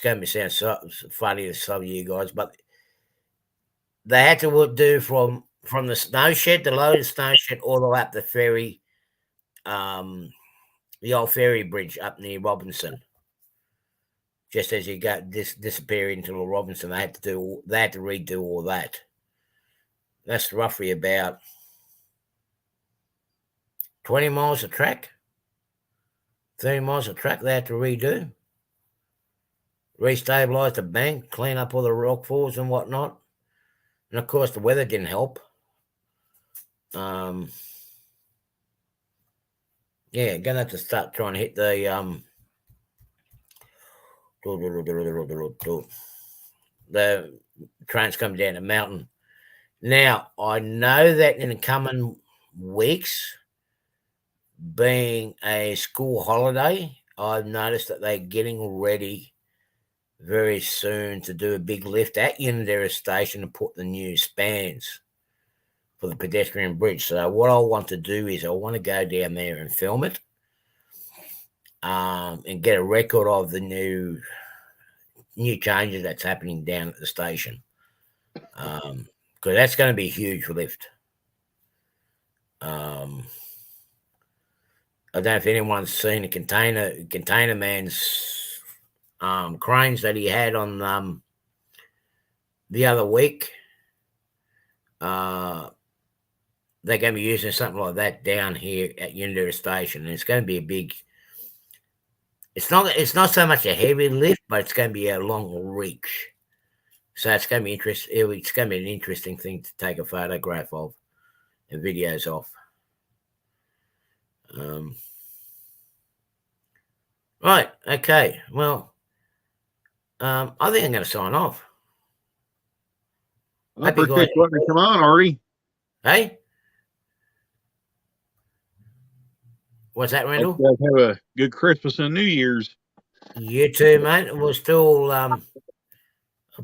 going to sound so funny to some of you guys, but they had to do from the snow shed, the loaded snow shed, all the way up the ferry, the old ferry bridge up near Robinson. Just as you go disappear into the Robinson, they had to redo all that. That's roughly about 20 miles of track, 30 miles of track they had to redo. Restabilize the bank, clean up all the rock falls and whatnot. And of course, the weather didn't help. Yeah, gonna have to start trying to hit the trains coming down the mountain. Now, I know that in the coming weeks, being a school holiday, I've noticed that they're getting ready very soon to do a big lift at Unidera Station and put the new spans for the pedestrian bridge. So what I want to do is I want to go down there and film it, and get a record of the new changes that's happening down at the station, because that's going to be a huge lift. I don't know if anyone's seen the container man's cranes that he had on the other week. They're going to be using something like that down here at Unidera Station, and it's going to be a big. It's not so much a heavy lift, but it's going to be a long reach. So it's going to be interesting. It's going to be an interesting thing to take a photograph of and videos of. Right. Okay. Well, I think I'm going to sign off. I appreciate you letting me come on, Artie. Hey? What's that, Randall? Hope you guys have a good Christmas and New Year's. You too, mate. We're still, oh,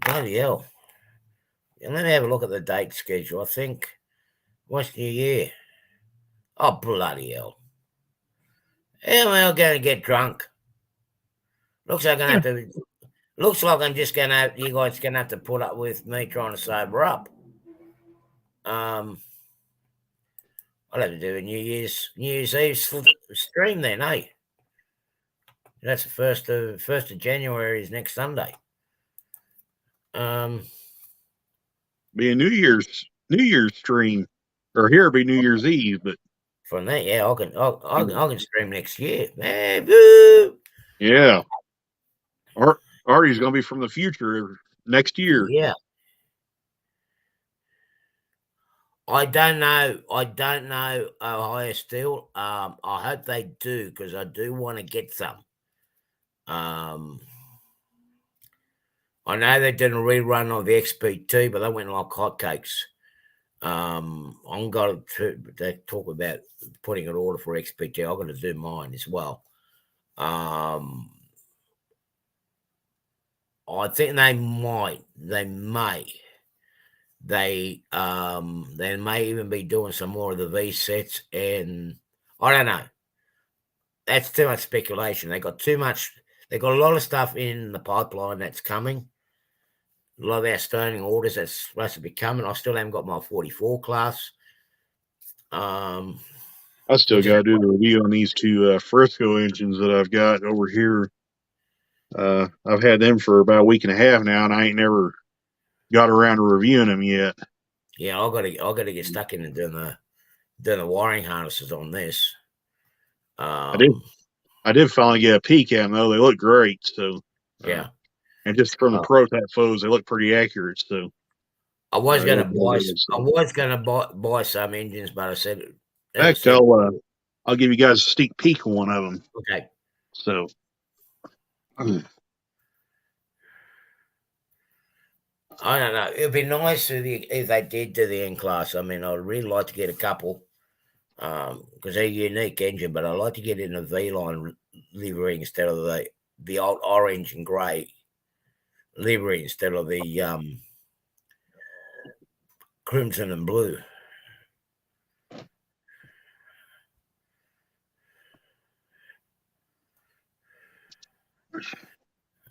bloody hell. Let me have a look at the date schedule. I think, what's New Year? Oh, bloody hell. How am I going to get drunk? Looks like I'm just going to you guys going to have to put up with me trying to sober up. I'll have to do a New Year's Eve stream then, eh? That's the first of January is next Sunday. Be a New Year's stream, or here be New Year's Eve, but from that. Yeah, I can stream next year. Man, woo! Yeah. Artie's going to be from the future next year. Yeah. I don't know. Ohio still. I hope they do because I do want to get some. I know they did a rerun of the XP2, but they went like hotcakes. I'm going to they talk about putting an order for XP2. I'm going to do mine as well. I think they may. They may even be doing some more of the V sets, and I don't know. That's too much speculation. They got too much. They got a lot of stuff in the pipeline that's coming. A lot of outstanding orders that's supposed to be coming. I still haven't got my 44 class. I still got to do the review on these two Frisco engines that I've got over here. I've had them for about a week and a half now, and I ain't never got around to reviewing them yet. Yeah, I got to get stuck into doing the wiring harnesses on this. I did finally get a peek at them though. They look great. So yeah, and just from the prototype photos, they look pretty accurate. So I was going to buy some engines, but I said, in fact, I'll give you guys a sneak peek of one of them. Okay. So. I don't know. It'd be nice if they did do the N class. I mean, I'd really like to get a couple because they're a unique engine, but I'd like to get in a V-line livery instead of the old orange and grey livery instead of the crimson and blue.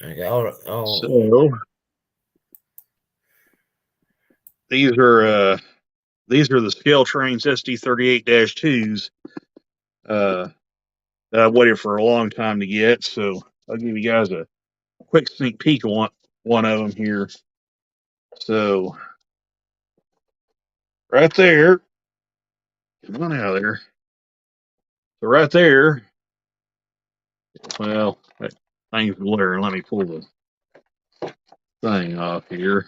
Okay. So these are the Scale Trains SD38-2s that I've waited for a long time to get. So I'll give you guys a quick sneak peek of one of them here. So right there, come on out of there. So right there, well, that thing's blurring. Let me pull the thing off here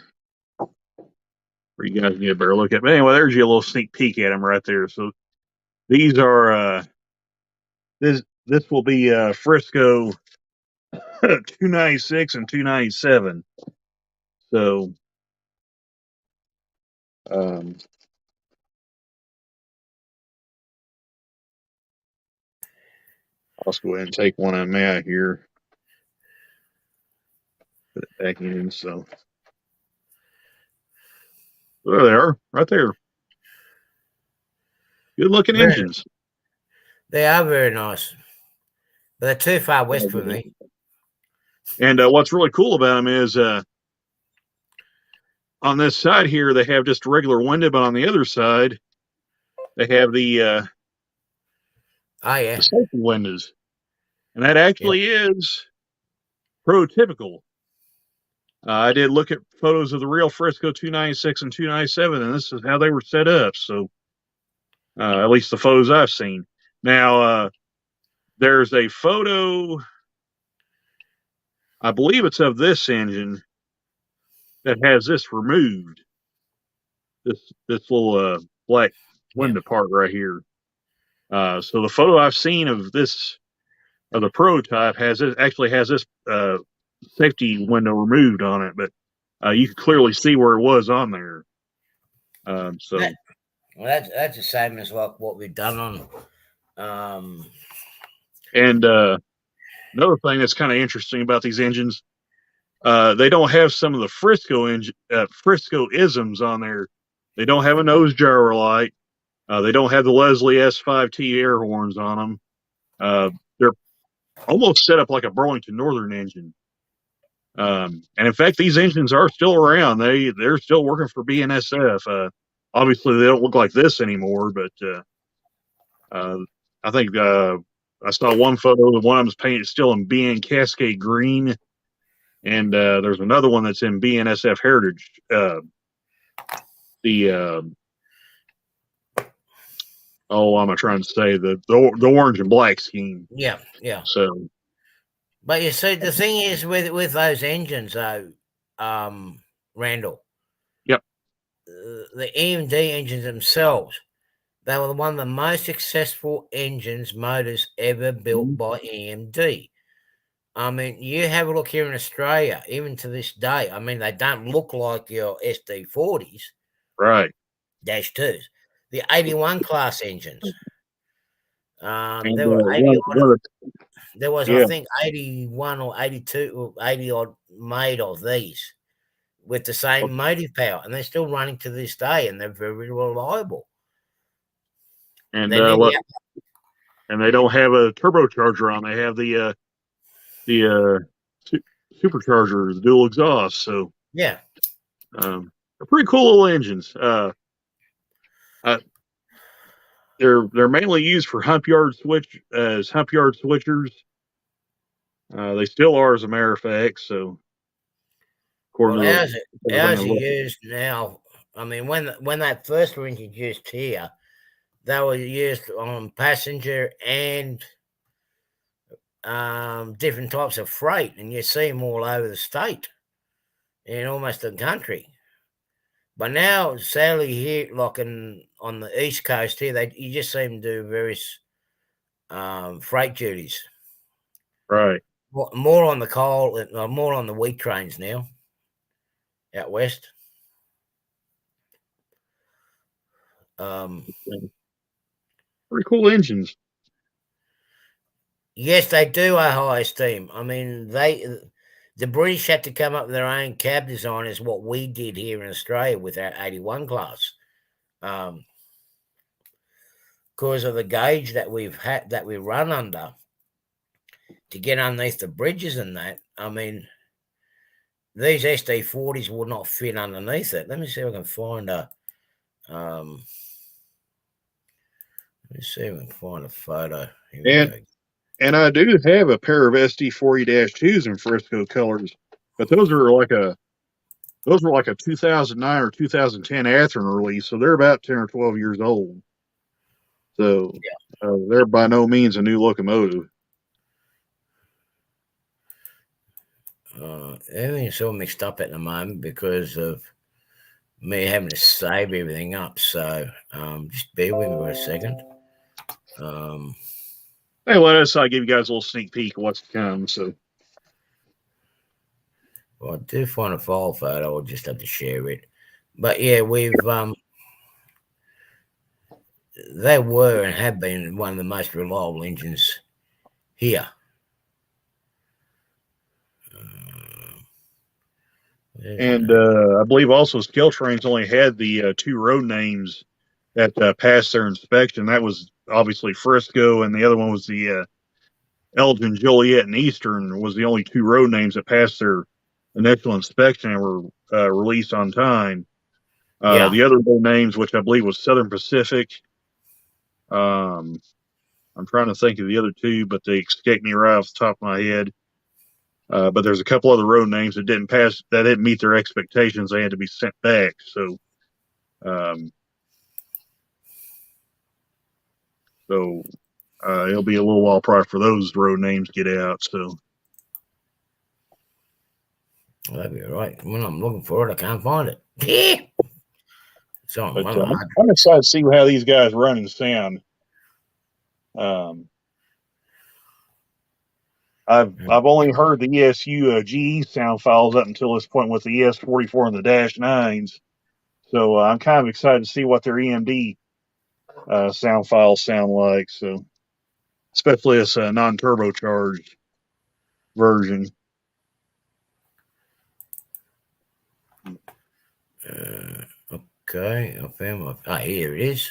where you guys get a better look at. But anyway, there's your little sneak peek at them right there. So these are this will be Frisco 296 and 297. So I'll just go ahead and take one of them out here. Put it back in. So there they are, right there. Good looking engines. They are very nice, but they're too far west for me. And what's really cool about them is on this side here they have just a regular window, but on the other side they have the safety windows, and that actually is prototypical. I did look at photos of the real Frisco 296 and 297, and this is how they were set up. So at least the photos I've seen. Now there's a photo, I believe it's of this engine that has this removed. This little black window part right here. So the photo I've seen of the prototype actually has this safety window removed on it, but you can clearly see where it was on there. That's the same as what we've done on. And another thing that's kind of interesting about these engines, they don't have some of the Frisco isms on there. They don't have a nose gyro light. They don't have the Leslie S5T air horns on them. They're almost set up like a Burlington Northern engine. And in fact, these engines are still around. They're still working for BNSF. Obviously, they don't look like this anymore, but I think I saw one photo. One of them's painted still in BN Cascade green, and there's another one that's in BNSF Heritage. Oh, I'm trying to say the orange and black scheme. Yeah, yeah. So But you see, the thing is with those engines, though, Randall, yep. the EMD engines themselves, they were one of the most successful engines motors ever built Mhm. by EMD. I mean, you have a look here in Australia, even to this day. I mean, they don't look like your SD40s, Right. -2s. The 81 class engines. And There were 80 odd. one of There was, I yeah, think, 81 or 82 or 80 odd made of these with the same motive power, and they're still running to this day, and they're very reliable. and They nearly, and they don't have a turbocharger on. They have the supercharger, the dual exhaust. So yeah. they're pretty cool little engines. Uh, they're mainly used for hump yard switchers. They still are, as a matter of fact. So Well, according to everything I ours are look. used now. I mean, when that first were introduced here, they were used on passenger and different types of freight, and you see them all over the state in almost the country. But now, sadly, here, like on the east coast here, you just see them do various freight duties. Right. More on the coal, more on the wheat trains now out west. Um, Pretty cool engines. yes, they do a high esteem. I mean, the British had to come up with their own cab design, is what we did here in Australia with our 81 class. Because of the gauge that we run under to get underneath the bridges and that. I mean, these SD40s will not fit underneath it. Let me see if I can find a. Um, let me see if I can find a photo. Here we And go. and I do have a pair of SD40-2s in Frisco colors, but those were like a 2009 or 2010 Athearn release, so they're about 10 or 12 years old. So they're by no means a new locomotive. Everything's so mixed up at the moment because of me having to save everything up. So just bear with me for a second. Hey, let us give you guys a little sneak peek of what's to come. So Well, I do find a file photo. I'll just have to share it. But yeah, they were and have been one of the most reliable engines here. and I believe also Scale Trains only had the two road names that passed their inspection. That was obviously Frisco, and the other one was the Elgin, Joliet, and Eastern was the only two road names that passed their initial inspection and were released on time. Yeah, The other road names, which I believe was Southern Pacific, I'm trying to think of the other two, but they escaped me right off the top of my head. But there's a couple other road names that didn't meet their expectations. They had to be sent back. So, um, so it'll be a little while prior for those road names to get out. So, well, that'd be all right. When I'm looking for it, I can't find it. Yeah. So I'm but one hard. I'm excited to see how these guys run and sound. Um, I've only heard the ESU GE sound files up until this point with the ES44 and the -9s. So I'm kind of excited to see what their EMD sound files sound like. So especially as a non-turbocharged version. Okay, I found my. Ah, here it is.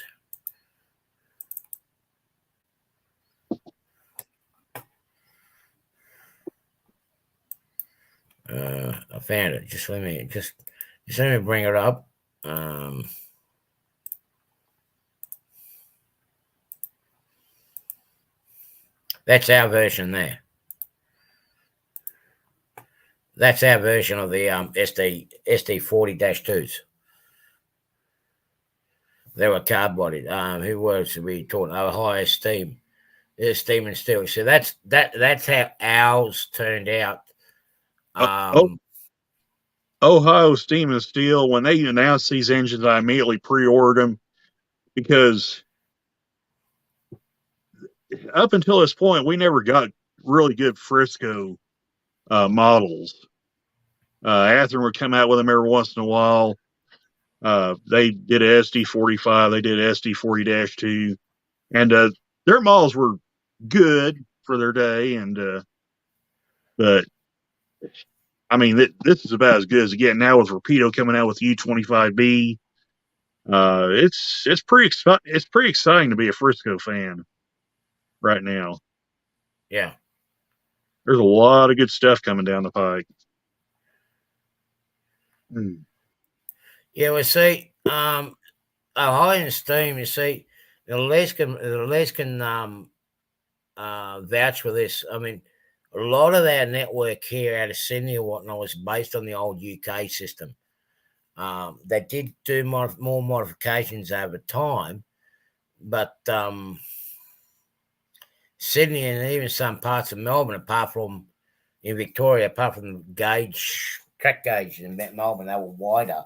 I found it. Just let me bring it up. That's our version there. That's our version of the SD40-2s. They were car-bodied. Who was we talking? Oh, high esteem, steam and steel. So that's how ours turned out. Oh, Um, Ohio Steam and Steel, when they announced these engines, I immediately pre-ordered them because up until this point, we never got really good Frisco models. Athearn would come out with them every once in a while. They did a SD45, they did SD40-2, and their models were good for their day. But I mean, this is about as good as it gets now with Rapido coming out with U25B. It's pretty exciting to be a Frisco fan right now. yeah, There's a lot of good stuff coming down the pike. yeah. We see. High and steam. You see, the Les can vouch for this. I mean, a lot of our network here out of Sydney or whatnot was based on the old UK system. They did do more modifications over time, but Sydney and even some parts of Melbourne, apart from in Victoria, apart from the track gauge in Melbourne, they were wider.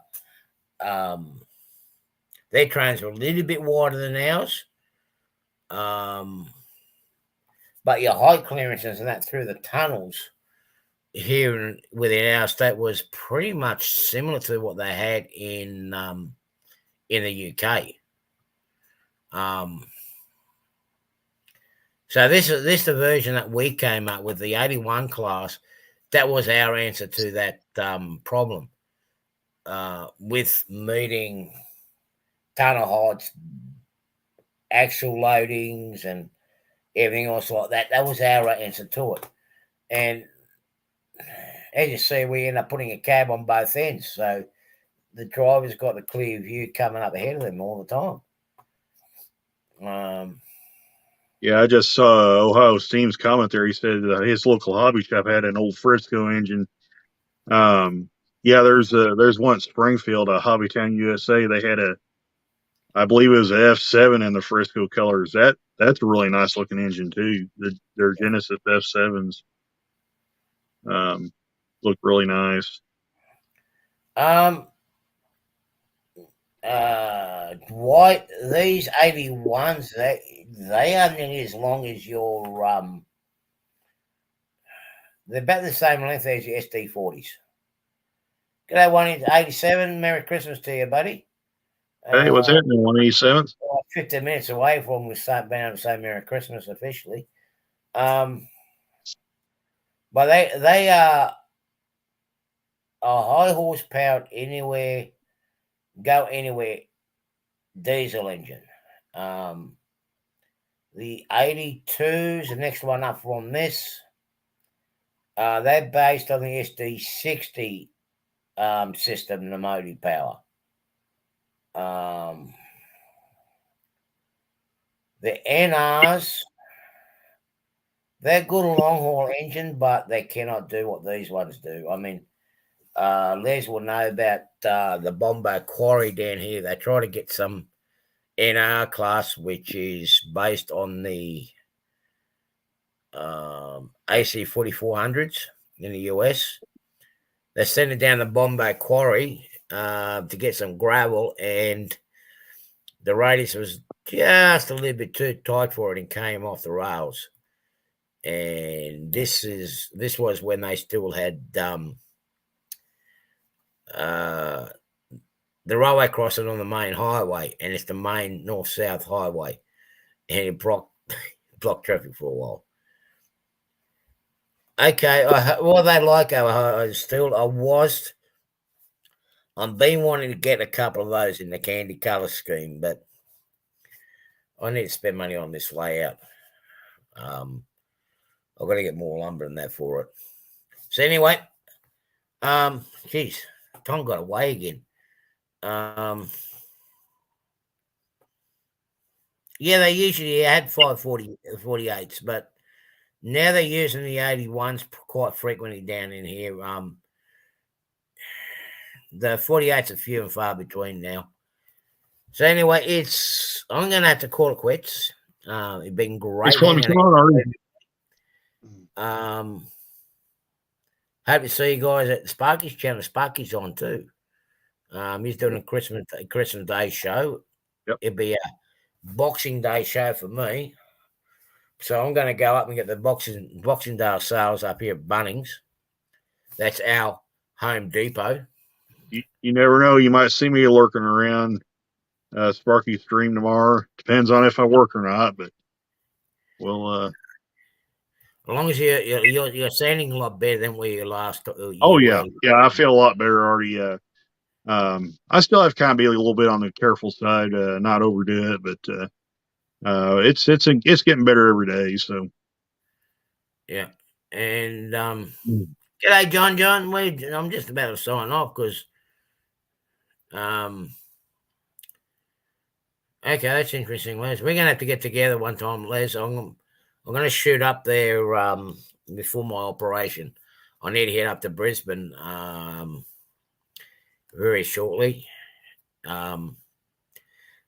Their trains were a little bit wider than ours. But your height clearances and that through the tunnels here within our state was pretty much similar to what they had in the UK. So this the version that we came up with, the 81 class. That was our answer to that problem with meeting tunnel heights, actual loadings, and everything else like that. That was our answer to it. And as you see, we end up putting a cab on both ends. So the driver's got a clear view coming up ahead of them all the time. Yeah, I just saw Ohio Steam's commentary. He said his local hobby shop had an old Frisco engine. Yeah, there's one at Springfield, Hobbytown, USA. They had I believe it was a F7 in the Frisco colors. That's a really nice looking engine too. Their Genesis F7s look really nice. Dwight, these 81s, they are nearly as long as your they're about the same length as your SD40s. G'day, 187. Merry Christmas to you, buddy. Hey, what's happening, 187th? 15 minutes away from we start being able to say Merry Christmas officially. But they are a high horsepower go anywhere diesel engine. The 82s, the next one up from this, they're based on the SD60 system, the motive power. The NRs, they're good long haul engine, but they cannot do what these ones do. I mean, Les will know about the Bombo Quarry down here. They try to get some NR class, which is based on the AC 4400s in the US. They sent it down the Bombo Quarry to get some gravel, and the radius was just a little bit too tight for it and came off the rails. And this was when they still had the railway crossing on the main highway, and it's the main north-south highway, and it blocked traffic for a while. Okay, what they like over still, I've been wanting to get a couple of those in the candy colour scheme, but I need to spend money on this layout. I've got to get more lumber than that for it. So anyway, geez, Tom got away again. Yeah, they usually had 548s, but now they're using the 81s quite frequently down in here. The 48s are few and far between now. So anyway, I'm gonna have to call it quits. It's been great Thanks for letting me hanging come on, Artie. out. Hope to see you guys at the Sparky's channel. Sparky's on too. He's doing a Christmas Day show. Yep. It'll be a Boxing Day show for me. So I'm going to go up and get the Boxing Day sales up here at Bunnings. That's our Home Depot. You never know. You might see me lurking around Sparky's stream tomorrow. Depends on if I work or not, but we'll. As long as you're sounding a lot better than we last. Oh yeah, I feel a lot better already. I still have to kind of be a little bit on the careful side, not overdo it, but it's getting better every day. So yeah, and g'day, John. I'm just about to sign off because okay, that's interesting, Les. We're gonna have to get together one time, Les. I'm gonna shoot up there before my operation. I need to head up to Brisbane very shortly. But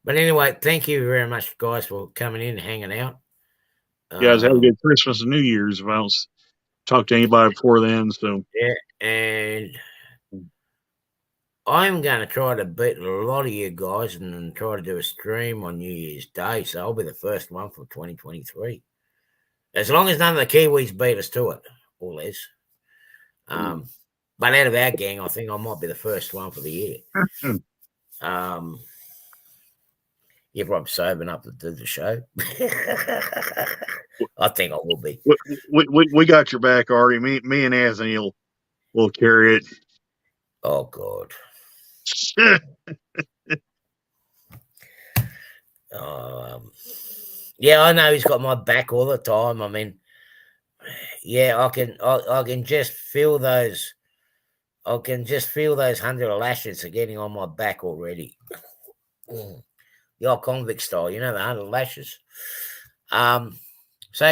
anyway, thank you very much, guys, for coming in and hanging out. you guys have a good Christmas and New Year's. If I don't talk to anybody before then, so yeah, and I'm going to try to beat a lot of you guys and try to do a stream on New Year's Day. So I'll be the first one for 2023. As long as none of the Kiwis beat us to it, or less. But out of our gang, I think I might be the first one for the year. You're probably sober up to do the show. I think I will be. We got your back, Artie. Me and Anthony will carry it. Oh God. Yeah, I know he's got my back all the time. I mean, yeah, I can just feel those. I can just feel those 100 lashes are getting on my back already. The old convict style, the 100 lashes. So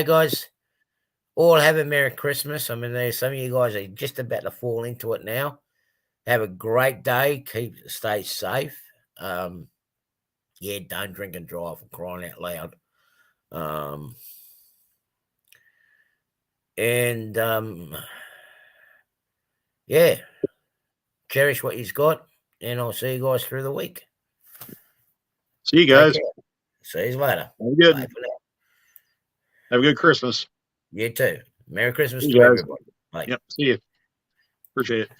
guys, all have a Merry Christmas. I mean, there's some of you guys are just about to fall into it now. Have a great day. Stay safe. Yeah, don't drink and drive, for crying out loud. Yeah, cherish what you've got, and I'll see you guys through the week. See you guys. See you later. Good. Bye for now. Have a good Christmas. You too. Merry Christmas See to you guys. everybody. Bye. Yep. See you. Appreciate it.